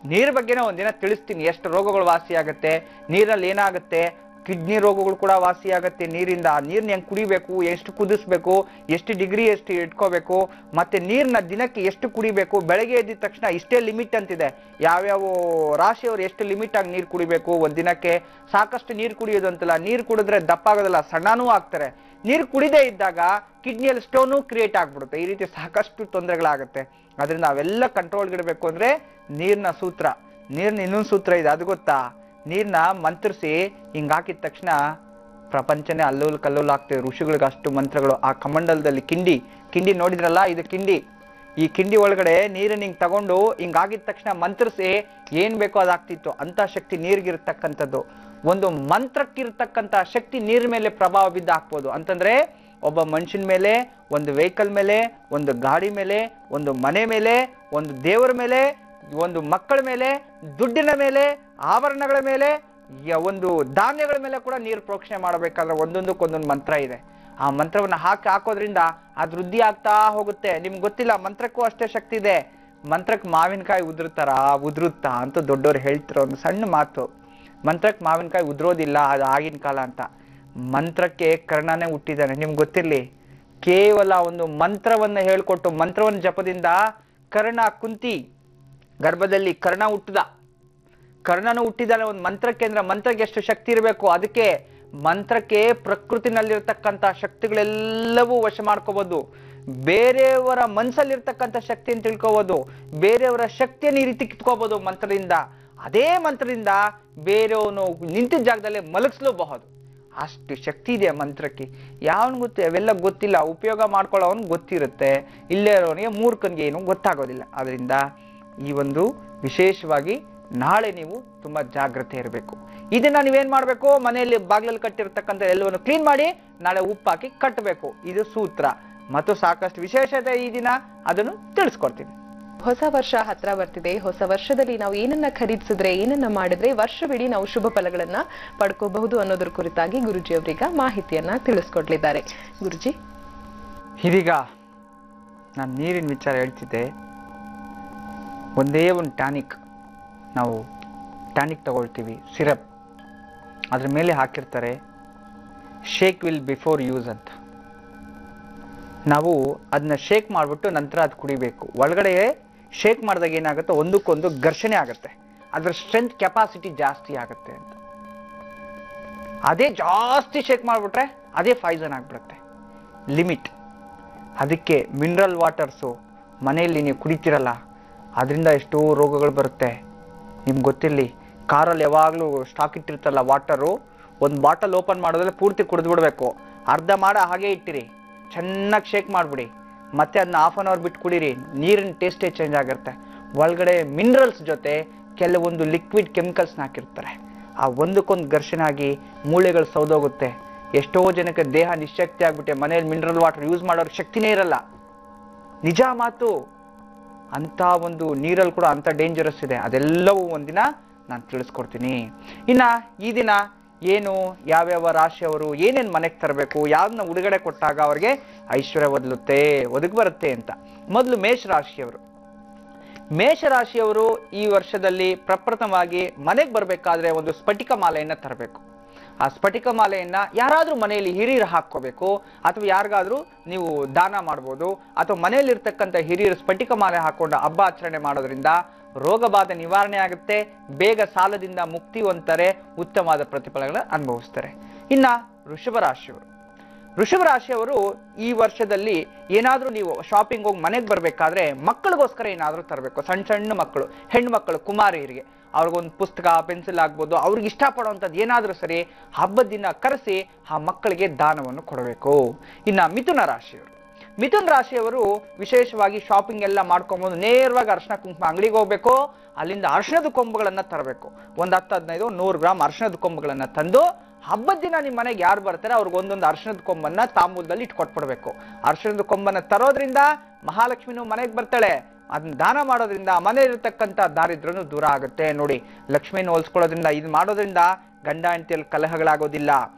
ನೀರ್ ಬಗ್ಗೆನೇ ಒಂದಿನ ತಿಳಿಸ್ತೀನಿ, ಎಷ್ಟು ರೋಗಗಳು ವಾಸಿ ಆಗುತ್ತೆ ನೀರಲ್ಲಿ, ಏನಾಗುತ್ತೆ ಕಿಡ್ನಿ ರೋಗಗಳು ಕೂಡ ವಾಸಿ ಆಗುತ್ತೆ ನೀರಿಂದ. ನೀರ್ನ ಹೆಂಗ್ ಕುಡಿಬೇಕು, ಎಷ್ಟು ಕುದಿಸ್ಬೇಕು, ಎಷ್ಟು ಡಿಗ್ರಿ ಎಷ್ಟು ಇಟ್ಕೋಬೇಕು, ಮತ್ತೆ ನೀರ್ನ ದಿನಕ್ಕೆ ಎಷ್ಟು ಕುಡಿಬೇಕು. ಬೆಳಗ್ಗೆ ಎದ್ದಿದ ತಕ್ಷಣ ಇಷ್ಟೇ ಲಿಮಿಟ್ ಅಂತಿದೆ. ಯಾವ್ಯಾವ ರಾಶಿಯವರು ಎಷ್ಟು ಲಿಮಿಟ್ ಆಗಿ ನೀರು ಕುಡಿಬೇಕು ಒಂದ್ ದಿನಕ್ಕೆ. ಸಾಕಷ್ಟು ನೀರು ಕುಡಿಯೋದು ಅಂತಲ್ಲ, ನೀರು ಕುಡಿದ್ರೆ ದಪ್ಪ ಆಗೋದಿಲ್ಲ, ಸಣ್ಣನೂ ಆಗ್ತಾರೆ. ನೀರು ಕುಡಿದೇ ಇದ್ದಾಗ ಕಿಡ್ನಿಯಲ್ಲಿ ಸ್ಟೋನು ಕ್ರಿಯೇಟ್ ಆಗ್ಬಿಡುತ್ತೆ. ಈ ರೀತಿ ಸಾಕಷ್ಟು ತೊಂದರೆಗಳಾಗುತ್ತೆ. ಅದರಿಂದ ಅವೆಲ್ಲ ಕಂಟ್ರೋಲ್ಗಿಡಬೇಕು ಅಂದ್ರೆ ನೀರ್ನ ಸೂತ್ರ, ನೀರ್ನ ಇನ್ನೊಂದು ಸೂತ್ರ ಇದೆ, ಅದು ಗೊತ್ತಾ? ನೀರ್ನ ಮಂತ್ರಿಸಿ ಹಿಂಗ್ ಹಾಕಿದ ತಕ್ಷಣ ಪ್ರಪಂಚನೇ ಅಲ್ಲೋಲ್ ಕಲ್ಲೋಲ್ ಆಗ್ತದೆ. ಋಷಿಗಳಿಗೆ ಅಷ್ಟು ಮಂತ್ರಗಳು. ಆ ಕಮಂಡಲದಲ್ಲಿ ಕಿಂಡಿ ನೋಡಿದ್ರಲ್ಲ, ಇದು ಕಿಂಡಿ. ಈ ಕಿಂಡಿ ಒಳಗಡೆ ನೀರನ್ನ ಹಿಂಗ್ ತಗೊಂಡು ಹಿಂಗ್ ಆಗಿದ ತಕ್ಷಣ ಮಂತ್ರಿಸಿ ಏನ್ ಬೇಕೋ ಅದಾಗ್ತಿತ್ತು. ಅಂತ ಶಕ್ತಿ ನೀರ್ಗಿರ್ತಕ್ಕಂಥದ್ದು. ಒಂದು ಮಂತ್ರಕ್ಕಿರ್ತಕ್ಕಂಥ ಶಕ್ತಿ ನೀರ್ ಮೇಲೆ ಪ್ರಭಾವ ಬಿದ್ದು ಹಾಕ್ಬೋದು. ಅಂತಂದ್ರೆ ಒಬ್ಬ ಮನುಷ್ಯನ ಮೇಲೆ, ಒಂದು ವೆಹಿಕಲ್ ಮೇಲೆ, ಒಂದು ಗಾಡಿ ಮೇಲೆ, ಒಂದು ಮನೆ ಮೇಲೆ, ಒಂದು ದೇವರ ಮೇಲೆ, ಒಂದು ಮಕ್ಕಳ ಮೇಲೆ, ದುಡ್ಡಿನ ಮೇಲೆ, ಆಭರಣಗಳ ಮೇಲೆ, ಒಂದು ಧಾನ್ಯಗಳ ಮೇಲೆ ಕೂಡ ನೀರು ಪ್ರೋಕ್ಷಣೆ ಮಾಡಬೇಕಾದ್ರೆ ಒಂದೊಂದಕ್ಕೊಂದೊಂದು ಮಂತ್ರ ಇದೆ. ಆ ಮಂತ್ರವನ್ನ ಹಾಕೋದ್ರಿಂದ ಅದು ವೃದ್ಧಿ ಆಗ್ತಾ ಹೋಗುತ್ತೆ. ನಿಮ್ಗೆ ಗೊತ್ತಿಲ್ಲ, ಮಂತ್ರಕ್ಕೂ ಅಷ್ಟೇ ಶಕ್ತಿ ಇದೆ. ಮಂತ್ರಕ್ಕೆ ಮಾವಿನಕಾಯಿ ಉದುರುತ್ತಾ ಅಂತ ದೊಡ್ಡವ್ರು ಹೇಳ್ತಿರೋ ಒಂದು ಸಣ್ಣ ಮಾತು. ಮಂತ್ರಕ್ಕೆ ಮಾವಿನಕಾಯಿ ಉದುರೋದಿಲ್ಲ, ಅದು ಆಗಿನ ಕಾಲ ಅಂತ. ಮಂತ್ರಕ್ಕೆ ಕರ್ಣನೇ ಹುಟ್ಟಿದ್ದಾನೆ. ನಿಮ್ಗೆ ಗೊತ್ತಿರ್ಲಿ, ಕೇವಲ ಒಂದು ಮಂತ್ರವನ್ನ ಹೇಳ್ಕೊಟ್ಟು ಮಂತ್ರವನ್ನ ಜಪದಿಂದ ಕರ್ಣ, ಕುಂತಿ ಗರ್ಭದಲ್ಲಿ ಕರ್ಣ ಕರ್ಣನು ಹುಟ್ಟಿದಾನೆ ಒಂದು ಮಂತ್ರಕ್ಕೆ. ಅಂದ್ರೆ ಮಂತ್ರಕ್ಕೆ ಎಷ್ಟು ಶಕ್ತಿ ಇರಬೇಕು. ಅದಕ್ಕೆ ಮಂತ್ರಕ್ಕೆ ಪ್ರಕೃತಿನಲ್ಲಿರ್ತಕ್ಕಂಥ ಶಕ್ತಿಗಳೆಲ್ಲವೂ ವಶ ಮಾಡ್ಕೋಬಹುದು. ಬೇರೆಯವರ ಮನ್ಸಲ್ಲಿರ್ತಕ್ಕಂಥ ಶಕ್ತಿಯನ್ನು ತಿಳ್ಕೋಬಹುದು. ಬೇರೆಯವರ ಶಕ್ತಿಯನ್ನು ಈ ರೀತಿ ಕಿತ್ಕೋಬಹುದು ಮಂತ್ರದಿಂದ. ಅದೇ ಮಂತ್ರದಿಂದ ಬೇರೆಯವನು ನಿಂತಿದ್ದ ಜಾಗದಲ್ಲೇ ಮಲಗಿಸ್ಲೂಬಹುದು. ಅಷ್ಟು ಶಕ್ತಿ ಇದೆ ಮಂತ್ರಕ್ಕೆ. ಯಾವನ್ ಗೊತ್ತು? ಅವೆಲ್ಲ ಗೊತ್ತಿಲ್ಲ. ಉಪಯೋಗ ಮಾಡ್ಕೊಳ್ಳೋವನ್ ಗೊತ್ತಿರುತ್ತೆ, ಇಲ್ಲೇ ಇರೋನಿಗೆ ಮೂರ್ಖನ್ಗೆ ಏನು ಗೊತ್ತಾಗೋದಿಲ್ಲ. ಅದರಿಂದ ಈ ಒಂದು ವಿಶೇಷವಾಗಿ ನಾಳೆ ನೀವು ತುಂಬಾ ಜಾಗ್ರತೆ ಇರಬೇಕು. ಇದನ್ನ ನೀವೇನ್ ಮಾಡ್ಬೇಕು, ಮನೆಯಲ್ಲಿ ಬಾಗ್ಲಲ್ಲಿ ಕಟ್ಟಿರ್ತಕ್ಕಂಥ ಎಲ್ಲವನ್ನು ಕ್ಲೀನ್ ಮಾಡಿ ನಾಳೆ ಉಪ್ಪು ಹಾಕಿ ಕಟ್ಟಬೇಕು. ಇದು ಸೂತ್ರ ಮತ್ತು ಸಾಕಷ್ಟು ವಿಶೇಷತೆ ಈ ದಿನ, ಅದನ್ನು ತಿಳಿಸ್ಕೊಡ್ತೀನಿ. ಹೊಸ ವರ್ಷ ಹತ್ರ ಬರ್ತಿದೆ. ಹೊಸ ವರ್ಷದಲ್ಲಿ ನಾವು ಏನನ್ನ ಖರೀದಿಸಿದ್ರೆ, ಏನನ್ನ ಮಾಡಿದ್ರೆ ವರ್ಷವಿಡೀ ನಾವು ಶುಭ ಫಲಗಳನ್ನ ಪಡ್ಕೋಬಹುದು ಅನ್ನೋದ್ರ ಕುರಿತಾಗಿ ಗುರುಜಿ ಅವರೀಗ ಮಾಹಿತಿಯನ್ನ ತಿಳಿಸ್ಕೊಡ್ಲಿದ್ದಾರೆ. ಗುರುಜಿ, ಇದೀಗ ನಾನು ನೀರಿನ ವಿಚಾರ ಹೇಳ್ತಿದ್ದೆ. ಒಂದೇ ಒಂದು ಟಾನಿಕ್, ನಾವು ಟಾನಿಕ್ ತಗೊಳ್ತೀವಿ, ಸಿರಪ್, ಅದ್ರ ಮೇಲೆ ಹಾಕಿರ್ತಾರೆ ಶೇಕ್ ವಿಲ್ ಬಿಫೋರ್ ಯೂಸ್ ಅಂತ. ನಾವು ಅದನ್ನ ಶೇಕ್ ಮಾಡಿಬಿಟ್ಟು ನಂತರ ಅದು ಕುಡಿಬೇಕು. ಒಳಗಡೆ ಶೇಕ್ ಮಾಡಿದಾಗ ಏನಾಗುತ್ತೆ, ಒಂದಕ್ಕೊಂದು ಘರ್ಷಣೆ ಆಗುತ್ತೆ, ಅದ್ರ ಸ್ಟ್ರೆಂತ್ ಕೆಪಾಸಿಟಿ ಜಾಸ್ತಿ ಆಗುತ್ತೆ ಅಂತ. ಅದೇ ಜಾಸ್ತಿ ಶೇಕ್ ಮಾಡಿಬಿಟ್ರೆ ಅದೇ ಪಾಯ್ಸನ್ ಆಗ್ಬಿಡುತ್ತೆ. ಲಿಮಿಟ್. ಅದಕ್ಕೆ ಮಿನರಲ್ ವಾಟರ್ಸು ಮನೆಯಲ್ಲಿ ನೀವು ಕುಡಿತೀರಲ್ಲ, ಅದರಿಂದ ಎಷ್ಟೋ ರೋಗಗಳು ಬರುತ್ತೆ. ನಿಮ್ಗೆ ಗೊತ್ತಿರಲಿ, ಕಾರಲ್ಲಿ ಯಾವಾಗಲೂ ಸ್ಟಾಕ್ ಇಟ್ಟಿರ್ತಲ್ಲ ವಾಟರು, ಒಂದು ಬಾಟಲ್ ಓಪನ್ ಮಾಡೋದ್ರಲ್ಲಿ ಪೂರ್ತಿ ಕುಡಿದು ಬಿಡಬೇಕು. ಅರ್ಧ ಮಾಡ ಹಾಗೆ ಇಟ್ಟಿರಿ, ಚೆನ್ನಾಗಿ ಶೇಕ್ ಮಾಡಿಬಿಡಿ, ಮತ್ತೆ ಅದನ್ನ ಹಾಫ್ ಅನ್ ಅವರ್ ಬಿಟ್ಟು ಕುಡೀರಿ. ನೀರಿನ ಟೇಸ್ಟೇ ಚೇಂಜ್ ಆಗಿರುತ್ತೆ. ಒಳಗಡೆ ಮಿನರಲ್ಸ್ ಜೊತೆ ಕೆಲವೊಂದು ಲಿಕ್ವಿಡ್ ಕೆಮಿಕಲ್ಸ್ನ ಹಾಕಿರ್ತಾರೆ. ಆ ಒಂದಕ್ಕೊಂದು ಘರ್ಷಣೆ ಆಗಿ ಮೂಳೆಗಳು ಸೌದೋಗುತ್ತೆ. ಎಷ್ಟೋ ಜನಕ್ಕೆ ದೇಹ ನಿಶಕ್ತಿ ಆಗ್ಬಿಟ್ಟೆ, ಮನೇಲಿ ಮಿನರಲ್ ವಾಟರ್ ಯೂಸ್ ಮಾಡೋರಿಗೆ ಶಕ್ತಿನೇ ಇರಲ್ಲ. ನಿಜ ಮಾತು. ಅಂತ ಒಂದು ನೀರಲ್ಲಿ ಕೂಡ ಅಂತ ಡೇಂಜರಸ್ ಇದೆ. ಅದೆಲ್ಲವೂ ಒಂದಿನ ನಾನು ತಿಳಿಸ್ಕೊಡ್ತೀನಿ. ಇನ್ನ ಈ ದಿನ ಏನು, ಯಾವ್ಯಾವ ರಾಶಿಯವರು ಏನೇನು ಮನೆಗೆ ತರಬೇಕು, ಯಾವ್ದನ್ನ ಉಡುಗೊರೆ ಕೊಟ್ಟಾಗ ಅವ್ರಿಗೆ ಐಶ್ವರ್ಯ ಒದಗಿ ಬರುತ್ತೆ ಅಂತ. ಮೊದಲು ಮೇಷರಾಶಿಯವರು. ಮೇಷರಾಶಿಯವರು ಈ ವರ್ಷದಲ್ಲಿ ಪ್ರಪ್ರಥಮವಾಗಿ ಮನೆಗೆ ಬರಬೇಕಾದ್ರೆ ಒಂದು ಸ್ಫಟಿಕ ಮಾಲೆಯನ್ನ ತರಬೇಕು. ಆ ಸ್ಫಟಿಕ ಮಾಲೆಯನ್ನ ಯಾರಾದ್ರೂ ಮನೆಯಲ್ಲಿ ಹಿರಿಯರು ಹಾಕೋಬೇಕು, ಅಥವಾ ಯಾರಿಗಾದ್ರೂ ನೀವು ದಾನ ಮಾಡ್ಬೋದು, ಅಥವಾ ಮನೆಯಲ್ಲಿರ್ತಕ್ಕಂಥ ಹಿರಿಯರು ಸ್ಫಟಿಕ ಮಾಲೆ ಹಾಕೊಂಡು ಹಬ್ಬ ಆಚರಣೆ ಮಾಡೋದ್ರಿಂದ ರೋಗ ಬಾಧೆ ನಿವಾರಣೆ ಆಗುತ್ತೆ, ಬೇಗ ಸಾಲದಿಂದ ಮುಕ್ತಿ ಹೊಂದ್ತಾರೆ, ಉತ್ತಮವಾದ ಪ್ರತಿಫಲಗಳನ್ನ ಅನುಭವಿಸ್ತಾರೆ. ಇನ್ನ ವೃಷಭ ರಾಶಿಯವರು. ವೃಷಭ ರಾಶಿಯವರು ಈ ವರ್ಷದಲ್ಲಿ ಏನಾದ್ರೂ ನೀವು ಶಾಪಿಂಗ್ ಹೋಗಿ ಮನೆಗೆ ಬರ್ಬೇಕಾದ್ರೆ ಮಕ್ಕಳಿಗೋಸ್ಕರ ಏನಾದ್ರೂ ತರಬೇಕು. ಸಣ್ಣ ಸಣ್ಣ ಮಕ್ಕಳು, ಹೆಣ್ಣು ಮಕ್ಕಳು, ಕುಮಾರಿಯರಿಗೆ ಅವ್ರಿಗೊಂದು ಪುಸ್ತಕ, ಪೆನ್ಸಿಲ್ ಆಗ್ಬೋದು, ಅವ್ರಿಗೆ ಇಷ್ಟಪಡುವಂಥದ್ದು ಏನಾದ್ರೂ ಸರಿ ಹಬ್ಬದ ದಿನ ಕರೆಸಿ ಆ ಮಕ್ಕಳಿಗೆ ದಾನವನ್ನು ಕೊಡಬೇಕು. ಇನ್ನ ಮಿಥುನ ರಾಶಿಯವರು. ಮಿಥುನ ರಾಶಿಯವರು ವಿಶೇಷವಾಗಿ ಶಾಪಿಂಗ್ ಎಲ್ಲ ಮಾಡ್ಕೊಂಬೋದು ನೇರವಾಗಿ ಅರ್ಶಿನ ಕುಂಕುಮ ಅಂಗಡಿಗೆ ಹೋಗ್ಬೇಕು. ಅಲ್ಲಿಂದ ಅರ್ಶಿಣದ ಕೊಂಬುಗಳನ್ನ ತರಬೇಕು. ಒಂದು 10-15 100 ಗ್ರಾಮ್ ಅರ್ಶಿಣದ ಕೊಂಬುಗಳನ್ನ ತಂದು ಹಬ್ಬದ ದಿನ ನಿಮ್ಮ ಮನೆಗೆ ಯಾರು ಬರ್ತಾರೆ ಅವ್ರಿಗೆ ಒಂದೊಂದು ಅರ್ಶಿಣದ ಕೊಂಬನ್ನ ತಾಂಬೂಲದಲ್ಲಿ ಇಟ್ಕೊಟ್ಬಿಡ್ಬೇಕು. ಅರ್ಶಿಣದ ಕೊಂಬನ್ನ ತರೋದ್ರಿಂದ ಮಹಾಲಕ್ಷ್ಮಿನೂ ಮನೆಗೆ ಬರ್ತಾಳೆ. ಅದನ್ನ ದಾನ ಮಾಡೋದ್ರಿಂದ ಮನೆ ಇರತಕ್ಕಂಥ ದಾರಿದ್ರ್ಯನೂ ದೂರ ಆಗುತ್ತೆ. ನೋಡಿ, ಲಕ್ಷ್ಮಿನ ಹೋಲಿಸ್ಕೊಳ್ಳೋದ್ರಿಂದ, ಇದು ಮಾಡೋದ್ರಿಂದ ಗಂಡ ಹೆಂಡತಿಯಲ್ಲಿ ಕಲಹಗಳಾಗೋದಿಲ್ಲ,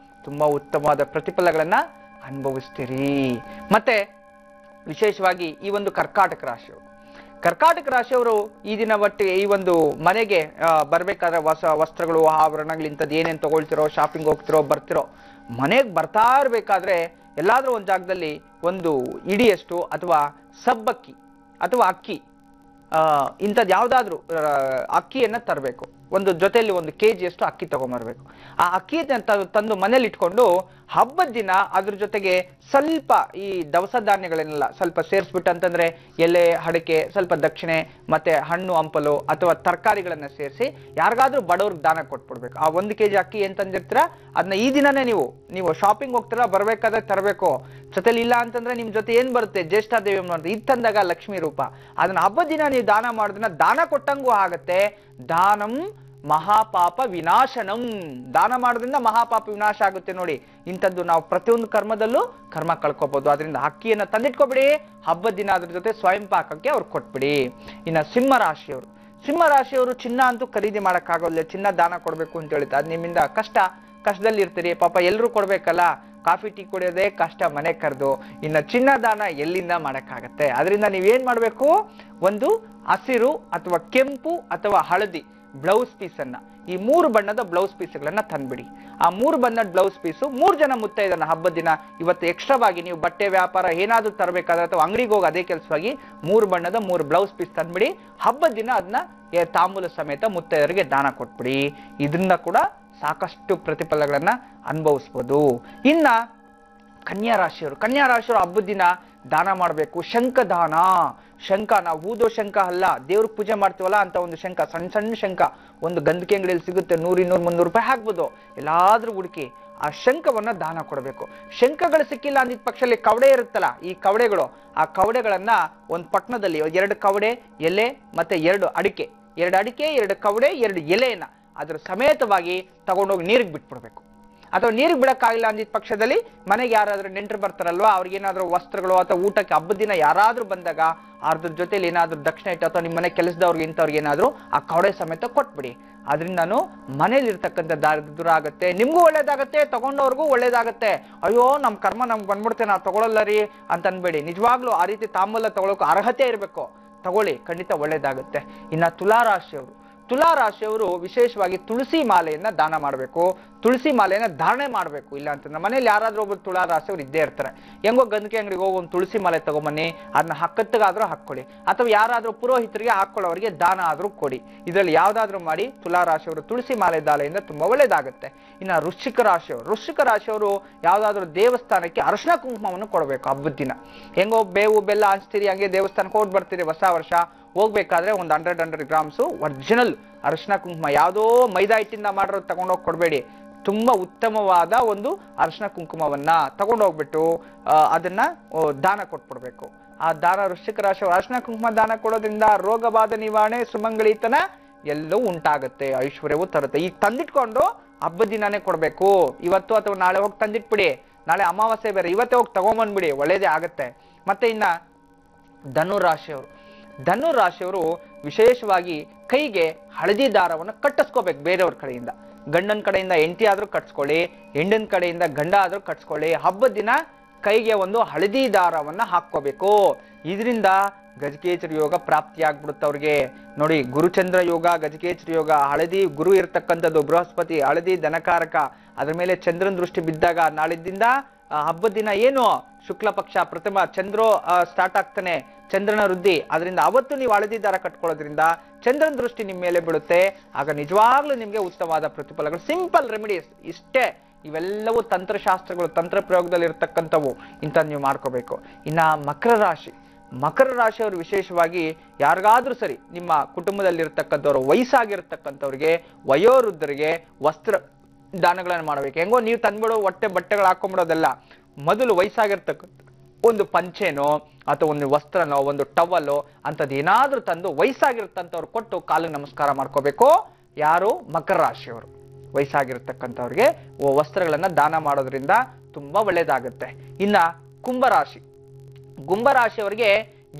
ತುಂಬಾ ಉತ್ತಮವಾದ ಪ್ರತಿಫಲಗಳನ್ನ ಅನುಭವಿಸ್ತೀರಿ. ಮತ್ತೆ ವಿಶೇಷವಾಗಿ ಈ ಒಂದು ಕರ್ಕಾಟಕ ರಾಶಿಯವರು. ಕರ್ಕಾಟಕ ರಾಶಿಯವರು ಈ ದಿನ ಒಟ್ಟಿಗೆ ಈ ಒಂದು ಮನೆಗೆ ಬರ್ಬೇಕಾದ್ರೆ ಹೊಸ ವಸ್ತ್ರಗಳು, ಆಭರಣಗಳು, ಇಂಥದ್ದು ಏನೇನು ತಗೊಳ್ತಿರೋ, ಶಾಪಿಂಗ್ ಹೋಗ್ತಿರೋ, ಬರ್ತಿರೋ, ಮನೆಗೆ ಬರ್ತಾ ಇರ್ಬೇಕಾದ್ರೆ ಎಲ್ಲಾದ್ರೂ ಒಂದು ಜಾಗದಲ್ಲಿ ಒಂದು ಇಡಿಯಷ್ಟು ಅಥವಾ ಸಬ್ಬಕ್ಕಿ ಅಥವಾ ಅಕ್ಕಿ, ಇಂಥದ್ದು ಯಾವ್ದಾದ್ರು ಅಕ್ಕಿಯನ್ನ ತರಬೇಕು. ಒಂದು ಜೊತೆಯಲ್ಲಿ 1 kg ಅಷ್ಟು ಅಕ್ಕಿ ತಗೊಂಬರ್ಬೇಕು. ಆ ಅಕ್ಕಿ ತಂದು ಮನೇಲಿ ಇಟ್ಕೊಂಡು ಹಬ್ಬದ ದಿನ ಅದ್ರ ಜೊತೆಗೆ ಸ್ವಲ್ಪ ಈ ದವಸ ಧಾನ್ಯಗಳನ್ನೆಲ್ಲ ಸ್ವಲ್ಪ ಸೇರಿಸ್ಬಿಟ್ಟು, ಅಂತಂದ್ರೆ ಎಲೆ, ಅಡಿಕೆ, ಸ್ವಲ್ಪ ದಕ್ಷಿಣೆ, ಮತ್ತೆ ಹಣ್ಣು ಹಂಪಲು ಅಥವಾ ತರಕಾರಿಗಳನ್ನ ಸೇರಿಸಿ ಯಾರಿಗಾದ್ರೂ ಬಡವ್ರಿಗೆ ದಾನ ಕೊಟ್ಬಿಡ್ಬೇಕು. ಆ 1 kg ಅಕ್ಕಿ ಏನ್ ತಂದಿರ್ತೀರ ಅದನ್ನ ಈ ದಿನನೇ ನೀವು ಶಾಪಿಂಗ್ ಹೋಗ್ತೀರಾ, ಬರ್ಬೇಕಾದ್ರೆ ತರಬೇಕು. ಜೊತೆಲಿ ಇಲ್ಲ ಅಂತಂದ್ರೆ ನಿಮ್ ಜೊತೆ ಏನ್ ಬರುತ್ತೆ, ಜ್ಯೇಷ್ಠಾದೇವಿ ಅಂತ ಇದು ತಂದಾಗ ಲಕ್ಷ್ಮೀ ರೂಪ. ಅದನ್ನ ಹಬ್ಬದ ದಿನ ನೀವು ದಾನ ಮಾಡೋದನ್ನ ದಾನ ಕೊಟ್ಟಂಗೂ ಆಗತ್ತೆ. ದಾನಂ ಮಹಾಪಾಪ ವಿನಾಶನಂ. ದಾನ ಮಾಡೋದ್ರಿಂದ ಮಹಾಪಾಪ ವಿನಾಶ ಆಗುತ್ತೆ. ನೋಡಿ, ಇಂಥದ್ದು ನಾವು ಪ್ರತಿಯೊಂದು ಕರ್ಮದಲ್ಲೂ ಕರ್ಮ ಕಳ್ಕೊಬಹುದು. ಅದರಿಂದ ಅಕ್ಕಿಯನ್ನ ತಂದಿಟ್ಕೊಬಿಡಿ, ಹಬ್ಬದ ದಿನ ಅದ್ರ ಜೊತೆ ಸ್ವಯಂ ಪಾಕಕ್ಕೆ ಅವ್ರು ಕೊಟ್ಬಿಡಿ. ಇನ್ನ ಸಿಂಹ ರಾಶಿಯವರು. ಸಿಂಹ ರಾಶಿಯವರು ಚಿನ್ನ ಅಂತೂ ಖರೀದಿ ಮಾಡಕ್ಕಾಗೋಲ್ಲ, ಚಿನ್ನ ದಾನ ಕೊಡ್ಬೇಕು ಅಂತ ಹೇಳ್ತಾರೆ. ಅದು ನಿಮ್ಮಿಂದ ಕಷ್ಟದಲ್ಲಿ ಇರ್ತೀರಿ, ಪಾಪ ಎಲ್ರು ಕೊಡ್ಬೇಕಲ್ಲ, ಕಾಫಿ ಟೀ ಕುಡಿಯೋದೇ ಕಷ್ಟ ಮನೆ ಕರೆದು, ಇನ್ನು ಚಿನ್ನ ದಾನ ಎಲ್ಲಿಂದ ಮಾಡಕ್ಕಾಗತ್ತೆ? ಅದರಿಂದ ನೀವೇನ್ ಮಾಡ್ಬೇಕು, ಒಂದು ಹಸಿರು ಅಥವಾ ಕೆಂಪು ಅಥವಾ ಹಳದಿ ಬ್ಲೌಸ್ ಪೀಸ್ ಅನ್ನ, ಈ 3 ಬಣ್ಣದ ಬ್ಲೌಸ್ ಪೀಸ್ಗಳನ್ನ ತಂದ್ಬಿಡಿ. ಆ 3 ಬಣ್ಣದ ಬ್ಲೌಸ್ ಪೀಸು 3 ಜನ ಮುತ್ತೈದೆಯರನ್ನ ಹಬ್ಬದ ದಿನ ಇವತ್ತು ಎಕ್ಸ್ಟ್ರಾವಾಗಿ ನೀವು ಬಟ್ಟೆ ವ್ಯಾಪಾರ ಏನಾದ್ರೂ ತರಬೇಕಾದ್ರೆ ಅಥವಾ ಅಂಗಡಿಗೆ ಹೋಗಿ ಅದೇ ಕೆಲಸವಾಗಿ 3 ಬಣ್ಣದ 3 ಬ್ಲೌಸ್ ಪೀಸ್ ತಂದ್ಬಿಡಿ. ಹಬ್ಬದ ದಿನ ಅದನ್ನ ತಾಂಬೂಲ ಸಮೇತ ಮುತ್ತೈದರಿಗೆ ದಾನ ಕೊಟ್ಬಿಡಿ. ಇದರಿಂದ ಕೂಡ ಸಾಕಷ್ಟು ಪ್ರತಿಫಲಗಳನ್ನ ಅನುಭವಿಸ್ಬೋದು. ಇನ್ನ ಕನ್ಯಾ ರಾಶಿಯವರು. ಕನ್ಯಾ ರಾಶಿಯವರು ಹಬ್ಬದ ದಿನ ದಾನ ಮಾಡಬೇಕು. ಶಂಖ ದಾನ. ಶಂಖ, ನಾವು ಊದೋ ಶಂಖ ಅಲ್ಲ, ದೇವ್ರಿಗೆ ಪೂಜೆ ಮಾಡ್ತೀವಲ್ಲ ಅಂತ ಒಂದು ಶಂಖ, ಸಣ್ಣ ಸಣ್ಣ ಶಂಖ, ಒಂದು ಗಂಧಕ್ಕೆ ಅಂಗಡಿಯಲ್ಲಿ ಸಿಗುತ್ತೆ, 100, 200, 300 ರೂಪಾಯಿ ಹಾಕ್ಬೋದು. ಎಲ್ಲಾದ್ರೂ ಹುಡುಕಿ ಆ ಶಂಖವನ್ನ ದಾನ ಕೊಡಬೇಕು. ಶಂಖಗಳು ಸಿಕ್ಕಿಲ್ಲ ಅಂದಿದ ಪಕ್ಷದಲ್ಲಿ ಕವಡೆ ಇರುತ್ತಲ್ಲ, ಈ ಕವಡೆಗಳು, ಆ ಕವಡೆಗಳನ್ನ ಒಂದು ಪಟ್ಟಣದಲ್ಲಿ 2 ಕವಡೆ, ಎಲೆ ಮತ್ತೆ 2 ಅಡಿಕೆ 2 ಅಡಿಕೆ, 2 ಕವಡೆ, 2 ಎಲೆಯನ್ನ ಅದ್ರ ಸಮೇತವಾಗಿ ತಗೊಂಡೋಗಿ ನೀರಿಗೆ ಬಿಟ್ಬಿಡ್ಬೇಕು. ಅಥವಾ ನೀರಿಗೆ ಬಿಡಕ್ಕಾಗಿಲ್ಲ ಅಂದಿದ್ದ ಪಕ್ಷದಲ್ಲಿ ಮನೆಗೆ ಯಾರಾದ್ರೂ ನೆಂಟರು ಬರ್ತಾರಲ್ವಾ, ಅವ್ರಿಗೇನಾದ್ರೂ ವಸ್ತ್ರಗಳು ಅಥವಾ ಊಟಕ್ಕೆ ಹಬ್ಬದ ದಿನ ಯಾರಾದ್ರೂ ಬಂದಾಗ ಅದ್ರ ಜೊತೆಲಿ ಏನಾದ್ರೂ ದಕ್ಷಿಣ ಇಟ್ಟು ಅಥವಾ ನಿಮ್ಮ ಮನೆ ಕೆಲಸದವ್ರಿಗೆ ಇಂಥವ್ರಿಗೆ ಏನಾದ್ರೂ ಆ ಕವಡೆ ಸಮೇತ ಕೊಟ್ಬಿಡಿ. ಅದರಿಂದನೂ ಮನೇಲಿ ಇರ್ತಕ್ಕಂಥ ದೂರ ಆಗುತ್ತೆ, ನಿಮ್ಗೂ ಒಳ್ಳೇದಾಗತ್ತೆ, ತಗೊಂಡವ್ರಿಗೂ ಒಳ್ಳೇದಾಗತ್ತೆ. ಅಯ್ಯೋ ನಮ್ ಕರ್ಮ ನಮ್ಗೆ ಬಂದ್ಬಿಡ್ತೆ, ನಾವು ತಗೊಳ್ಳಲ್ಲ ರೀ ಅಂತ ಅನ್ಬೇಡಿ. ನಿಜವಾಗ್ಲೂ ಆ ರೀತಿ ತಾಂಬೂಲ ತಗೊಳಕ್ ಅರ್ಹತೆ ಇರಬೇಕು, ತಗೊಳ್ಳಿ, ಖಂಡಿತ ಒಳ್ಳೇದಾಗುತ್ತೆ. ಇನ್ನ ತುಲಾ ರಾಶಿಯವರು ವಿಶೇಷವಾಗಿ ತುಳಸಿ ಮಾಲೆಯನ್ನ ದಾನ ಮಾಡಬೇಕು, ತುಳಸಿ ಮಾಲೆಯನ್ನ ಧಾರಣೆ ಮಾಡಬೇಕು. ಇಲ್ಲ ಅಂತಂದ್ರೆ ಮನೇಲಿ ಯಾರಾದ್ರೂ ಒಬ್ಬರು ತುಲಾ ರಾಶಿಯವರು ಇದ್ದೇ ಇರ್ತಾರೆ. ಹೆಂಗೋ ಗಂಧಕ್ಕೆ ಅಂಗಡಿಗೆ ಹೋಗಿ ಒಂದು ತುಳಸಿ ಮಾಲೆ ತಗೊಂಬನ್ನಿ, ಅದನ್ನ ಹಕ್ಕತ್ತಿಗಾದ್ರೂ ಹಾಕೊಳ್ಳಿ, ಅಥವಾ ಯಾರಾದ್ರೂ ಪುರೋಹಿತರಿಗೆ ಹಾಕೊಳ್ಳೋರಿಗೆ ದಾನ ಆದ್ರೂ ಕೊಡಿ. ಇದರಲ್ಲಿ ಯಾವ್ದಾದ್ರು ಮಾಡಿ ತುಲಾ ರಾಶಿಯವರು ತುಳಸಿ ಮಾಲೆ ದಾಲೆಯಿಂದ ತುಂಬಾ ಒಳ್ಳೇದಾಗುತ್ತೆ. ಇನ್ನ ವೃಶ್ಚಿಕ ರಾಶಿಯವರು ಯಾವ್ದಾದ್ರು ದೇವಸ್ಥಾನಕ್ಕೆ ಅರಿಶಿನ ಕುಂಕುಮವನ್ನು ಕೊಡಬೇಕು ಹಬ್ಬದ ದಿನ. ಹೆಂಗೋ ಬೇವು ಬೆಲ್ಲ ಹಂಚ್ತೀರಿ, ಹಂಗೆ ದೇವಸ್ಥಾನಕ್ಕೆ ಹೋಗಿ ಬರ್ತೀರಿ ಹೊಸ ವರ್ಷ, ಹೋಗ್ಬೇಕಾದ್ರೆ ಒಂದು 100 ಗ್ರಾಮ್ಸ್ ಒರಿಜಿನಲ್ ಅರಿಶಿನ ಕುಂಕುಮ, ಯಾವುದೋ ಮೈದಾ ಹಿಟ್ಟಿಂದ ಮಾಡಿರೋದು ತಗೊಂಡೋಗಿ ಕೊಡಬೇಡಿ. ತುಂಬಾ ಉತ್ತಮವಾದ ಒಂದು ಅರಿಶಿನ ಕುಂಕುಮವನ್ನ ತಗೊಂಡೋಗ್ಬಿಟ್ಟು ಅದನ್ನ ದಾನ ಕೊಟ್ಬಿಡ್ಬೇಕು. ಆ ದಾನ ವೃಶ್ಚಿಕ ರಾಶಿಯವರು ಅರಿಶಿನ ಕುಂಕುಮ ದಾನ ಕೊಡೋದ್ರಿಂದ ರೋಗ ಬಾಧ ನಿವಾರಣೆ, ಸುಮಂಗಳಿತನ ಎಲ್ಲವೂ ಉಂಟಾಗುತ್ತೆ, ಐಶ್ವರ್ಯವೂ ತರುತ್ತೆ. ಈಗ ತಂದಿಟ್ಕೊಂಡು ಹಬ್ಬದ ದಿನಾನೇ ಕೊಡ್ಬೇಕು. ಇವತ್ತು ಅಥವಾ ನಾಳೆ ಹೋಗಿ ತಂದಿಟ್ಬಿಡಿ, ನಾಳೆ ಅಮಾವಾಸ್ಯೆ ಬೇರೆ, ಇವತ್ತೇ ಹೋಗಿ ತಗೊಂಬಂದ್ಬಿಡಿ, ಒಳ್ಳೇದೇ ಆಗತ್ತೆ. ಮತ್ತೆ ಇನ್ನ ಧನು ರಾಶಿಯವರು ವಿಶೇಷವಾಗಿ ಕೈಗೆ ಹಳದಿ ದಾರವನ್ನು ಕಟ್ಟಿಸ್ಕೋಬೇಕು ಬೇರೆಯವ್ರ ಕಡೆಯಿಂದ. ಗಂಡನ ಕಡೆಯಿಂದ ಹೆಂಡತಿ ಆದ್ರೂ ಕಟ್ಸ್ಕೊಳ್ಳಿ, ಹೆಂಡನ ಕಡೆಯಿಂದ ಗಂಡ ಆದ್ರೂ ಕಟ್ಸ್ಕೊಳ್ಳಿ. ಹಬ್ಬದ ದಿನ ಕೈಗೆ ಒಂದು ಹಳದಿ ದಾರವನ್ನ ಹಾಕೋಬೇಕು. ಇದರಿಂದ ಗಜಕೇಸರಿ ಯೋಗ ಪ್ರಾಪ್ತಿ ಆಗ್ಬಿಡುತ್ತೆ ಅವ್ರಿಗೆ. ನೋಡಿ, ಗುರುಚಂದ್ರ ಯೋಗ, ಗಜಕೇಸರಿ ಯೋಗ, ಹಳದಿ ಗುರು ಇರ್ತಕ್ಕಂಥದ್ದು ಬೃಹಸ್ಪತಿ, ಹಳದಿ ಧನಕಾರಕ, ಅದ್ರ ಮೇಲೆ ಚಂದ್ರನ ದೃಷ್ಟಿ ಬಿದ್ದಾಗ ನಾಳಿದ್ದಿಂದ ಹಬ್ಬದ ದಿನ ಏನು ಶುಕ್ಲ ಪಕ್ಷ ಪ್ರಥಮ ಚಂದ್ರ ಸ್ಟಾರ್ಟ್ ಆಗ್ತಾನೆ, ಚಂದ್ರನ ವೃದ್ಧಿ. ಅದರಿಂದ ಅವತ್ತು ನೀವು ಹಳದಿ ದಾರ ಕಟ್ಕೊಳ್ಳೋದ್ರಿಂದ ಚಂದ್ರನ ದೃಷ್ಟಿ ನಿಮ್ಮ ಮೇಲೆ ಬೀಳುತ್ತೆ. ಆಗ ನಿಜವಾಗ್ಲೂ ನಿಮ್ಗೆ ಉತ್ತಮವಾದ ಪ್ರತಿಫಲಗಳು. ಸಿಂಪಲ್ ರೆಮಿಡೀಸ್ ಇಷ್ಟೇ, ಇವೆಲ್ಲವೂ ತಂತ್ರಶಾಸ್ತ್ರಗಳು, ತಂತ್ರ ಪ್ರಯೋಗದಲ್ಲಿ ಇರ್ತಕ್ಕಂಥವು. ಇಂಥ ನೀವು ಮಾಡ್ಕೋಬೇಕು. ಇನ್ನ ಮಕರ ರಾಶಿಯವರು ವಿಶೇಷವಾಗಿ ಯಾರಿಗಾದ್ರೂ ಸರಿ ನಿಮ್ಮ ಕುಟುಂಬದಲ್ಲಿ ಇರ್ತಕ್ಕಂಥವ್ರು, ವಯಸ್ಸಾಗಿರ್ತಕ್ಕಂಥವ್ರಿಗೆ, ವಯೋವೃದ್ಧರಿಗೆ ವಸ್ತ್ರ ದಾನಗಳನ್ನು ಮಾಡಬೇಕು. ಹೆಂಗೋ ನೀವು ತಂದ್ಬಿಡೋ ಬಟ್ಟೆಗಳು ಹಾಕೊಂಡ್ಬಿಡೋದಲ್ಲ, ಮೊದಲು ವಯಸ್ಸಾಗಿರ್ತಕ್ಕಂಥ ಒಂದು ಪಂಚೆನೋ ಅಥವಾ ಒಂದು ವಸ್ತ್ರನೋ ಒಂದು ಟವಲ್ಲೋ ಅಂಥದ್ದು ಏನಾದ್ರೂ ತಂದು ವಯಸ್ಸಾಗಿರ್ತಂಥವ್ರು ಕೊಟ್ಟು ಕಾಲಿಗೆ ನಮಸ್ಕಾರ ಮಾಡ್ಕೋಬೇಕು. ಯಾರು? ಮಕರ ರಾಶಿಯವರು. ವಯಸ್ಸಾಗಿರ್ತಕ್ಕಂಥವ್ರಿಗೆ ವಸ್ತ್ರಗಳನ್ನ ದಾನ ಮಾಡೋದ್ರಿಂದ ತುಂಬಾ ಒಳ್ಳೇದಾಗುತ್ತೆ. ಇನ್ನ ಕುಂಭರಾಶಿಯವರಿಗೆ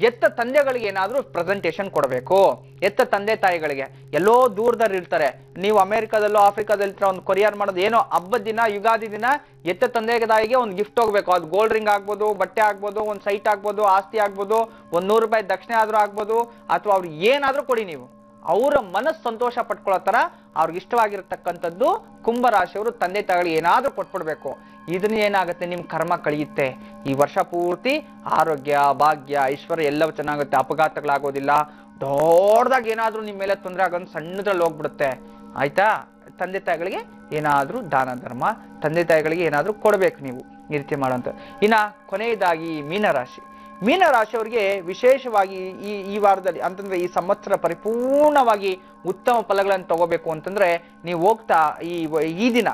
ಎತ್ತ ತಂದೆಗಳಿಗೆ ಏನಾದ್ರೂ ಪ್ರೆಸೆಂಟೇಶನ್ ಕೊಡಬೇಕು. ಎತ್ತ ತಂದೆ ತಾಯಿಗಳಿಗೆ ಎಲ್ಲೋ ದೂರದಲ್ಲಿ ಇರ್ತಾರೆ, ನೀವು ಅಮೆರಿಕಾದಲ್ಲೋ ಆಫ್ರಿಕಾದಲ್ಲಿ ಒಂದು ಕೊರಿಯರ್ ಮಾಡೋದು ಏನೋ ಹಬ್ಬದ ದಿನ, ಯುಗಾದಿ ದಿನ ಎತ್ತ ತಂದೆ ತಾಯಿಗೆ ಒಂದು ಗಿಫ್ಟ್ ಹೋಗ್ಬೇಕು. ಅದು ಗೋಲ್ಡ್ ರಿಂಗ್ ಆಗ್ಬೋದು, ಬಟ್ಟೆ ಆಗ್ಬೋದು, ಒಂದು ಸೈಟ್ ಆಗ್ಬೋದು, ಆಸ್ತಿ ಆಗ್ಬೋದು, ಒಂದು 100 ರೂಪಾಯಿ ದಕ್ಷಿಣೆ ಆದ್ರೂ ಆಗ್ಬೋದು, ಅಥವಾ ಅವ್ರಿಗೆ ಏನಾದ್ರೂ ಕೊಡಿ. ನೀವು ಅವರ ಮನಸ್ಸು ಸಂತೋಷ ಪಟ್ಕೊಳ್ಳೋ ತರ ಅವ್ರಿಗೆ ಇಷ್ಟವಾಗಿರ್ತಕ್ಕಂಥದ್ದು ಕುಂಭರಾಶಿಯವರು ತಂದೆ ತಾಯಿಗಳಿಗೆ ಏನಾದ್ರೂ ಕೊಟ್ಬಿಡ್ಬೇಕು. ಇದನ್ನ ಏನಾಗುತ್ತೆ, ನಿಮ್ ಕರ್ಮ ಕಳೆಯುತ್ತೆ. ಈ ವರ್ಷ ಪೂರ್ತಿ ಆರೋಗ್ಯ, ಭಾಗ್ಯ, ಐಶ್ವರ್ಯ ಎಲ್ಲವೂ ಚೆನ್ನಾಗುತ್ತೆ, ಅಪಘಾತಗಳಾಗೋದಿಲ್ಲ. ದೊಡ್ಡದಾಗಿ ಏನಾದ್ರೂ ನಿಮ್ ಮೇಲೆ ತೊಂದರೆ ಆಗೋದು ಸಣ್ಣದ್ರಲ್ಲಿ ಹೋಗ್ಬಿಡುತ್ತೆ. ಆಯ್ತಾ? ತಂದೆ ತಾಯಿಗಳಿಗೆ ಏನಾದ್ರೂ ದಾನ ಧರ್ಮ, ತಂದೆ ತಾಯಿಗಳಿಗೆ ಏನಾದ್ರೂ ಕೊಡ್ಬೇಕು ನೀವು ಈ ರೀತಿ ಮಾಡೋಂಥ. ಇನ್ನ ಕೊನೆಯದಾಗಿ ಮೀನರಾಶಿಯವರಿಗೆ ವಿಶೇಷವಾಗಿ ಈ ವಾರದಲ್ಲಿ ಅಂತಂದ್ರೆ ಈ ಸಂವತ್ಸರ ಪರಿಪೂರ್ಣವಾಗಿ ಉತ್ತಮ ಫಲಗಳನ್ನು ತಗೋಬೇಕು ಅಂತಂದ್ರೆ ನೀವು ಹೋಗ್ತಾ ಈ ದಿನ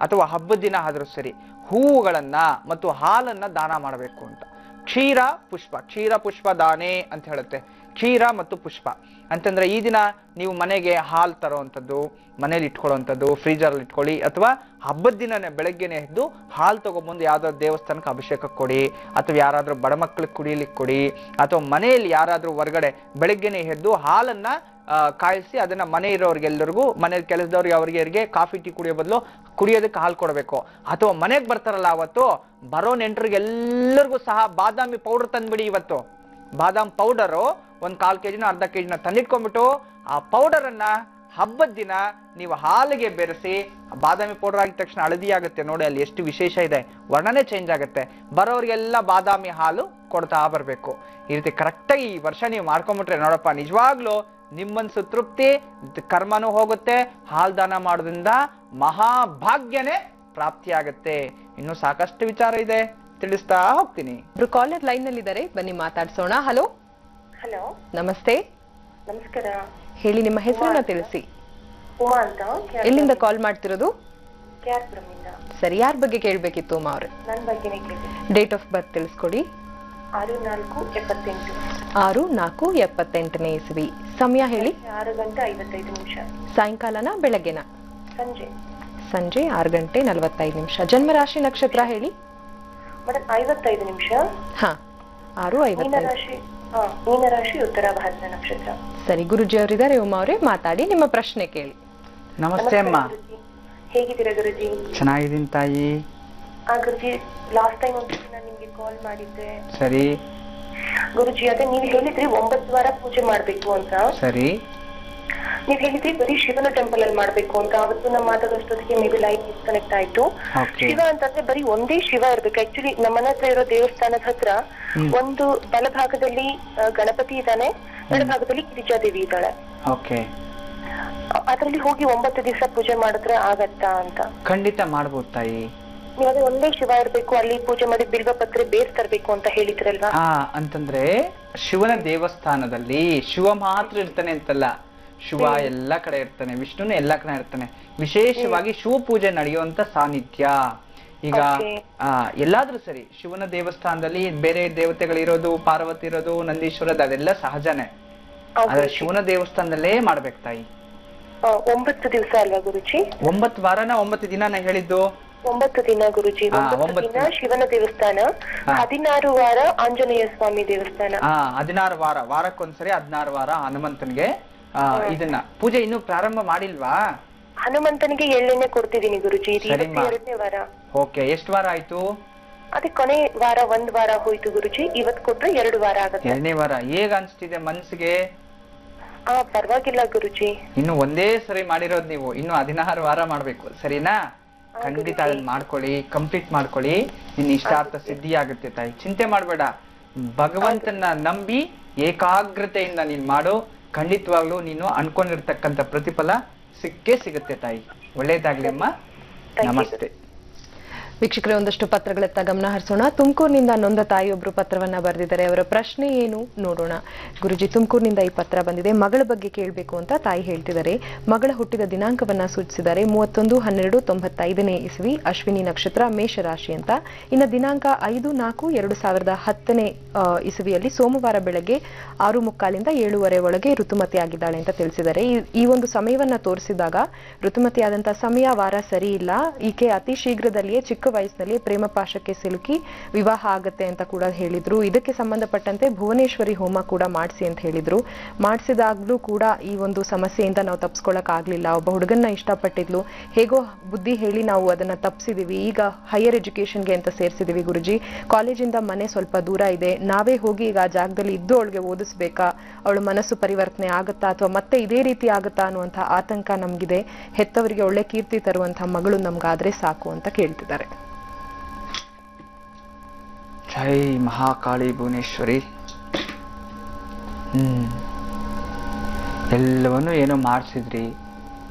ಅಥವಾ ಹಬ್ಬದ ದಿನ ಆದ್ರೂ ಸರಿ ಹೂವುಗಳನ್ನ ಮತ್ತು ಹಾಲನ್ನ ದಾನ ಮಾಡಬೇಕು ಅಂತ. ಕ್ಷೀರ ಪುಷ್ಪ ದಾನೆ ಅಂತ ಹೇಳುತ್ತೆ. ಕ್ಷೀರ ಮತ್ತು ಪುಷ್ಪ ಅಂತಂದ್ರೆ ಈ ದಿನ ನೀವು ಮನೆಗೆ ಹಾಲು ತರೋವಂಥದ್ದು, ಮನೇಲಿ ಇಟ್ಕೊಳ್ಳುವಂಥದ್ದು, ಫ್ರೀಜರಲ್ಲಿ ಇಟ್ಕೊಳ್ಳಿ, ಅಥವಾ ಹಬ್ಬದ ದಿನನೇ ಬೆಳಗ್ಗೆನೆ ಎದ್ದು ಹಾಲು ತಗೊಂಡ್ಬಂದು ಯಾವ್ದಾದ್ರು ದೇವಸ್ಥಾನಕ್ಕೆ ಅಭಿಷೇಕ ಕೊಡಿ, ಅಥವಾ ಯಾರಾದ್ರೂ ಬಡ ಮಕ್ಕಳಿಗೆ ಕುಡಿಯಲಿಕ್ಕೆ ಕೊಡಿ, ಅಥವಾ ಮನೆಯಲ್ಲಿ ಯಾರಾದ್ರೂ ಹೊರಗಡೆ ಬೆಳಗ್ಗೆನೆ ಎದ್ದು ಹಾಲನ್ನ ಕಾಯಿಸಿ ಅದನ್ನ ಮನೆ ಇರೋರಿಗೆಲ್ಲರಿಗೂ, ಮನೇಲಿ ಕೆಲಸದವ್ರಿಗೆ ಅವ್ರಿಗೆ ಕಾಫಿ ಟೀ ಕುಡಿಯೋ ಬದಲು ಕುಡಿಯೋದಕ್ಕೆ ಹಾಲು ಕೊಡಬೇಕು. ಅಥವಾ ಮನೆಗೆ ಬರ್ತಾರಲ್ಲ ಅವತ್ತು ಬರೋ ನೆಂಟರಿಗೆಲ್ಲರಿಗೂ ಸಹ ಬಾದಾಮಿ ಪೌಡರ್ ತಂದ್ಬಿಡಿ. ಇವತ್ತು ಬಾದಾಮ್ ಪೌಡರು ಒಂದು 1/4 kg ಅರ್ಧ kg ತಂದಿಟ್ಕೊಂಡ್ಬಿಟ್ಟು ಆ ಪೌಡರ್ ಅನ್ನ ಹಬ್ಬದ ದಿನ ನೀವು ಹಾಲಿಗೆ ಬೆರೆಸಿ, ಬಾದಾಮಿ ಪೌಡರ್ ಆಗಿದ ತಕ್ಷಣ ಹಳದಿ ಆಗುತ್ತೆ ನೋಡಿ, ಅಲ್ಲಿ ಎಷ್ಟು ವಿಶೇಷ ಇದೆ, ವರ್ಣನೆ ಚೇಂಜ್ ಆಗುತ್ತೆ. ಬರೋರಿಗೆಲ್ಲ ಬಾದಾಮಿ ಹಾಲು ಕೊಡ್ತಾ ಬರ್ಬೇಕು. ಈ ರೀತಿ ಕರೆಕ್ಟಾಗಿ ಈ ವರ್ಷ ನೀವು ಮಾಡ್ಕೊಂಡ್ಬಿಟ್ರೆ ನೋಡಪ್ಪ, ನಿಜವಾಗ್ಲೂ ನಿಮ್ಮನ್ಸು ತೃಪ್ತಿ, ಕರ್ಮನೂ ಹೋಗುತ್ತೆ. ಹಾಲ್ ದಾನ ಮಾಡೋದ್ರಿಂದ ಮಹಾಭಾಗ್ಯನೇ ಪ್ರಾಪ್ತಿ ಆಗತ್ತೆ. ಇನ್ನು ಸಾಕಷ್ಟು ವಿಚಾರ ಇದೆ, ತಿಳಿಸ್ತಾ ಹೋಗ್ತೀನಿ. ಕಾಲರ್ ಲೈನ್ ನಲ್ಲಿ ಇದ್ದಾರೆ, ಬನ್ನಿ ಮಾತಾಡ್ಸೋಣ. ಹಲೋ. ನಮಸ್ತೆ. ನಮಸ್ಕಾರ. ಹೇಳಿ, ನಿಮ್ಮ ಹೆಸರನ್ನ ತಿಳಿಸಿ. ಉಮಾ ಅಂತ. ಎಲ್ಲಿಂದ ಕಾಲ್ ಮಾಡ್ತಿರೋದು? ಕ್ಯಾರ್ಪುರಮಿಂದ. ಸರಿ, ಯಾರ ಬಗ್ಗೆ ಕೇಳ್ಬೇಕಿತ್ತು ಉಮಾ ಅವ್ರೆ? ನನ್ನ ಬಗ್ಗೆನೇ ಕೇಳಿ. ಡೇಟ್ ಆಫ್ ಬರ್ತ್ ತಿಳಿಸ್ಕೊಡಿ. 6/4/78. 6/4/78 ಇಸ್ವಿ. ಸಮಯ ಹೇಳಿ. 6:55. ಸಾಯಂಕಾಲನ ಬೆಳಗ್ಗೆನ? ಸಂಜೆ. ಸಂಜೆ 6:45. ಜನ್ಮರಾಶಿ ನಕ್ಷತ್ರ ಹೇಳಿ. ಮೇಡಮ್ 55. ಹಾ, 6:55. ಮೀನರಾಶಿ ಉತ್ತರಾಭಾದ್ರ ನಕ್ಷತ್ರ. ಸರಿ, ಗುರುಜಿ ಅವರಿದ್ದಾರೆ, ಉಮಾ ಅವರೇ ಮಾತಾಡಿ, ನಿಮ್ಮ ಪ್ರಶ್ನೆ ಕೇಳಿ. ನಮಸ್ತೆ ಅಮ್ಮ. ಹೇಗಿದ್ದೀರಾ ಗುರುಜಿ? ಚೆನ್ನಾಗಿದ್ದೀನಿ ತಾಯಿ. ಗುರುಜಿ, ಲಾಸ್ಟ್ ಟೈಮ್ ನಾನು ನಿಮ್ಗೆ ಕಾಲ್ ಮಾಡಿದ್ದೆ. ಸರಿ ಗುರುಜಿ, ಅದೇ ನೀವು ಹೇಳಿದ್ರಿ 9 ವಾರ ಪೂಜೆ ಮಾಡ್ಬೇಕು ಅಂತ. ಸರಿ. ನೀವ್ ಹೇಳಿದ್ರಿ ಬರೀ ಶಿವನ ಟೆಂಪಲ್ ಅಲ್ಲಿ ಮಾಡ್ಬೇಕು ಅಂತ. ಅವತ್ತು ನಾವು ಮಾತಾಡೋಷ್ಟೊತ್ತಿಗೆ ಮೇ ಬಿ ಲೈಟ್ ಡಿಸ್ಕನೆಕ್ಟ್ ಆಯ್ತು. ಶಿವ ಅಂತಂದ್ರೆ ಬರೀ ಒಂದೇ ಶಿವ ಇರ್ಬೇಕು. ಆಕ್ಚುಲಿ ನಮ್ಮನ ಹತ್ರ ಇರೋ ದೇವಸ್ಥಾನದ ಹತ್ರ ಒಂದು ಬಲಭಾಗದಲ್ಲಿ ಗಣಪತಿ ಇದ್ದಾನೆ, ಎಡಭಾಗದಲ್ಲಿ ಗಿರಿಜಾದೇವಿ ಇದ್ದಾಳೆ. ಅದ್ರಲ್ಲಿ ಹೋಗಿ 9 ದಿವಸ ಪೂಜೆ ಮಾಡಿದ್ರೆ ಆಗತ್ತಾ ಅಂತ? ಖಂಡಿತ ಮಾಡ್ಬೋದು ತಾಯಿ. ನೀವು ಅದೇ ಒಂದೇ ಶಿವ ಇರ್ಬೇಕು, ಅಲ್ಲಿ ಪೂಜೆ ಮಾಡಿ ಬಿಲ್ವ ಪತ್ರೆ ಬೇಸ್ ತರ್ಬೇಕು ಅಂತ ಹೇಳಿದ್ರಲ್ವಾ? ಅಂತಂದ್ರೆ ಶಿವನ ದೇವಸ್ಥಾನದಲ್ಲಿ ಶಿವ ಮಾತ್ರ ಇರ್ತಾನೆ ಅಂತಲ್ಲ, ಶಿವ ಎಲ್ಲಾ ಕಡೆ ಇರ್ತಾನೆ, ವಿಷ್ಣುನು ಎಲ್ಲಾ ಕಡೆ ಇರ್ತಾನೆ. ವಿಶೇಷವಾಗಿ ಶಿವ ಪೂಜೆ ನಡೆಯುವಂತ ಸಾನ್ನಿಧ್ಯ. ಈಗ ಎಲ್ಲಾದ್ರೂ ಸರಿ, ಶಿವನ ದೇವಸ್ಥಾನದಲ್ಲಿ ಬೇರೆ ದೇವತೆಗಳಿರೋದು, ಪಾರ್ವತಿ ಇರೋದು, ನಂದೀಶ್ವರದ, ಅದೆಲ್ಲ ಸಹಜನೇ. ಆದ್ರೆ ಶಿವನ ದೇವಸ್ಥಾನದಲ್ಲೇ ಮಾಡ್ಬೇಕು ತಾಯಿ. 9 ದಿವಸ ಅಲ್ವಾ ಗುರುಜಿ? 9 ವಾರನ 9 ದಿನ ನಾ ಹೇಳಿದ್ದು? 9 ದಿನ ಗುರುಜಿ. 9 ದಿನ ಶಿವನ ದೇವಸ್ಥಾನ, 16 ವಾರ ಆಂಜನೇಯ ಸ್ವಾಮಿ ದೇವಸ್ಥಾನ. 16 ವಾರ, ವಾರಕ್ಕೊಂದ್ಸರಿ 16 ವಾರ ಹನುಮಂತನ್ಗೆ ಇದನ್ನ ಪೂಜೆ ಇನ್ನೂ ಪ್ರಾರಂಭ ಮಾಡಿಲ್ವಾ? ಹನುಮಂತನಿಗೆ ಎಳ್ಳೆಣ್ಣೆ ಕೊಡ್ತಿದೀನಿ ಗುರುಜಿ. 2ನೇ ವಾರ. ಓಕೆ, ಎಷ್ಟು ವಾರ ಆಯ್ತು? ಅದೇ ಕೊನೆ ವಾರ 1 ವಾರ ಹೋಯ್ತು ಗುರುಜಿ. ಇವತ್ ಕೊಟ್ರೆ 2 ವಾರ ಆಗುತ್ತೆ. 2ನೇ ವಾರ. ಹೇಗ ಅನ್ಸ್ತಿದೆ ಮನ್ಸಿಗೆ? ಪರವಾಗಿಲ್ಲ ಗುರುಜಿ. ಇನ್ನು ಒಂದೇ ಸರಿ ಮಾಡಿರೋದು ನೀವು, ಇನ್ನು 16 ವಾರ ಮಾಡ್ಬೇಕು, ಸರಿನಾ? ಖಂಡಿತ ಅದನ್ನ ಮಾಡ್ಕೊಳ್ಳಿ, ಕಂಪ್ಲೀಟ್ ಮಾಡ್ಕೊಳ್ಳಿ. ನಿನ್ನ ಇಷ್ಟಾರ್ಥ ಸಿದ್ಧಿ ಆಗುತ್ತೆ ತಾಯಿ, ಚಿಂತೆ ಮಾಡ್ಬೇಡ. ಭಗವಂತನ ನಂಬಿ ಏಕಾಗ್ರತೆಯಿಂದ ನೀನ್ ಮಾಡು, ಖಂಡಿತವಾಗ್ಲೂ ನೀನು ಅನ್ಕೊಂಡಿರ್ತಕ್ಕಂಥ ಪ್ರತಿಫಲ ಸಿಕ್ಕೇ ಸಿಗುತ್ತೆ ತಾಯಿ. ಒಳ್ಳೇದಾಗ್ಲಿ ಅಮ್ಮ. ನಮಸ್ತೆ. ವೀಕ್ಷಕರೇ, ಒಂದಷ್ಟು ಪತ್ರಗಳತ್ತ ಗಮನ ಹರಿಸೋಣ. ತುಮಕೂರಿನಿಂದ ನೊಂದ ತಾಯಿಯೊಬ್ರು ಪತ್ರವನ್ನ ಬರೆದಿದ್ದಾರೆ. ಅವರ ಪ್ರಶ್ನೆ ಏನು ನೋಡೋಣ. ಗುರುಜಿ, ತುಮಕೂರಿನಿಂದ ಈ ಪತ್ರ ಬಂದಿದೆ. ಮಗಳ ಬಗ್ಗೆ ಕೇಳಬೇಕು ಅಂತ ತಾಯಿ ಹೇಳ್ತಿದ್ದಾರೆ. ಮಗಳ ಹುಟ್ಟಿದ ದಿನಾಂಕವನ್ನ ಸೂಚಿಸಿದ್ದಾರೆ 31/12/95ನೇ ಇಸ್ವಿ, ಅಶ್ವಿನಿ ನಕ್ಷತ್ರ, ಮೇಷರಾಶಿ ಅಂತ. ಇನ್ನು ದಿನಾಂಕ 5/4/2010ನೇ ಇಸವಿಯಲ್ಲಿ ಸೋಮವಾರ ಬೆಳಗ್ಗೆ 6:45 7:30 ಒಳಗೆ ಋತುಮತಿ ಆಗಿದ್ದಾಳೆ ಅಂತ ತಿಳಿಸಿದ್ದಾರೆ. ಈ ಒಂದು ಸಮಯವನ್ನ ತೋರಿಸಿದಾಗ ಋತುಮತಿಯಾದಂತಹ ಸಮಯ, ವಾರ ಸರಿ ಇಲ್ಲ. ಈಕೆ ಅತಿ ಶೀಘ್ರದಲ್ಲಿಯೇ ಚಿಕ್ಕ ವಯಸ್ಸಿನಲ್ಲಿ ಪ್ರೇಮ ಪಾಶಕ್ಕೆ ಸಿಲುಕಿ ವಿವಾಹ ಆಗತ್ತೆ ಅಂತ ಕೂಡ ಹೇಳಿದ್ರು. ಇದಕ್ಕೆ ಸಂಬಂಧಪಟ್ಟಂತೆ ಭುವನೇಶ್ವರಿ ಹೋಮ ಕೂಡ ಮಾಡಿಸಿ ಅಂತ ಹೇಳಿದ್ರು. ಮಾಡಿಸಿದಾಗ್ಲೂ ಕೂಡ ಈ ಒಂದು ಸಮಸ್ಯೆಯಿಂದ ನಾವು ತಪ್ಪಿಸ್ಕೊಳಕ್ ಆಗ್ಲಿಲ್ಲ. ಒಬ್ಬ ಹುಡುಗನ್ನ ಇಷ್ಟಪಟ್ಟಿದ್ಲು, ಹೇಗೋ ಬುದ್ಧಿ ಹೇಳಿ ನಾವು ಅದನ್ನ ತಪ್ಪಿಸಿದೀವಿ. ಈಗ ಹೈಯರ್ ಎಜುಕೇಶನ್ಗೆ ಅಂತ ಸೇರಿಸಿದೀವಿ ಗುರುಜಿ. ಕಾಲೇಜಿಂದ ಮನೆ ಸ್ವಲ್ಪ ದೂರ ಇದೆ. ನಾವೇ ಹೋಗಿ ಈಗ ಆ ಜಾಗದಲ್ಲಿ ಇದ್ದು ಅವಳಿಗೆ ಓದಿಸ್ಬೇಕಾ? ಅವಳ ಮನಸ್ಸು ಪರಿವರ್ತನೆ ಆಗತ್ತಾ ಅಥವಾ ಮತ್ತೆ ಇದೇ ರೀತಿ ಆಗತ್ತಾ ಅನ್ನುವಂತಹ ಆತಂಕ ನಮ್ಗಿದೆ. ಹೆತ್ತವರಿಗೆ ಒಳ್ಳೆ ಕೀರ್ತಿ ತರುವಂತಹ ಮಗಳು ನಮ್ಗಾದ್ರೆ ಸಾಕು ಅಂತ ಕೇಳ್ತಿದ್ದಾರೆ. ಜೈ ಮಹಾಕಾಳಿ ಭುವನೇಶ್ವರಿ. ಎಲ್ಲವನ್ನೂ ಏನೋ ಮಾಡಿಸಿದ್ರಿ,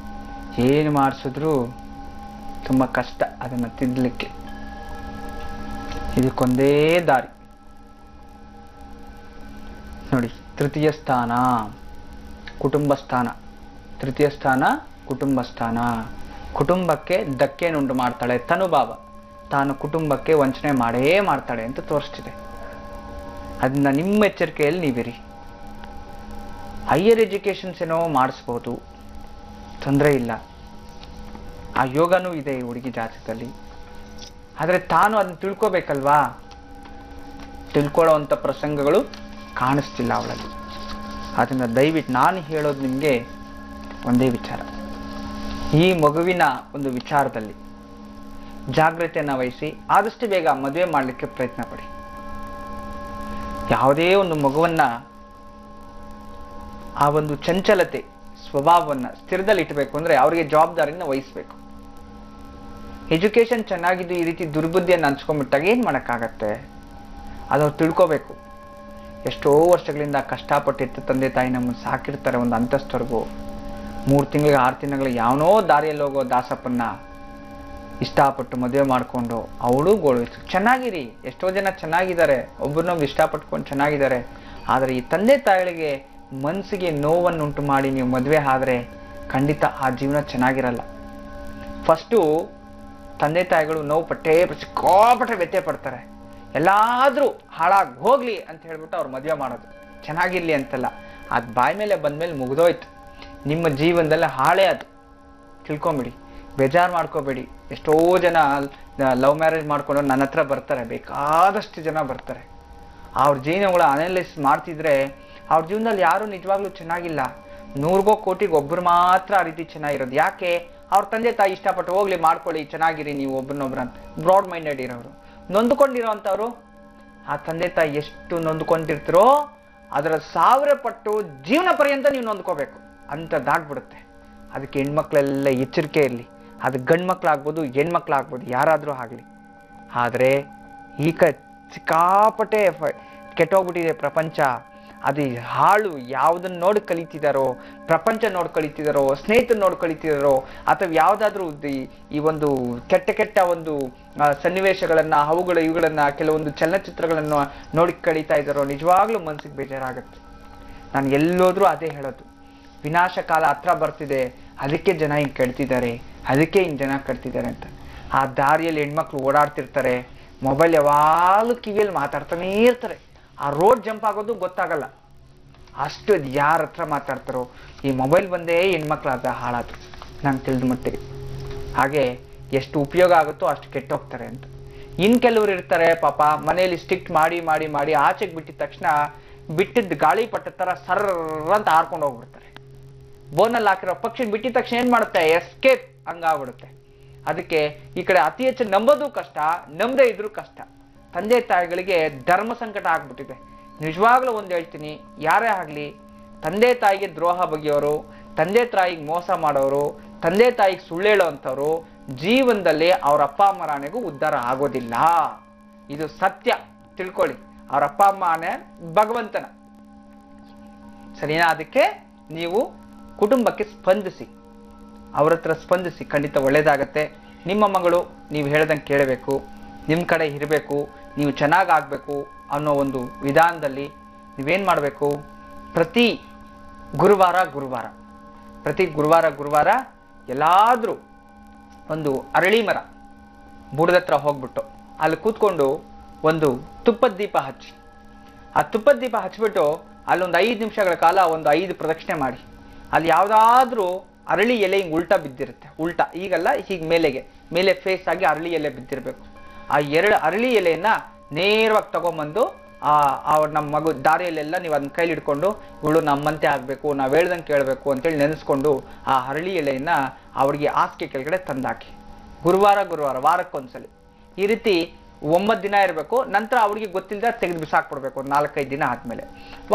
ಏನು ಮಾಡಿಸಿದ್ರು ತುಂಬಾ ಕಷ್ಟ ಅದನ್ನ ತಿದ್ದಲಿಕ್ಕೆ. ಇದಕ್ಕೊಂದೇ ದಾರಿ ನೋಡಿ. ತೃತೀಯ ಸ್ಥಾನ ಕುಟುಂಬ ಸ್ಥಾನ, ತೃತೀಯ ಸ್ಥಾನ ಕುಟುಂಬ ಸ್ಥಾನ. ಕುಟುಂಬಕ್ಕೆ ಧಕ್ಕೆನುಂಟು ಮಾಡ್ತಾಳೆ ತನುಭಾವ, ತಾನು ಕುಟುಂಬಕ್ಕೆ ವಂಚನೆ ಮಾಡೇ ಮಾಡ್ತಾಳೆ ಅಂತ ತೋರಿಸ್ತಿದೆ. ಅದನ್ನ ನಿಮ್ಮ ಎಚ್ಚರಿಕೆಯಲ್ಲಿ ನೀವಿರಿ. ಹೈಯರ್ ಎಜುಕೇಶನ್ಸ್ ಏನೋ ಮಾಡಿಸ್ಬೋದು, ತೊಂದರೆ ಇಲ್ಲ. ಆ ಯೋಗನೂ ಇದೆ ಈ ಹುಡುಗಿ ಜಾತಕದಲ್ಲಿ. ಆದರೆ ತಾನು ಅದನ್ನ ತಿಳ್ಕೋಬೇಕಲ್ವಾ? ತಿಳ್ಕೊಳ್ಳೋವಂಥ ಪ್ರಸಂಗಗಳು ಕಾಣಿಸ್ತಿಲ್ಲ ಅವಳಲ್ಲಿ. ಅದನ್ನ ದಯವಿಟ್ಟು ನಾನು ಹೇಳೋದು ನಿಮಗೆ ಒಂದೇ ವಿಚಾರ, ಈ ಮಗುವಿನ ಒಂದು ವಿಚಾರದಲ್ಲಿ ಜಾಗ್ರತೆಯನ್ನು ವಹಿಸಿ ಆದಷ್ಟು ಬೇಗ ಮದುವೆ ಮಾಡಲಿಕ್ಕೆ ಪ್ರಯತ್ನ ಪಡಿ. ಯಾವುದೇ ಒಂದು ಮಗುವನ್ನ ಆ ಒಂದು ಚಂಚಲತೆ ಸ್ವಭಾವವನ್ನ ಸ್ಥಿರದಲ್ಲಿ ಇಟ್ಟಬೇಕು ಅಂದ್ರೆ ಅವರಿಗೆ ಜವಾಬ್ದಾರಿನ ವಹಿಸ್ಬೇಕು. ಎಜುಕೇಶನ್ ಚೆನ್ನಾಗಿದ್ದು ಈ ರೀತಿ ದುರ್ಬುದ್ಧಿಯನ್ನು ಹಂಚ್ಕೊಂಡ್ಬಿಟ್ಟಾಗ ಏನ್ ಮಾಡಕ್ಕಾಗತ್ತೆ? ಅದವ್ರು ತಿಳ್ಕೋಬೇಕು. ಎಷ್ಟೋ ವರ್ಷಗಳಿಂದ ಕಷ್ಟಪಟ್ಟಿರ್ತ ತಂದೆ ತಾಯಿ ನಮ್ಮನ್ನು ಸಾಕಿರ್ತಾರೆ ಒಂದು ಅಂತಸ್ತವರೆಗೂ. 3 ತಿಂಗಳಿಗೆ 6 ತಿಂಗಳಿಗೆ ಯಾವನೋ ದಾರಿಯಲ್ಲಿ ಹೋಗೋ ದಾಸಪ್ಪನ್ನ ಇಷ್ಟಪಟ್ಟು ಮದುವೆ ಮಾಡ್ಕೊಂಡು ಅವಳು ಗೋಳು ಚೆನ್ನಾಗಿರಿ. ಎಷ್ಟೋ ಜನ ಚೆನ್ನಾಗಿದ್ದಾರೆ, ಒಬ್ಬರನ್ನೊಬ್ಬರು ಇಷ್ಟಪಟ್ಕೊಂಡು ಚೆನ್ನಾಗಿದ್ದಾರೆ. ಆದರೆ ಈ ತಂದೆ ತಾಯಿಗಳಿಗೆ ಮನಸ್ಸಿಗೆ ನೋವನ್ನುಂಟು ಮಾಡಿ ನೀವು ಮದುವೆ ಆದ್ರೆ ಖಂಡಿತ ಆ ಜೀವನ ಚೆನ್ನಾಗಿರಲ್ಲ. ಫಸ್ಟು ತಂದೆ ತಾಯಿಗಳು ನೋವು ಸಿಕ್ಕಾಪಟ್ಟೆ ವ್ಯತ್ಯೆ ಪಡ್ತಾರೆ. ಎಲ್ಲಾದ್ರೂ ಹಾಳಾಗಿ ಹೋಗ್ಲಿ ಅಂತ ಹೇಳ್ಬಿಟ್ಟು ಅವ್ರು ಮದುವೆ ಮಾಡೋದು, ಚೆನ್ನಾಗಿರ್ಲಿ ಅಂತಲ್ಲ. ಅದು ಬಾಯಿ ಮೇಲೆ ಬಂದ್ಮೇಲೆ ಮುಗಿದೋಯ್ತು. ನಿಮ್ಮ ಜೀವನದಲ್ಲಿ ಹಾಳೆ ಅದು, ತಿಳ್ಕೊಂಬಿಡಿ. ಬೇಜಾರು ಮಾಡ್ಕೋಬೇಡಿ. ಎಷ್ಟೋ ಜನ ಲವ್ ಮ್ಯಾರೇಜ್ ಮಾಡ್ಕೊಂಡು ನನ್ನ ಹತ್ರ ಬರ್ತಾರೆ, ಬೇಕಾದಷ್ಟು ಜನ ಬರ್ತಾರೆ. ಅವ್ರ ಜೀವನಗಳ ಅನಲೈಸ್ ಮಾಡ್ತಿದ್ರೆ ಅವ್ರ ಜೀವನದಲ್ಲಿ ಯಾರು ನಿಜವಾಗ್ಲೂ ಚೆನ್ನಾಗಿಲ್ಲ. 100 ಕೋಟಿಗೆ ಒಬ್ರು ಮಾತ್ರ ಆ ರೀತಿ ಚೆನ್ನಾಗಿರೋದು. ಯಾಕೆ? ಅವ್ರ ತಂದೆ ತಾಯಿ ಇಷ್ಟಪಟ್ಟು ಹೋಗ್ಲಿ ಮಾಡ್ಕೊಳ್ಳಿ, ಚೆನ್ನಾಗಿರಿ ನೀವು ಒಬ್ರನ್ನೊಬ್ರು ಅಂತ ಬ್ರಾಡ್ ಮೈಂಡೆಡ್ ಇರೋರು. ನೊಂದ್ಕೊಂಡಿರೋ ಅಂಥವ್ರು, ಆ ತಂದೆ ತಾಯಿ ಎಷ್ಟು ನೊಂದ್ಕೊಂಡಿರ್ತೀರೋ ಅದರ 1000 ಪಟ್ಟು ಜೀವನ ಪರ್ಯಂತ ನೀವು ನೊಂದ್ಕೋಬೇಕು ಅಂಥದ್ದಾಗ್ಬಿಡುತ್ತೆ. ಅದಕ್ಕೆ ಹೆಣ್ಮಕ್ಳೆಲ್ಲ ಎಚ್ಚರಿಕೆ ಇರಲಿ. ಅದು ಗಂಡು ಮಕ್ಳಾಗ್ಬೋದು, ಹೆಣ್ಮಕ್ಳಾಗ್ಬೋದು, ಯಾರಾದರೂ ಆಗಲಿ. ಆದರೆ ಈಗ ಸಿಕ್ಕಾಪಟ್ಟೆ ಕೆಟ್ಟೋಗ್ಬಿಟ್ಟಿದೆ ಪ್ರಪಂಚ. ಅದು ಹಾಳು. ಯಾವುದನ್ನ ನೋಡಿ ಕಲಿತಿದ್ದಾರೋ, ಪ್ರಪಂಚ ನೋಡಿ ಕಲಿತಿದ್ದಾರೋ, ಸ್ನೇಹಿತರು ನೋಡಿ ಕಲಿತಿದ್ದಾರೋ, ಅಥವಾ ಯಾವುದಾದ್ರೂ ಈ ಒಂದು ಕೆಟ್ಟ ಒಂದು ಸನ್ನಿವೇಶಗಳನ್ನು, ಇವುಗಳನ್ನು ಕೆಲವೊಂದು ಚಲನಚಿತ್ರಗಳನ್ನು ನೋಡಿ ಕಳೀತಾ ಇದ್ದಾರೋ, ನಿಜವಾಗ್ಲೂ ಮನಸ್ಸಿಗೆ ಬೇಜಾರಾಗುತ್ತೆ. ನಾನು ಎಲ್ಲೋದ್ರೂ ಅದೇ ಹೇಳೋದು, ವಿನಾಶ ಕಾಲ ಹತ್ರ ಬರ್ತಿದೆ, ಅದಕ್ಕೆ ಜನ ಹಿಂಗೆ ಕೆಡ್ತಿದ್ದಾರೆ, ಅದಕ್ಕೆ ಹಿಂಗೆ ಜನ ಕಟ್ತಿದ್ದಾರೆ ಅಂತ. ಆ ದಾರಿಯಲ್ಲಿ ಹೆಣ್ಮಕ್ಳು ಓಡಾಡ್ತಿರ್ತಾರೆ, ಮೊಬೈಲ್ ಯಾವಾಗಲೂ ಕಿವಿಯಲ್ಲಿ ಮಾತಾಡ್ತಾನೇ ಇರ್ತಾರೆ. ಆ ರೋಡ್ ಜಂಪ್ ಆಗೋದು ಗೊತ್ತಾಗಲ್ಲ. ಅಷ್ಟು ಯಾರ ಹತ್ರ ಮಾತಾಡ್ತಾರೋ. ಈ ಮೊಬೈಲ್ ಬಂದೇ ಹೆಣ್ಮಕ್ಳಾದ ಹಾಳಾದ್ರು ನಂಗೆ ತಿಳಿದ ಮಟ್ಟಿಗೆ. ಹಾಗೆ ಎಷ್ಟು ಉಪಯೋಗ ಆಗುತ್ತೋ ಅಷ್ಟು ಕೆಟ್ಟೋಗ್ತಾರೆ ಅಂತ. ಇನ್ನು ಕೆಲವರು ಇರ್ತಾರೆ ಪಾಪ, ಮನೆಯಲ್ಲಿ ಸ್ಟಿಕ್ಟ್ ಮಾಡಿ ಮಾಡಿ ಮಾಡಿ ಆಚೆಗೆ ಬಿಟ್ಟಿದ ತಕ್ಷಣ ಬಿಟ್ಟಿದ್ದ ಗಾಳಿ ಪಟ್ಟ ಥರ ಸರ್ರ ಅಂತ ಹಾರ್ಕೊಂಡು ಹೋಗ್ಬಿಡ್ತಾರೆ. ಬೋನಲ್ಲಿ ಹಾಕಿರೋ ಪಕ್ಷಿ ಬಿಟ್ಟಿದ ತಕ್ಷಣ ಏನ್ ಮಾಡುತ್ತೆ? ಎಸ್ಕೇಪ್ ಹಂಗಾಗ್ಬಿಡುತ್ತೆ. ಅದಕ್ಕೆ ಈ ಕಡೆ ಅತಿ ಹೆಚ್ಚು ನಂಬೋದು ಕಷ್ಟ, ನಂಬದೇ ಇದ್ರೂ ಕಷ್ಟ. ತಂದೆ ತಾಯಿಗಳಿಗೆ ಧರ್ಮ ಸಂಕಟ ಆಗ್ಬಿಟ್ಟಿದೆ. ನಿಜವಾಗ್ಲೂ ಒಂದು ಹೇಳ್ತೀನಿ, ಯಾರೇ ಆಗಲಿ ತಂದೆ ತಾಯಿಗೆ ದ್ರೋಹ ಬಗೆಯೋರು, ತಂದೆ ತಾಯಿಗೆ ಮೋಸ ಮಾಡೋರು, ತಂದೆ ತಾಯಿಗೆ ಸುಳ್ಳು ಹೇಳೋ ಅಂಥವ್ರು ಜೀವನದಲ್ಲಿ ಅವ್ರ ಅಪ್ಪ ಅಮ್ಮರಾಣೆಗೂ ಉದ್ಧಾರ ಆಗೋದಿಲ್ಲ. ಇದು ಸತ್ಯ, ತಿಳ್ಕೊಳ್ಳಿ. ಅವ್ರ ಅಪ್ಪ ಅಮ್ಮನೇ ಭಗವಂತನ, ಸರಿನಾ? ಅದಕ್ಕೆ ನೀವು ಕುಟುಂಬಕ್ಕೆ ಸ್ಪಂದಿಸಿ, ಅವ್ರ ಹತ್ರ ಸ್ಪಂದಿಸಿ, ಖಂಡಿತ ಒಳ್ಳೇದಾಗತ್ತೆ. ನಿಮ್ಮ ಮಗಳು ನೀವು ಹೇಳ್ದಂಗೆ ಕೇಳಬೇಕು, ನಿಮ್ಮ ಕಡೆ ಇರಬೇಕು, ನೀವು ಚೆನ್ನಾಗಾಗಬೇಕು ಅನ್ನೋ ಒಂದು ವಿಧಾನದಲ್ಲಿ ನೀವೇನು ಮಾಡಬೇಕು? ಪ್ರತಿ ಗುರುವಾರ ಎಲ್ಲಾದರೂ ಒಂದು ಅರಳಿ ಮರ ಬುಡದತ್ರ ಹೋಗ್ಬಿಟ್ಟು ಅಲ್ಲಿ ಕೂತ್ಕೊಂಡು ಒಂದು ತುಪ್ಪದ ದೀಪ ಹಚ್ಚಿ, ಆ ತುಪ್ಪದ ದೀಪ ಹಚ್ಬಿಟ್ಟು ಅಲ್ಲೊಂದು 5 ನಿಮಿಷಗಳ ಕಾಲ ಒಂದು 5 ಪ್ರದಕ್ಷಿಣೆ ಮಾಡಿ. ಅಲ್ಲಿ ಯಾವುದಾದ್ರೂ ಅರಳಿ ಎಲೆ ಹಿಂಗೆ ಉಲ್ಟಾ ಬಿದ್ದಿರುತ್ತೆ, ಉಲ್ಟಾ ಹೀಗಲ್ಲ, ಹೀಗೆ ಮೇಲೆ ಫೇಸ್ ಆಗಿ ಅರಳಿ ಎಲೆ ಬಿದ್ದಿರಬೇಕು. ಆ 2 ಅರಳಿ ಎಲೆಯನ್ನ ನೇರವಾಗಿ ತಗೊಂಬಂದು ನಮ್ಮ ಮಗು ದಾರಿಯಲ್ಲೆಲ್ಲ ನೀವು ಅದನ್ನ ಕೈಲಿ ಹಿಡ್ಕೊಂಡು, ಇವಳು ನಮ್ಮಂತೆ ಆಗಬೇಕು, ನಾವು ಹೇಳ್ದಂಗೆ ಕೇಳಬೇಕು ಅಂತೇಳಿ ನೆನೆಸ್ಕೊಂಡು ಆ ಅರಳಿ ಎಲೆಯನ್ನ ಅವ್ರಿಗೆ ಹಾಸಿಗೆ ಕೆಳಗಡೆ ತಂದಾಕಿ. ಗುರುವಾರ ವಾರಕ್ಕೊಂದ್ಸಲಿ ಈ ರೀತಿ 9 ದಿನ ಇರಬೇಕು. ನಂತರ ಅವ್ರಿಗೆ ಗೊತ್ತಿಲ್ಲದೆ ತೆಗೆದು ಬಿಸಾಕ್ಬಿಡ್ಬೇಕು. ಒಂದು 4-5 ದಿನ ಆದ್ಮೇಲೆ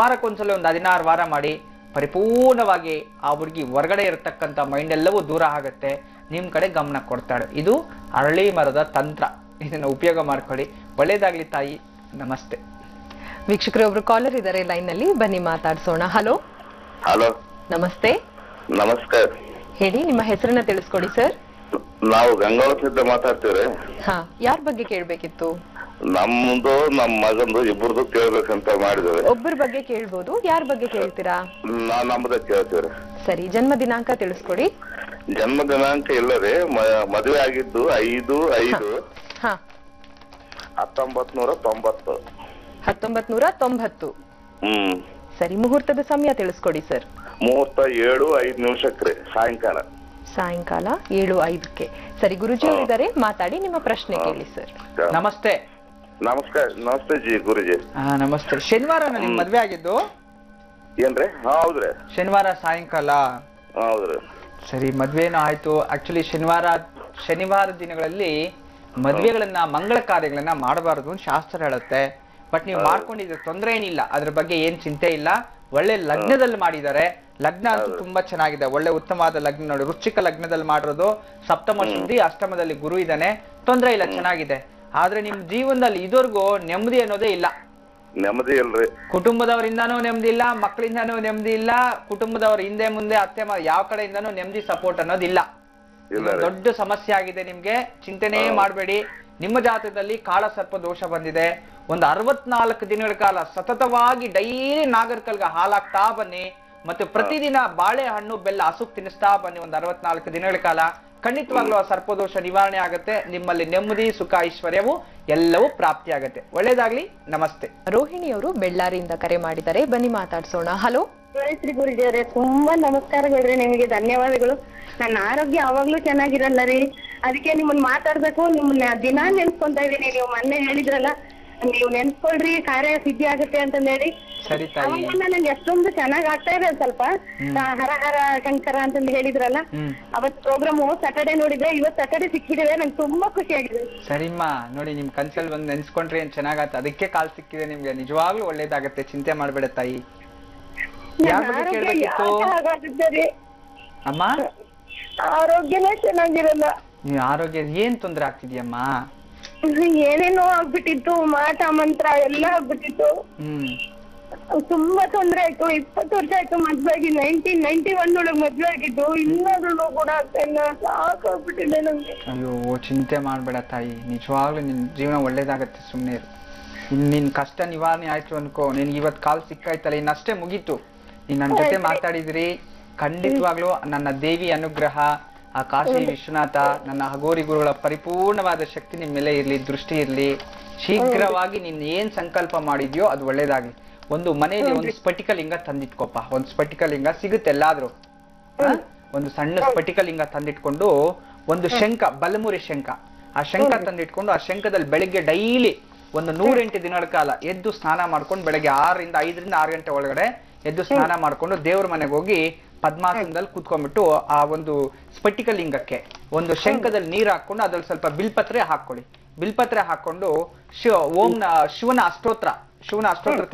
ವಾರಕ್ಕೊಂದ್ಸಲಿ ಒಂದು 16 ವಾರ ಮಾಡಿ ಪರಿಪೂರ್ಣವಾಗಿ ಆ ಹುಡುಗಿ ಹೊರಗಡೆ ಇರತಕ್ಕಂಥ ಮೈಂಡ್ ಎಲ್ಲವೂ ದೂರ ಆಗುತ್ತೆ, ನಿಮ್ಮ ಕಡೆ ಗಮನ ಕೊಡ್ತಾಳೆ. ಇದು ಅರಳಿ ಮರದ ತಂತ್ರ. ಇದನ್ನ ಉಪಯೋಗ ಮಾಡ್ಕೊಳ್ಳಿ. ಒಳ್ಳೇದಾಗ್ಲಿ ತಾಯಿ. ನಮಸ್ತೆ. ವೀಕ್ಷಕರೇ, ಒಬ್ರು ಕಾಲರ್ ಇದ್ದಾರೆ ಲೈನ್ ನಲ್ಲಿ, ಬನ್ನಿ ಮಾತಾಡ್ಸೋಣ. ಹಲೋ. ನಮಸ್ತೆ. ನಮಸ್ಕಾರ. ಹೇಳಿ, ನಿಮ್ಮ ಹೆಸರನ್ನ ತಿಳಿಸ್ಕೊಡಿ ಸರ್. ನಾವು ಗಂಗಾವತಿಯಿಂದ ಮಾತಾಡ್ತೀವ್ರಿ. ಹಾ, ಯಾರ ಬಗ್ಗೆ ಕೇಳ್ಬೇಕಿತ್ತು? ನಮ್ದು ನಮ್ಮ ಮಗಂದು ಇಬ್ಬರದು ಕೇಳ್ಬೇಕಂತ ಮಾಡಿದ್ವಿ. ಒಬ್ಬರ ಬಗ್ಗೆ ಕೇಳ್ಬೋದು, ಯಾರ ಬಗ್ಗೆ ಕೇಳ್ತೀರಾ? ನಮ್ಮದ ಕೇಳ್ತೀವ್ರಿ. ಸರಿ, ಜನ್ಮ ದಿನಾಂಕ ತಿಳಿಸ್ಕೊಡಿ. ಜನ್ಮ ದಿನಾಂಕ ಇಲ್ಲ ರೀ, ಮದುವೆ ಆಗಿದ್ದು 5/5/1990. 1990. ಸರಿ, ಮುಹೂರ್ತದ ಸಮಯ ತಿಳಿಸ್ಕೊಡಿ ಸರ್. ಮುಹೂರ್ತ 7:05 ಸಾಯಂಕಾಲ 7:05. ಸರಿ, ಗುರುಜಿ ಅವರಿದ್ದಾರೆ, ಮಾತಾಡಿ, ನಿಮ್ಮ ಪ್ರಶ್ನೆ ಕೇಳಿ ಸರ್. ನಮಸ್ತೆ. ನಮಸ್ತೆ ಜಿ ಗುರುಜಿ. ನಮಸ್ತೆ. ಶನಿವಾರ ನಿಮ್ ಮದ್ವೆ ಆಗಿದ್ದು? ಏನ್ರಿ? ಹೌದ್ರಿ, ಶನಿವಾರ ಸಾಯಂಕಾಲ. ಹೌದ್ರಿ. ಸರಿ, ಮದ್ವೆನೂ ಆಯ್ತು. ಆಕ್ಚುಲಿ ಶನಿವಾರ ದಿನಗಳಲ್ಲಿ ಮದ್ವೆಗಳನ್ನ, ಮಂಗಳ ಕಾರ್ಯಗಳನ್ನ ಮಾಡಬಾರದು ಅಂತ ಶಾಸ್ತ್ರ ಹೇಳುತ್ತೆ. ಬಟ್ ನೀವು ಮಾಡ್ಕೊಂಡಿದ್ರೆ ತೊಂದರೆ ಏನಿಲ್ಲ, ಅದ್ರ ಬಗ್ಗೆ ಏನ್ ಚಿಂತೆ ಇಲ್ಲ. ಒಳ್ಳೆ ಲಗ್ನದಲ್ಲಿ ಮಾಡಿದ್ದಾರೆ. ಲಗ್ನ ಅಂತೂ ತುಂಬಾ ಚೆನ್ನಾಗಿದೆ, ಒಳ್ಳೆ ಉತ್ತಮವಾದ ಲಗ್ನ ನೋಡಿ. ವೃಶ್ಚಿಕ ಲಗ್ನದಲ್ಲಿ ಮಾಡಿರೋದು, ಸಪ್ತಮ ಶುದ್ಧಿ, ಅಷ್ಟಮದಲ್ಲಿ ಗುರು ಇದ್ದಾನೆ, ತೊಂದರೆ ಇಲ್ಲ, ಚೆನ್ನಾಗಿದೆ. ಆದ್ರೆ ನಿಮ್ ಜೀವನದಲ್ಲಿ ಇದುವರೆಗೂ ನೆಮ್ಮದಿ ಅನ್ನೋದೇ ಇಲ್ಲ. ನೆಮ್ಮದಿ ಇಲ್ರಿ. ಕುಟುಂಬದವರಿಂದಾನೂ ನೆಮ್ಮದಿ ಇಲ್ಲ, ಮಕ್ಕಳಿಂದಾನೂ ನೆಮ್ಮದಿ ಇಲ್ಲ, ಕುಟುಂಬದವ್ರ ಹಿಂದೆ ಮುಂದೆ ಅತ್ತೆ ಯಾವ ಕಡೆಯಿಂದಾನೂ ನೆಮ್ಮದಿ ಸಪೋರ್ಟ್ ಅನ್ನೋದಿಲ್ಲ. ದೊಡ್ಡ ಸಮಸ್ಯೆ ಆಗಿದೆ ನಿಮ್ಗೆ. ಚಿಂತೆನೇ ಮಾಡಬೇಡಿ. ನಿಮ್ಮ ಜಾತಕದಲ್ಲಿ ಕಾಳ ಸರ್ಪ ದೋಷ ಬಂದಿದೆ. ಒಂದು 64 ದಿನಗಳ ಕಾಲ ಸತತವಾಗಿ ಡೈಲಿ ನಾಗರಿಕಲ್ಗೆ ಹಾಲಾಗ್ತಾ ಬನ್ನಿ, ಮತ್ತು ಪ್ರತಿದಿನ ಬಾಳೆಹಣ್ಣು ಬೆಲ್ಲ ಹಸುಕ್ ತಿನ್ನಿಸ್ತಾ ಬನ್ನಿ ಒಂದು 64 ದಿನಗಳ ಕಾಲ. ಖಂಡಿತವಾಗ್ಲೂ ಆ ಸರ್ಪದೋಷ ನಿವಾರಣೆ ಆಗುತ್ತೆ. ನಿಮ್ಮಲ್ಲಿ ನೆಮ್ಮದಿ, ಸುಖ, ಐಶ್ವರ್ಯವು ಎಲ್ಲವೂ ಪ್ರಾಪ್ತಿ ಆಗುತ್ತೆ. ಒಳ್ಳೇದಾಗ್ಲಿ. ನಮಸ್ತೆ. ರೋಹಿಣಿ ಅವರು ಬೆಳ್ಳಾರಿಯಿಂದ ಕರೆ ಮಾಡಿದ್ದಾರೆ, ಬನ್ನಿ ಮಾತಾಡ್ಸೋಣ. ಹಲೋ. ಶ್ರೀ ಗುರುಜಿಯವರೇ, ತುಂಬಾ ನಮಸ್ಕಾರಗಳ್ರಿ. ನಿಮಗೆ ಧನ್ಯವಾದಗಳು. ನನ್ನ ಆರೋಗ್ಯ ಯಾವಾಗ್ಲೂ ಚೆನ್ನಾಗಿರಲ್ಲ ರೀ, ಅದಕ್ಕೆ ನಿಮ್ಮನ್ನ ಮಾತಾಡ್ಬೇಕು, ನಿಮ್ಮನ್ನ ದಿನಾ ನೆನ್ಸ್ಕೊಂತಾ ಇದೀನಿ. ನೀವು ಮೊನ್ನೆ ಹೇಳಿದ್ರಲ್ಲ, ನೀವು ನೆನ್ಸ್ಕೊಳ್ರಿ ಕಾರ್ಯ ಸಿದ್ಧಿ ಆಗುತ್ತೆ ಅಂತ ಹೇಳಿ. ಸರಿ ತಾಯಿ. ನನಗೆ ಎಷ್ಟೊಂದು ಚೆನ್ನಾಗ್ ಆಗ್ತಾ ಇದೆ. ಸ್ವಲ್ಪ ಹರ ಹರ ಶಂಕರ ಅಂತಂದು ಹೇಳಿದ್ರಲ್ಲ, ಅವತ್ ಪ್ರೋಗ್ರಾಮ್ ಸ್ಯಾಟರ್ಡೆ ನೋಡಿದ್ರೆ, ಇವತ್ ಸ್ಯಾಟರ್ಡೆ ಸಿಕ್ಕಿದೆ. ನಂಗೆ ತುಂಬಾ ಖುಷಿ ಆಗಿದೆ. ಸರಿಮ್ಮ, ನೋಡಿ ನಿಮ್ ಕನ್ಸಲ್ಲಿ ಬಂದು ನೆನ್ಸ್ಕೊಂಡ್ರಿ ಏನ್ ಚೆನ್ನಾಗತ್ತೆ. ಅದಕ್ಕೆ ಕಾಲ್ ಸಿಕ್ಕಿದೆ ನಿಮ್ಗೆ. ನಿಜವಾಗ್ಲೂ ಒಳ್ಳೇದಾಗತ್ತೆ, ಚಿಂತೆ ಮಾಡ್ಬೇಡ ತಾಯಿ. ಯಾರ ಬಗ್ಗೆ ಕೇಳ್ಬೇಕಿತ್ತು ಅಮ್ಮ? ಆರೋಗ್ಯನೇ ಚೆನ್ನಾಗಿರಲ್ಲ. ನೀವ್ ಆರೋಗ್ಯ ಏನ್ ತೊಂದ್ರೆ ಆಗ್ತಿದ್ಯಮ್ಮ? ಏನೇನೋ ಆಗ್ಬಿಟ್ಟಿತ್ತು, ಮಾಟ ಮಂತ್ರ ಎಲ್ಲ ಆಗ್ಬಿಟ್ಟಿತ್ತು. ತುಂಬಾ ತೊಂದ್ರೆ ಆಯ್ತು. 20 ವರ್ಷ ಆಯ್ತು ಮದ್ವೆ ಆಗಿ. 1991 ಒಳಗ್ ಮದ್ವೆ ಆಗಿದ್ದು. ಇನ್ನಾದ್ರೂ ಕೂಡ ಆಗ್ತಾ ಇಲ್ಲ. ಸಾಕಾಗ್ಬಿಟ್ಟಿದೆ ನಂಗೆ. ಅಯ್ಯೋ, ಚಿಂತೆ ಮಾಡ್ಬೇಡ ತಾಯಿ. ನಿಜವಾಗ್ಲೂ ನಿನ್ ಜೀವನ ಒಳ್ಳೇದಾಗತ್ತೆ, ಸುಮ್ನೆ ಇರು. ನಿನ್ ಕಷ್ಟ ನಿವಾರಣೆ ಆಯ್ತು ಅನ್ಕೋ. ನಿನ್ ಇವತ್ ಕಾಲ್ ಸಿಕ್ಕಾಯ್ತಲ್ಲ, ಇನ್ನಷ್ಟೇ ಮುಗೀತು. ನೀನ್ ನನ್ ಜೊತೆ ಮಾತಾಡಿದ್ರಿ. ಖಂಡಿತವಾಗ್ಲೂ ನನ್ನ ದೇವಿ ಅನುಗ್ರಹ, ಆ ಕಾಶಿ ವಿಶ್ವನಾಥ, ನನ್ನ ಹಗೋರಿ ಗುರುಗಳ ಪರಿಪೂರ್ಣವಾದ ಶಕ್ತಿ ನಿಮ್ ಮೇಲೆ ಇರ್ಲಿ, ದೃಷ್ಟಿ ಇರ್ಲಿ. ಶೀಘ್ರವಾಗಿ ನೀನ್ ಏನ್ ಸಂಕಲ್ಪ ಮಾಡಿದ್ಯೋ ಅದು ಒಳ್ಳೇದಾಗ್ಲಿ. ಒಂದು ಮನೆಯಲ್ಲಿ ಒಂದು ಸ್ಫಟಿಕಲಿಂಗ ತಂದಿಟ್ಕೊಪ್ಪ. ಒಂದು ಸ್ಫಟಿಕಲಿಂಗ ಸಿಗುತ್ತೆ ಎಲ್ಲಾದ್ರೂ. ಒಂದು ಸಣ್ಣ ಸ್ಫಟಿಕಲಿಂಗ ತಂದಿಟ್ಕೊಂಡು, ಒಂದು ಶಂಖ, ಬಲಮುರಿ ಶಂಖ, ಆ ಶಂಖ ತಂದಿಟ್ಕೊಂಡು, ಆ ಶಂಖದಲ್ಲಿ ಬೆಳಿಗ್ಗೆ ಡೈಲಿ ಒಂದು 108 ದಿನಗಳ ಕಾಲ ಎದ್ದು ಸ್ನಾನ ಮಾಡ್ಕೊಂಡು, ಬೆಳಗ್ಗೆ 5 ರಿಂದ 6 ಗಂಟೆ ಒಳಗಡೆ ಎದ್ದು ಸ್ನಾನ ಮಾಡ್ಕೊಂಡು ದೇವ್ರ ಮನೆಗೆ ಹೋಗಿ ಪದ್ಮಾಸನದಲ್ಲಿ ಕೂತ್ಕೊಂಡ್ಬಿಟ್ಟು, ಆ ಒಂದು ಸ್ಫಟಿಕಲಿಂಗಕ್ಕೆ ಒಂದು ಶಂಖದಲ್ಲಿ ನೀರ್ ಹಾಕೊಂಡು ಅದ್ರಲ್ಲಿ ಸ್ವಲ್ಪ ಬಿಲ್ಪತ್ರೆ ಹಾಕೊಳ್ಳಿ. ಬಿಲ್ಪತ್ರೆ ಹಾಕೊಂಡು ಶಿವನ ಅಷ್ಟೋತ್ರ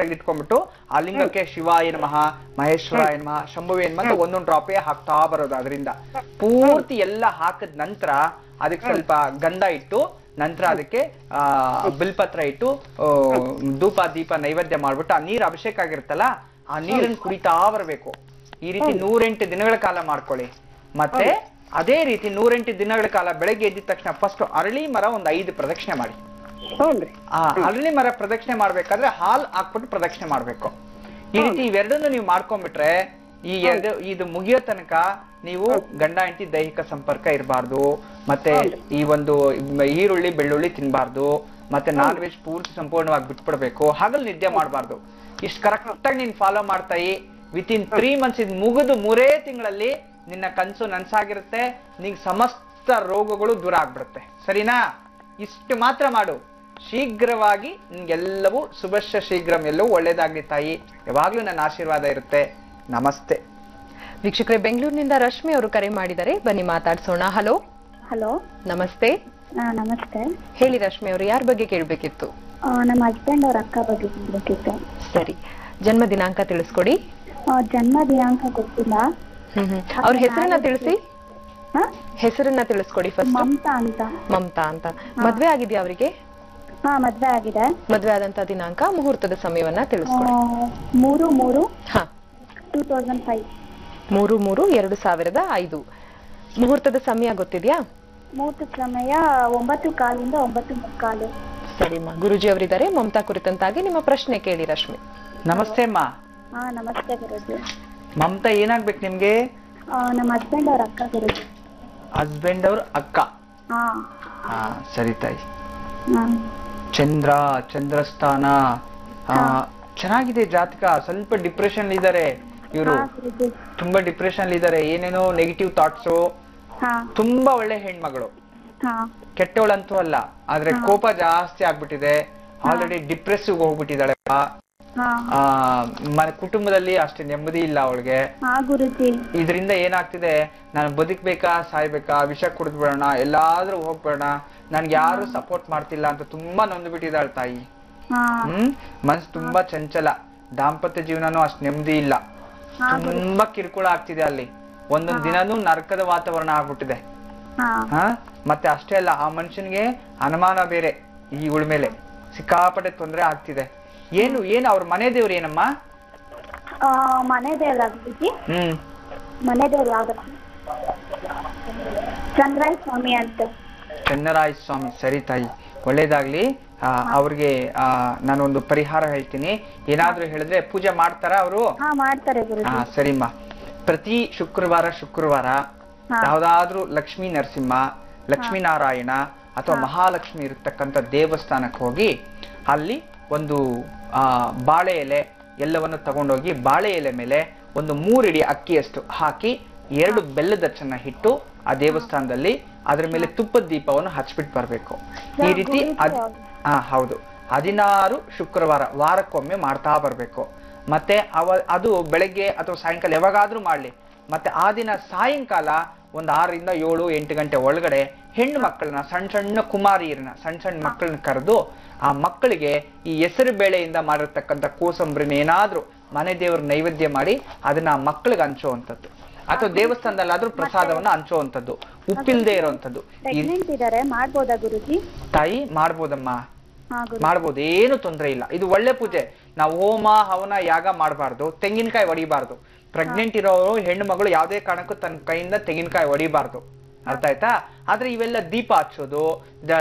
ತೆಗೆದಿಟ್ಕೊಂಡ್ಬಿಟ್ಟು ಆ ಲಿಂಗಕ್ಕೆ ಶಿವಾಯ ನಮಃ, ಮಹೇಶ್ವರಾಯ ನಮಃ, ಶಂಭುವೇ ನಮಃ ಒಂದೊಂದು ಡ್ರಾಪೇ ಹಾಕ್ತಾ ಬರೋದು. ಅದರಿಂದ ಪೂರ್ತಿ ಎಲ್ಲ ಹಾಕಿದ ನಂತರ ಅದಕ್ಕೆ ಸ್ವಲ್ಪ ಗಂಧ ಇಟ್ಟು, ನಂತರ ಅದಕ್ಕೆ ಬಿಲ್ಪತ್ರ ಇಟ್ಟು, ಧೂಪ ದೀಪ ನೈವೇದ್ಯ ಮಾಡ್ಬಿಟ್ಟು, ಆ ನೀರು ಅಭಿಷೇಕ ಆಗಿರುತ್ತಲ್ಲ, ಆ ನೀರನ್ನು ಕುಡಿತಾ ಬರಬೇಕು. ಈ ರೀತಿ 108 ದಿನಗಳ ಕಾಲ ಮಾಡ್ಕೊಳ್ಳಿ. ಮತ್ತೆ ಅದೇ ರೀತಿ 108 ದಿನಗಳ ಕಾಲ ಬೆಳಗ್ಗೆ ಎದ್ದಿದ ತಕ್ಷಣ ಫಸ್ಟ್ ಅರಳಿ ಮರ ಒಂದು 5 ಪ್ರದಕ್ಷಿಣೆ ಮಾಡಿ. ಆ ಅರಳಿ ಮರ ಪ್ರದಕ್ಷಿಣೆ ಮಾಡ್ಬೇಕಾದ್ರೆ ಹಾಲ್ ಹಾಕ್ಬಿಟ್ಟು ಪ್ರದಕ್ಷಿಣೆ ಮಾಡ್ಬೇಕು. ಈ ರೀತಿ ಇವೆರಡನ್ನು ನೀವು ಮಾಡ್ಕೊಂಡ್ಬಿಟ್ರೆ, ಇದು ಮುಗಿಯೋ ತನಕ ನೀವು ಗಂಡ ಹೆಂಡತಿ ದೈಹಿಕ ಸಂಪರ್ಕ ಇರಬಾರ್ದು. ಮತ್ತೆ ಈ ಒಂದು ಈರುಳ್ಳಿ ಬೆಳ್ಳುಳ್ಳಿ ತಿನ್ಬಾರ್ದು. ಮತ್ತೆ ನಾನ್ ವೆಜ್ ಪೂರ್ತಿ ಸಂಪೂರ್ಣವಾಗಿ ಬಿಟ್ಬಿಡ್ಬೇಕು. ಹಗಲು ನಿದ್ದೆ ಮಾಡಬಾರ್ದು. ಇಷ್ಟು ಕರೆಕ್ಟ್ ಆಗಿ ನೀನ್ ಫಾಲೋ ಮಾಡ್ತಾಯಿ. ವಿತಿನ್ 3 ಮಂತ್ಸ್, ಇದು ಮುಗಿದು 3 ತಿಂಗಳಲ್ಲಿ ನಿನ್ನ ಕನ್ಸು ನನ್ಸಾಗಿರುತ್ತೆ. ನಿಂಗೆ ಸಮಸ್ತ ರೋಗಗಳು ದೂರ ಆಗ್ಬಿಡುತ್ತೆ. ಸರಿನಾ? ಇಷ್ಟು ಮಾತ್ರ ಮಾಡು. ಶೀಘ್ರವಾಗಿ ನಿನ್ಗೆಲ್ಲವೂ ಶುಭಶ್ಯ ಶೀಘ್ರಂ, ಎಲ್ಲವೂ ಒಳ್ಳೇದಾಗ್ಲಿ ತಾಯಿ. ಯಾವಾಗ್ಲೂ ನನ್ನ ಆಶೀರ್ವಾದ ಇರುತ್ತೆ. ನಮಸ್ತೆ. ವೀಕ್ಷಕರೇ, ಬೆಂಗಳೂರಿನಿಂದ ರಶ್ಮಿ ಅವರು ಕರೆ ಮಾಡಿದ್ದಾರೆ, ಬನ್ನಿ ಮಾತಾಡ್ಸೋಣ. ಹಲೋ. ಹಲೋ, ನಮಸ್ತೆ. ನಮಸ್ತೆ. ಹೇಳಿ ರಶ್ಮಿ ಅವರು, ಯಾರ ಬಗ್ಗೆ ಕೇಳ್ಬೇಕಿತ್ತು? ನಮ್ಮ ಹಸ್ಬೆಂಡ್ ಅವ್ರ ಅಕ್ಕ ಬಗ್ಗೆ ಕೇಳ್ಬೇಕಿತ್ತು. ಸರಿ, ಜನ್ಮ ದಿನಾಂಕ ತಿಳಿಸ್ಕೊಡಿ. ಜನ್ಮ ದಿನಾಂಕ ಗೊತ್ತಿಲ್ಲ. ಅವ್ರ ಹೆಸರನ್ನ ತಿಳಿಸಿ. ಹೆಸರನ್ನ ತಿಳಿಸ್ಕೊಡಿ ಫಸ್ಟ್. ಮಮತಾ ಅಂತ. ಮಮತಾ ಅಂತ. ಮದ್ವೆ ಆಗಿದ್ಯಾ ಅವರಿಗೆ? ಹಾ, ಮದ್ವೆ ಆಗಿದೆ. ಮದ್ವೆ ಆದಂತ ದಿನಾಂಕ, ಮುಹೂರ್ತದ ಸಮಯವನ್ನ ತಿಳಿಸ್ಕೊಡಿ. 3/3/2005. 3/3/2005. ಮುಹೂರ್ತದ ಸಮಯ ಗೊತ್ತಿದ್ಯಾ? ಮುಹೂರ್ತ ಸಮಯ 9:15 ರಿಂದ 9:15. ಸರಿಮ್ಮ, ಗುರುಜಿ ಅವರಿದ್ದಾರೆ. ಮಮತಾ ಕುರಿತಂತಾಗಿ ನಿಮ್ಮ ಪ್ರಶ್ನೆ ಕೇಳಿ ರಶ್ಮಿ. ನಮಸ್ತೆ ಅಮ್ಮ. ಹಾ, ನಮಸ್ತೆ ಗುರುಜಿ. ಮಮತಾ, ಏನಾಗ್ಬೇಕು ನಿಮ್ಗೆ? ನಮ್ಮ ಹಸ್ಬೆಂಡ್ ಅವ್ರ ಅಕ್ಕ ಗುರುಜಿ. ಹಸ್ಬೆಂಡ್ ಅವ್ರ ಅಕ್ಕ? ಹಾ, ಸರಿ ತಾಯಿ. ಚಂದ್ರಸ್ಥಾನ ಚೆನ್ನಾಗಿದೆ ಜಾತಕ. ಸ್ವಲ್ಪ ಡಿಪ್ರೆಷನ್ ಇದ್ದಾರೆ ಇವರು. ತುಂಬಾ ಡಿಪ್ರೆಷನ್ ಇದ್ದಾರೆ. ಏನೇನೋ ನೆಗೆಟಿವ್ ಥಾಟ್ಸು. ತುಂಬಾ ಒಳ್ಳೆ ಹೆಣ್ಮಗಳು, ಕೆಟ್ಟವಳಂತೂ ಅಲ್ಲ. ಆದ್ರೆ ಕೋಪ ಜಾಸ್ತಿ ಆಗ್ಬಿಟ್ಟಿದೆ. ಆಲ್ರೆಡಿ ಡಿಪ್ರೆಸಿವ್ ಹೋಗ್ಬಿಟ್ಟಿದ್ದಾಳೆ. ಕುಟುಂಬದಲ್ಲಿ ಅಷ್ಟೇ ನೆಮ್ಮದಿ ಇಲ್ಲ ಅವಳಿಗೆ. ಇದರಿಂದ ಏನಾಗ್ತಿದೆ, ನಾನು ಬದುಕ್ಬೇಕಾ ಸಾಯ್ಬೇಕಾ, ವಿಷ ಕುಡಿದ್ಬಿಡೋಣ, ಎಲ್ಲಾದ್ರೂ ಹೋಗ್ಬೇಡ, ನನ್ಗೆ ಯಾರು ಸಪೋರ್ಟ್ ಮಾಡ್ತಿಲ್ಲ ಅಂತ ತುಂಬಾ ನೊಂದು ಬಿಟ್ಟಿದ್ದಾಳೆ ತಾಯಿ. ಮನ್ಸು ತುಂಬಾ ಚಂಚಲ. ದಾಂಪತ್ಯ ಜೀವನನೂ ಅಷ್ಟ್ ನೆಮ್ಮದಿ ಇಲ್ಲ. ತುಂಬಾ ಕಿರುಕುಳ ಆಗ್ತಿದೆ ಅಲ್ಲಿ. ಒಂದೊಂದ್ ದಿನನೂ ನರಕದ ವಾತಾವರಣ ಆಗ್ಬಿಟ್ಟಿದೆ. ಮತ್ತೆ ಅಷ್ಟೇ ಅಲ್ಲ, ಆ ಮನುಷ್ಯನ್ಗೆ ಅನುಮಾನ ಬೇರೆ ಇವಳ ಮೇಲೆ. ಸಿಕ್ಕಾಪಟ್ಟೆ ತೊಂದರೆ ಆಗ್ತಿದೆ. ಏನು ಅವ್ರ ಮನೆ ದೇವ್ರು ಏನಮ್ಮ? ಮನೆ ದೇವ್ರ ಮನೆ ದೇವ್ರು ಯಾವ್ದು? ಚಂದ್ರಾಯ ಸ್ವಾಮಿ ಅಂತ. ಚನ್ನರಾಯ ಸ್ವಾಮಿ. ಸರಿ ತಾಯಿ, ಒಳ್ಳೇದಾಗ್ಲಿ. ಅವ್ರಿಗೆ ನಾನೊಂದು ಪರಿಹಾರ ಹೇಳ್ತೀನಿ. ಏನಾದ್ರೂ ಹೇಳಿದ್ರೆ ಪೂಜೆ ಮಾಡ್ತಾರ ಅವರು? ಮಾಡ್ತಾರೆ. ಸರಿಮ್ಮ. ಪ್ರತಿ ಶುಕ್ರವಾರ ಯಾವ್ದಾದ್ರೂ ಲಕ್ಷ್ಮೀ ನರಸಿಂಹ, ಲಕ್ಷ್ಮೀನಾರಾಯಣ ಅಥವಾ ಮಹಾಲಕ್ಷ್ಮಿ ಇರತಕ್ಕಂಥ ದೇವಸ್ಥಾನಕ್ಕೆ ಹೋಗಿ ಅಲ್ಲಿ ಒಂದು ಬಾಳೆ ಎಲೆ ಎಲ್ಲವನ್ನು ತಗೊಂಡೋಗಿ ಬಾಳೆ ಎಲೆ ಮೇಲೆ ಒಂದು 3 ಇಡಿ ಅಕ್ಕಿಯಷ್ಟು ಹಾಕಿ 2 ಬೆಲ್ಲದ ಚನ್ನ ಹಿಟ್ಟು ಆ ದೇವಸ್ಥಾನದಲ್ಲಿ ಅದ್ರ ಮೇಲೆ ತುಪ್ಪದ ದೀಪವನ್ನು ಹಚ್ಬಿಟ್ಟು ಬರ್ಬೇಕು. ಈ ರೀತಿ ಹೌದು 16 ಶುಕ್ರವಾರ ವಾರಕ್ಕೊಮ್ಮೆ ಮಾಡ್ತಾ ಬರ್ಬೇಕು. ಮತ್ತೆ ಅದು ಬೆಳಗ್ಗೆ ಅಥವಾ ಸಾಯಂಕಾಲ ಯಾವಾಗಾದ್ರೂ ಮಾಡ್ಲಿ. ಮತ್ತೆ ಆ ದಿನ ಸಾಯಂಕಾಲ ಒಂದು 6 ರಿಂದ 7, 8 ಗಂಟೆ ಒಳಗಡೆ ಹೆಣ್ಣು ಮಕ್ಕಳನ್ನ ಸಣ್ಣ ಕುಮಾರಿಯರನ್ನ ಸಣ್ಣ ಮಕ್ಕಳನ್ನ ಕರೆದು ಆ ಮಕ್ಕಳಿಗೆ ಈ ಹೆಸರು ಬೇಳೆಯಿಂದ ಮಾಡಿರ್ತಕ್ಕಂಥ ಕೋಸಂಬರಿನ ಏನಾದ್ರೂ ಮನೆ ದೇವ್ರ ನೈವೇದ್ಯ ಮಾಡಿ ಅದನ್ನ ಮಕ್ಕಳಿಗೆ ಹಂಚುವಂಥದ್ದು ಅಥವಾ ದೇವಸ್ಥಾನದಲ್ಲಾದ್ರೂ ಪ್ರಸಾದವನ್ನ ಹಂಚುವಂಥದ್ದು, ಉಪ್ಪಿಲ್ದೇ ಇರುವಂಥದ್ದು. ಮಾಡ್ಬೋದಾ ಗುರುಜಿ? ತಾಯಿ ಮಾಡ್ಬೋದಮ್ಮ, ಮಾಡ್ಬೋದು, ಏನು ತೊಂದರೆ ಇಲ್ಲ. ಇದು ಒಳ್ಳೆ ಪೂಜೆ. ನಾವು ಹೋಮ ಹವನ ಯಾಗ ಮಾಡಬಾರ್ದು, ತೆಂಗಿನಕಾಯಿ ಹೊಡಿಬಾರ್ದು. ಪ್ರೆಗ್ನೆಂಟ್ ಇರೋರು ಹೆಣ್ಣು ಮಗಳು ಯಾವುದೇ ಕಾರಣಕ್ಕೂ ತನ್ನ ಕೈಯಿಂದ ತೆಂಗಿನಕಾಯಿ ಹೊಡಿಬಾರ್ದು. ಅರ್ಥ ಆಯ್ತಾ? ಆದ್ರೆ ಇವೆಲ್ಲ ದೀಪ ಹಚ್ಚೋದು,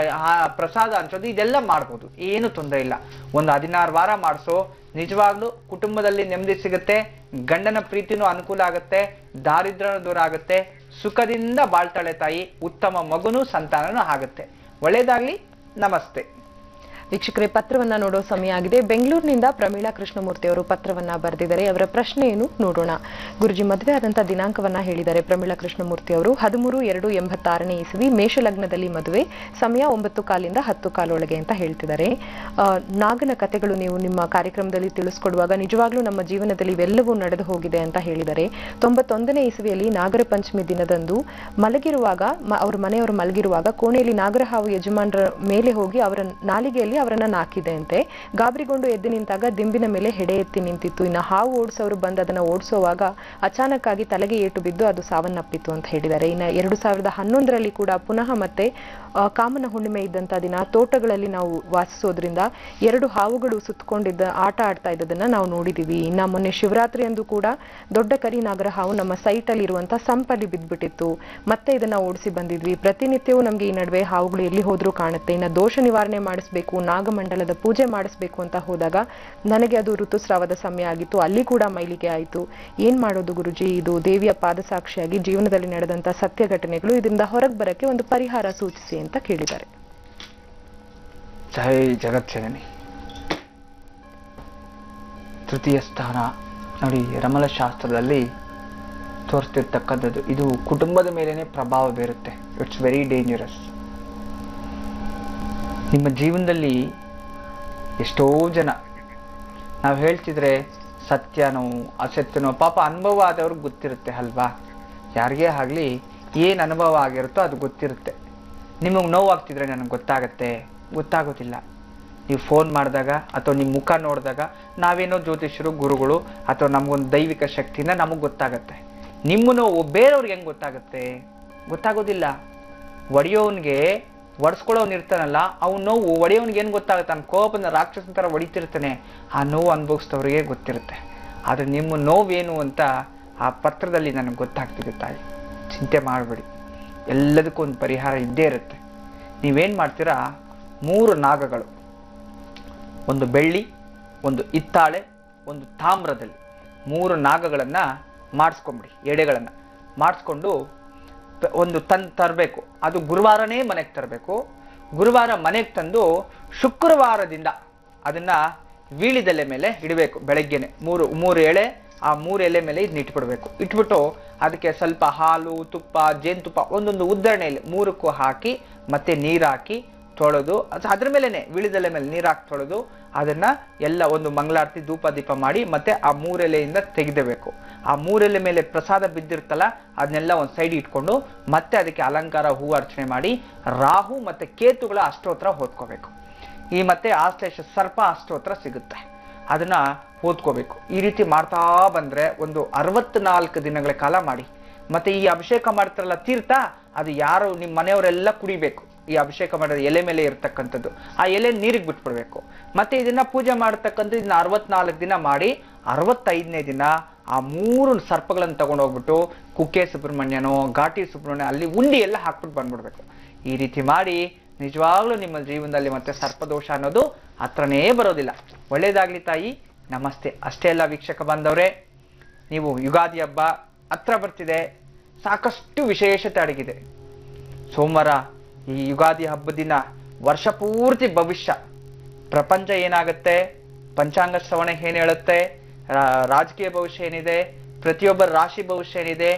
ಪ್ರಸಾದ ಹಂಚೋದು ಇದೆಲ್ಲ ಮಾಡ್ಬೋದು, ಏನು ತೊಂದರೆ ಇಲ್ಲ. ಒಂದು 16 ವಾರ ಮಾಡಿಸೋ, ನಿಜವಾಗ್ಲೂ ಕುಟುಂಬದಲ್ಲಿ ನೆಮ್ಮದಿ ಸಿಗುತ್ತೆ, ಗಂಡನ ಪ್ರೀತಿನೂ ಅನುಕೂಲ ಆಗುತ್ತೆ, ದಾರಿದ್ರ್ಯ ದೂರ ಆಗುತ್ತೆ, ಸುಖದಿಂದ ಬಾಳ್ತಾಳೆ ತಾಯಿ, ಉತ್ತಮ ಮಗುನೂ ಸಂತಾನನೂ ಆಗುತ್ತೆ. ಒಳ್ಳೇದಾಗ್ಲಿ. ನಮಸ್ತೆ. ವೀಕ್ಷಕರೇ, ಪತ್ರವನ್ನ ನೋಡೋ ಸಮಯ ಆಗಿದೆ. ಬೆಂಗಳೂರಿನಿಂದ ಪ್ರಮೀಳಾ ಕೃಷ್ಣಮೂರ್ತಿ ಅವರು ಪತ್ರವನ್ನ ಬರೆದಿದ್ದಾರೆ. ಅವರ ಪ್ರಶ್ನೆ ಏನು ನೋಡೋಣ. ಗುರುಜಿ, ಮದುವೆ ಆದಂತ ದಿನಾಂಕವನ್ನ ಹೇಳಿದ್ದಾರೆ ಪ್ರಮೀಳಾ ಕೃಷ್ಣಮೂರ್ತಿ ಅವರು. 13/2/86ನೇ ಇಸವಿ ಮೇಷಲಗ್ನದಲ್ಲಿ ಮದುವೆ, ಸಮಯ 9:15 10:15 ಅಂತ ಹೇಳ್ತಿದ್ದಾರೆ. ನಾಗನ ಕಥೆಗಳು ನೀವು ನಿಮ್ಮ ಕಾರ್ಯಕ್ರಮದಲ್ಲಿ ತಿಳಿಸ್ಕೊಡುವಾಗ ನಿಜವಾಗ್ಲೂ ನಮ್ಮ ಜೀವನದಲ್ಲಿ ಇವೆಲ್ಲವೂ ನಡೆದು ಹೋಗಿದೆ ಅಂತ ಹೇಳಿದ್ದಾರೆ. 91ನೇ ಇಸವಿಯಲ್ಲಿ ನಾಗರ ಪಂಚಮಿ ದಿನದಂದು ಮಲಗಿರುವಾಗ ಅವ್ರ ಮನೆಯವರು ಮಲಗಿರುವಾಗ ಕೋಣೆಯಲ್ಲಿ ನಾಗರಹಾವು ಯಜಮಾನರ ಮೇಲೆ ಹೋಗಿ ಅವರ ನಾಲಿಗೆಯಲ್ಲಿ ಅವರನ್ನ ನಾಕಿದೆ ಅಂತೆ. ಗಾಬರಿಗೊಂಡು ಎದ್ದು ನಿಂತಾಗ ದಿಂಬಿನ ಮೇಲೆ ಹೆಡೆ ಎತ್ತಿ ನಿಂತಿತ್ತು. ಇನ್ನು ಹಾವು ಓಡಿಸೋರು ಬಂದು ಅದನ್ನ ಓಡಿಸುವಾಗ ಅಚಾನಕ್ ಆಗಿ ತಲೆಗೆ ಏಟು ಬಿದ್ದು ಅದು ಸಾವನ್ನಪ್ಪಿತ್ತು ಅಂತ ಹೇಳಿದ್ದಾರೆ. ಇನ್ನು 2011ರಲ್ಲಿ ಕೂಡ ಪುನಃ ಮತ್ತೆ ಕಾಮನ ಹುಣ್ಣಿಮೆ ಇದ್ದಂತ ದಿನ ತೋಟಗಳಲ್ಲಿ ನಾವು ವಾಸಿಸೋದ್ರಿಂದ 2 ಹಾವುಗಳು ಸುತ್ತಕೊಂಡಿದ್ದ ಆಟ ಆಡ್ತಾ ಇದ್ದದನ್ನ ನಾವು ನೋಡಿದೀವಿ. ಇನ್ನ ಮೊನ್ನೆ ಶಿವರಾತ್ರಿ ಅಂದು ಕೂಡ ದೊಡ್ಡ ಕರಿ ನಾಗರ ಹಾವು ನಮ್ಮ ಸೈಟ್ ಅಲ್ಲಿ ಇರುವಂತ ಸಂಪಲ್ಲಿ ಬಿದ್ದ್ಬಿಟ್ಟಿತ್ತು. ಮತ್ತೆ ಇದನ್ನ ಓಡಿಸಿ ಬಂದಿದ್ವಿ. ಪ್ರತಿನಿತ್ಯವೂ ನಮ್ಗೆ ಈ ನಡುವೆ ಹಾವುಗಳು ಎಲ್ಲಿ ಹೋದ್ರೂ ಕಾಣುತ್ತೆ. ಇನ್ನ ದೋಷ ನಿವಾರಣೆ ಮಾಡಿಸ್ಬೇಕು, ನಾಗಮಂಡಲದ ಪೂಜೆ ಮಾಡಿಸ್ಬೇಕು ಅಂತ ಹೋದಾಗ ನನಗೆ ಅದು ಋತುಸ್ರಾವದ ಸಮಯ ಆಗಿತ್ತು. ಅಲ್ಲಿ ಕೂಡ ಮೈಲಿಗೆ ಆಯಿತು. ಏನ್ ಮಾಡೋದು ಗುರುಜಿ? ಇದು ದೇವಿಯ ಪಾದಸಾಕ್ಷಿಯಾಗಿ ಜೀವನದಲ್ಲಿ ನಡೆದಂತ ಸತ್ಯ ಘಟನೆಗಳು, ಇದರಿಂದ ಹೊರಗೆ ಬರಕ್ಕೆ ಒಂದು ಪರಿಹಾರ ಸೂಚಿಸಿ ಅಂತ ಕೇಳಿದ್ದಾರೆ. ಜೈ ಜಗಜ್ಜನನಿ. ತೃತೀಯ ಸ್ಥಾನ ನೋಡಿ, ರಮಲ ಶಾಸ್ತ್ರದಲ್ಲಿ ತೋರಿಸ್ತಿರ್ತಕ್ಕಂಥದ್ದು ಇದು ಕುಟುಂಬದ ಮೇಲೇನೆ ಪ್ರಭಾವ ಬೀರುತ್ತೆ. It's very dangerous. ನಿಮ್ಮ ಜೀವನದಲ್ಲಿ ಎಷ್ಟೋ ಜನ ನಾವು ಹೇಳ್ತಿದ್ರೆ ಸತ್ಯನೋ ಅಸತ್ಯನೋ ಪಾಪ ಅನುಭವ ಆದವ್ರಿಗೆ ಗೊತ್ತಿರುತ್ತೆ ಅಲ್ವಾ? ಯಾರಿಗೇ ಆಗ್ಲಿ ಏನ್ ಅನುಭವ ಆಗಿರುತ್ತೋ ಅದು ಗೊತ್ತಿರುತ್ತೆ. ನಿಮಗೆ ನೋವಾಗ್ತಿದ್ರೆ ನನಗೆ ಗೊತ್ತಾಗೋದಿಲ್ಲ. ನೀವು ಫೋನ್ ಮಾಡಿದಾಗ ಅಥವಾ ನಿಮ್ಮ ಮುಖ ನೋಡಿದಾಗ ನಾವೇನೋ ಜ್ಯೋತಿಷರು ಗುರುಗಳು ಅಥವಾ ನಮಗೊಂದು ದೈವಿಕ ಶಕ್ತಿನ ನಮಗೆ ಗೊತ್ತಾಗತ್ತೆ. ನಿಮ್ಮ ನೋವು ಬೇರೆಯವ್ರಿಗೆ ಹೆಂಗೆ ಗೊತ್ತಾಗೋದಿಲ್ಲ. ಒಡೆಯೋನ್ಗೆ ಒಡ್ಸ್ಕೊಳ್ಳೋನ್ ಇರ್ತಾನಲ್ಲ, ಅವ್ನ ನೋವು ಒಡೆಯೋನ್ಗೆ ಏನ್ ಗೊತ್ತಾಗುತ್ತೆ? ಅವ್ನ ಕೋಪನ ರಾಕ್ಷಸನ ತರ ಹೊಡಿತಿರ್ತಾನೆ. ಆ ನೋವು ಅನುಭವಿಸಿದವ್ರಿಗೆ ಗೊತ್ತಿರುತ್ತೆ. ಆದ್ರೆ ನಿಮ್ಮ ನೋವೇನು ಅಂತ ಆ ಪತ್ರದಲ್ಲಿ ನನಗೆ ಗೊತ್ತಾಗ್ತಿದೆ ತಾಯಿ. ಚಿಂತೆ ಮಾಡಬೇಡಿ, ಎಲ್ಲದಕ್ಕೂ ಒಂದು ಪರಿಹಾರ ಇದ್ದೇ ಇರುತ್ತೆ. ನೀವೇನ್ ಮಾಡ್ತೀರಾ, 3 ನಾಗಗಳು, ಒಂದು ಬೆಳ್ಳಿ, ಒಂದು ಹಿತ್ತಾಳೆ, ಒಂದು ತಾಮ್ರದಲ್ಲಿ 3 ನಾಗಗಳನ್ನ ಮಾಡಿಸ್ಕೊಂಬಿಡಿ. ಎಡೆಗಳನ್ನ ಮಾಡಿಸ್ಕೊಂಡು ಒಂದು ತರಬೇಕು. ಅದು ಗುರುವಾರನೇ ಮನೆಗೆ ತರಬೇಕು. ಗುರುವಾರ ಮನೆಗೆ ತಂದು ಶುಕ್ರವಾರದಿಂದ ಅದನ್ನ ವೀಳಿದೆಲೆ ಮೇಲೆ ಇಡಬೇಕು. ಬೆಳಗ್ಗೆನೆ 3 ಎಳೆ, ಆ 3 ಎಲೆ ಮೇಲೆ ಇದನ್ನ ಇಟ್ಬಿಟ್ಟು ಅದಕ್ಕೆ ಸ್ವಲ್ಪ ಹಾಲು, ತುಪ್ಪ, ಜೇನುತುಪ್ಪ ಒಂದೊಂದು ಉದ್ದರಣೆಯಲ್ಲಿ 3ಕ್ಕೂ ಹಾಕಿ ಮತ್ತೆ ನೀರು ಹಾಕಿ ತೊಳೆದು ಅದ್ರ ಮೇಲೆನೆ ವೀಳಿದೆಲೆ ಮೇಲೆ ನೀರು ಹಾಕಿ ತೊಳೆದು ಅದನ್ನ ಎಲ್ಲ ಒಂದು ಮಂಗಳಾರತಿ ಧೂಪ ದೀಪ ಮಾಡಿ ಮತ್ತೆ ಆ 3 ಎಲೆಯಿಂದ ತೆಗೆದಬೇಕು. ಆ 3 ಎಲೆ ಮೇಲೆ ಪ್ರಸಾದ ಬಿದ್ದಿರ್ತಲ್ಲ ಅದನ್ನೆಲ್ಲ ಒಂದು ಸೈಡ್ ಇಟ್ಕೊಂಡು ಮತ್ತೆ ಅದಕ್ಕೆ ಅಲಂಕಾರ ಹೂ ಅರ್ಚನೆ ಮಾಡಿ ರಾಹು ಮತ್ತೆ ಕೇತುಗಳ ಅಷ್ಟೋತ್ರ ಓದ್ಕೋಬೇಕು. ಈ ಮತ್ತೆ ಆಶ್ಲೇಷ ಸರ್ಪ ಅಷ್ಟೋತ್ರ ಸಿಗುತ್ತೆ, ಅದನ್ನ ಓದ್ಕೋಬೇಕು. ಈ ರೀತಿ ಮಾಡ್ತಾ ಬಂದ್ರೆ ಒಂದು 64 ದಿನಗಳ ಕಾಲ ಮಾಡಿ. ಮತ್ತೆ ಈ ಅಭಿಷೇಕ ಮಾಡ್ತಾರಲ್ಲ ತೀರ್ಥ, ಅದು ಯಾರು ನಿಮ್ಮ ಮನೆಯವರೆಲ್ಲ ಕುಡಿಬೇಕು. ಈ ಅಭಿಷೇಕ ಮಾಡೋದು ಎಲೆ ಮೇಲೆ ಇರ್ತಕ್ಕಂಥದ್ದು, ಆ ಎಲೆ ನೀರಿಗೆ ಬಿಟ್ಬಿಡ್ಬೇಕು. ಮತ್ತೆ ಇದನ್ನ ಪೂಜೆ ಮಾಡತಕ್ಕಂಥ ಇದನ್ನ 64 ದಿನ ಮಾಡಿ 65ನೇ ದಿನ ಆ 3 ಸರ್ಪಗಳನ್ನು ತಗೊಂಡೋಗ್ಬಿಟ್ಟು ಕುಕ್ಕೆ ಸುಬ್ರಹ್ಮಣ್ಯನೋ ಘಾಟಿ ಸುಬ್ರಹ್ಮಣ್ಯ ಅಲ್ಲಿ ಉಂಡಿ ಎಲ್ಲ ಹಾಕ್ಬಿಟ್ಟು ಬಂದ್ಬಿಡ್ಬೇಕು. ಈ ರೀತಿ ಮಾಡಿ ನಿಜವಾಗ್ಲೂ ನಿಮ್ಮ ಜೀವನದಲ್ಲಿ ಮತ್ತೆ ಸರ್ಪದೋಷ ಅನ್ನೋದು ಹತ್ರನೇ ಬರೋದಿಲ್ಲ. ಒಳ್ಳೇದಾಗ್ಲಿ ತಾಯಿ. ನಮಸ್ತೆ. ಅಷ್ಟೇ ಅಲ್ಲ ವೀಕ್ಷಕ ಬಾಂಧವರೇ, ನೀವು ಯುಗಾದಿ ಹಬ್ಬ ಹತ್ರ ಬರ್ತಿದೆ, ಸಾಕಷ್ಟು ವಿಶೇಷತೆ ಅಡಗಿದೆ. ಸೋಮವಾರ ಈ ಯುಗಾದಿ ಹಬ್ಬದ ದಿನ ವರ್ಷ ಪೂರ್ತಿ ಭವಿಷ್ಯ, ಪ್ರಪಂಚ ಏನಾಗುತ್ತೆ, ಪಂಚಾಂಗ ಶ್ರವಣ ಏನ್ ಹೇಳುತ್ತೆ, ರಾಜಕೀಯ ಭವಿಷ್ಯ ಏನಿದೆ, ಪ್ರತಿಯೊಬ್ಬರ ರಾಶಿ ಭವಿಷ್ಯ ಏನಿದೆ,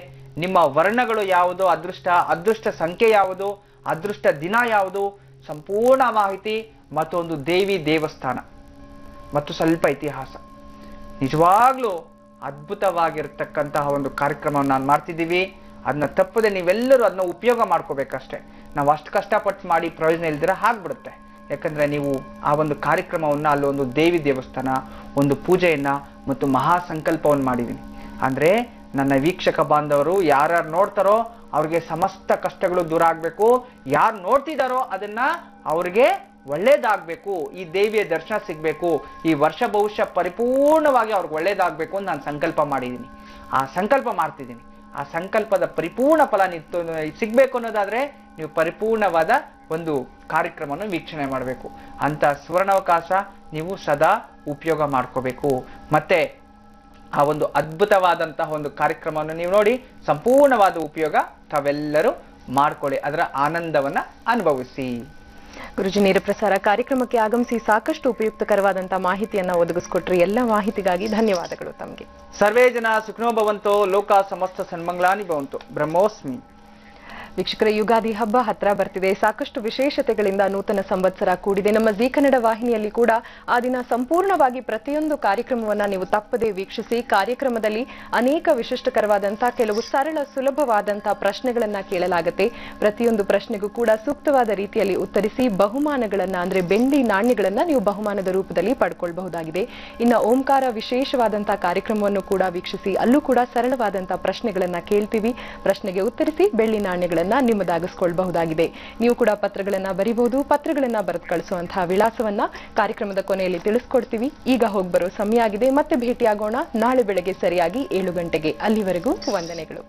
ನಿಮ್ಮ ವರ್ಣಗಳು ಯಾವುದು, ಅದೃಷ್ಟ ಸಂಖ್ಯೆ ಯಾವುದು, ಅದೃಷ್ಟ ದಿನ ಯಾವುದು, ಸಂಪೂರ್ಣ ಮಾಹಿತಿ ಮತ್ತು ಒಂದು ದೇವಿ ದೇವಸ್ಥಾನ ಮತ್ತು ಸ್ವಲ್ಪ ಇತಿಹಾಸ. ನಿಜವಾಗ್ಲೂ ಅದ್ಭುತವಾಗಿರ್ತಕ್ಕಂತಹ ಒಂದು ಕಾರ್ಯಕ್ರಮವನ್ನು ನಾನು ಮಾಡ್ತಿದ್ದೀವಿ. ಅದನ್ನ ತಪ್ಪದೆ ನೀವೆಲ್ಲರೂ ಅದನ್ನ ಉಪಯೋಗ ಮಾಡ್ಕೋಬೇಕಷ್ಟೇ. ನಾವು ಅಷ್ಟು ಕಷ್ಟಪಟ್ಟು ಮಾಡಿ ಪ್ರಯೋಜನ ಇಲ್ದಿರ ಆಗ್ಬಿಡುತ್ತೆ. ಯಾಕಂದ್ರೆ ನೀವು ಆ ಒಂದು ಕಾರ್ಯಕ್ರಮವನ್ನ ಅಲ್ಲಿ ಒಂದು ದೇವಿ ದೇವಸ್ಥಾನ, ಒಂದು ಪೂಜೆಯನ್ನ ಮತ್ತು ಮಹಾ ಸಂಕಲ್ಪವನ್ನು ಮಾಡಿದ್ದೀನಿ. ಅಂದ್ರೆ ನನ್ನ ವೀಕ್ಷಕ ಬಾಂಧವರು ಯಾರ್ಯಾರು ನೋಡ್ತಾರೋ ಅವ್ರಿಗೆ ಸಮಸ್ತ ಕಷ್ಟಗಳು ದೂರ ಆಗ್ಬೇಕು. ಯಾರು ನೋಡ್ತಿದಾರೋ ಅದನ್ನ ಅವ್ರಿಗೆ ಒಳ್ಳೇದಾಗ್ಬೇಕು, ಈ ದೇವಿಯ ದರ್ಶನ ಸಿಗ್ಬೇಕು, ಈ ವರ್ಷ ಭವಿಷ್ಯ ಪರಿಪೂರ್ಣವಾಗಿ ಅವ್ರಿಗೆ ಒಳ್ಳೇದಾಗ್ಬೇಕು ಅಂತ ನಾನು ಸಂಕಲ್ಪ ಮಾಡಿದ್ದೀನಿ. ಆ ಸಂಕಲ್ಪ ಮಾಡ್ತಿದ್ದೀನಿ. ಆ ಸಂಕಲ್ಪದ ಪರಿಪೂರ್ಣ ಫಲ ಸಿಗ್ಬೇಕು ಅನ್ನೋದಾದ್ರೆ ನೀವು ಪರಿಪೂರ್ಣವಾದ ಒಂದು ಕಾರ್ಯಕ್ರಮವನ್ನು ವೀಕ್ಷಣೆ ಮಾಡಬೇಕು. ಅಂತ ಸುವರ್ಣಾವಕಾಶ ನೀವು ಸದಾ ಉಪಯೋಗ ಮಾಡ್ಕೋಬೇಕು. ಮತ್ತೆ ಆ ಒಂದು ಅದ್ಭುತವಾದಂತಹ ಒಂದು ಕಾರ್ಯಕ್ರಮವನ್ನು ನೀವು ನೋಡಿ ಸಂಪೂರ್ಣವಾದ ಉಪಯೋಗ ತಾವೆಲ್ಲರೂ ಮಾಡ್ಕೊಳ್ಳಿ, ಅದರ ಆನಂದವನ್ನ ಅನುಭವಿಸಿ. ಗುರುಜಿ, ನೇರ ಪ್ರಸಾರ ಕಾರ್ಯಕ್ರಮಕ್ಕೆ ಆಗಮಿಸಿ ಸಾಕಷ್ಟು ಉಪಯುಕ್ತಕರವಾದಂತಹ ಮಾಹಿತಿಯನ್ನ ಒದಗಿಸ್ಕೊಟ್ರಿ. ಎಲ್ಲ ಮಾಹಿತಿಗಾಗಿ ಧನ್ಯವಾದಗಳು ತಮಗೆ. ಸರ್ವೇ ಜನ ಸುಖಿನೋ ಭವಂತೋ, ಲೋಕ ಸಮಸ್ತ ಸನ್ಮಂಗಳಾನಿ ಭವಂತು. ಬ್ರಹ್ಮೋಸ್ಮಿ. ವೀಕ್ಷಕರ, ಯುಗಾದಿ ಹಬ್ಬ ಹತ್ರ ಬರ್ತಿದೆ. ಸಾಕಷ್ಟು ವಿಶೇಷತೆಗಳಿಂದ ನೂತನ ಸಂವತ್ಸರ ಕೂಡಿದೆ. ನಮ್ಮ ಜೀ ಕನ್ನಡ ವಾಹಿನಿಯಲ್ಲಿ ಕೂಡ ಆ ದಿನ ಸಂಪೂರ್ಣವಾಗಿ ಪ್ರತಿಯೊಂದು ಕಾರ್ಯಕ್ರಮವನ್ನ ನೀವು ತಪ್ಪದೆ ವೀಕ್ಷಿಸಿ. ಕಾರ್ಯಕ್ರಮದಲ್ಲಿ ಅನೇಕ ವಿಶಿಷ್ಟಕರವಾದಂತಹ ಕೆಲವು ಸರಳ ಸುಲಭವಾದಂತಹ ಪ್ರಶ್ನೆಗಳನ್ನ ಕೇಳಲಾಗುತ್ತೆ. ಪ್ರತಿಯೊಂದು ಪ್ರಶ್ನೆಗೂ ಕೂಡ ಸೂಕ್ತವಾದ ರೀತಿಯಲ್ಲಿ ಉತ್ತರಿಸಿ ಬಹುಮಾನಗಳನ್ನ ಅಂದ್ರೆ ಬೆಳ್ಳಿ ನಾಣ್ಯಗಳನ್ನ ನೀವು ಬಹುಮಾನದ ರೂಪದಲ್ಲಿ ಪಡ್ಕೊಳ್ಬಹುದಾಗಿದೆ. ಇನ್ನು ಓಂಕಾರ ವಿಶೇಷವಾದಂತಹ ಕಾರ್ಯಕ್ರಮವನ್ನು ಕೂಡ ವೀಕ್ಷಿಸಿ. ಅಲ್ಲೂ ಕೂಡ ಸರಳವಾದಂತಹ ಪ್ರಶ್ನೆಗಳನ್ನ ಕೇಳ್ತೀವಿ. ಪ್ರಶ್ನೆಗೆ ಉತ್ತರಿಸಿ ಬೆಳ್ಳಿ ನಾಣ್ಯಗಳನ್ನ ನಿಮ್ಮದಾಗಿಸ್ಕೊಳ್ಬಹುದಾಗಿದೆ. ನೀವು ಕೂಡ ಪತ್ರಗಳನ್ನ ಬರೀಬಹುದು. ಪತ್ರಗಳನ್ನ ಬರೆದು ಕಳಿಸುವಂತಹ ವಿಳಾಸವನ್ನ ಕಾರ್ಯಕ್ರಮದ ಕೊನೆಯಲ್ಲಿ ತಿಳಿಸ್ಕೊಡ್ತೀವಿ. ಈಗ ಹೋಗ್ಬರೋ ಸಮಯ ಆಗಿದೆ. ಮತ್ತೆ ಭೇಟಿಯಾಗೋಣ ನಾಳೆ ಬೆಳಗ್ಗೆ ಸರಿಯಾಗಿ 7 ಗಂಟೆಗೆ. ಅಲ್ಲಿವರೆಗೂ ವಂದನೆಗಳು.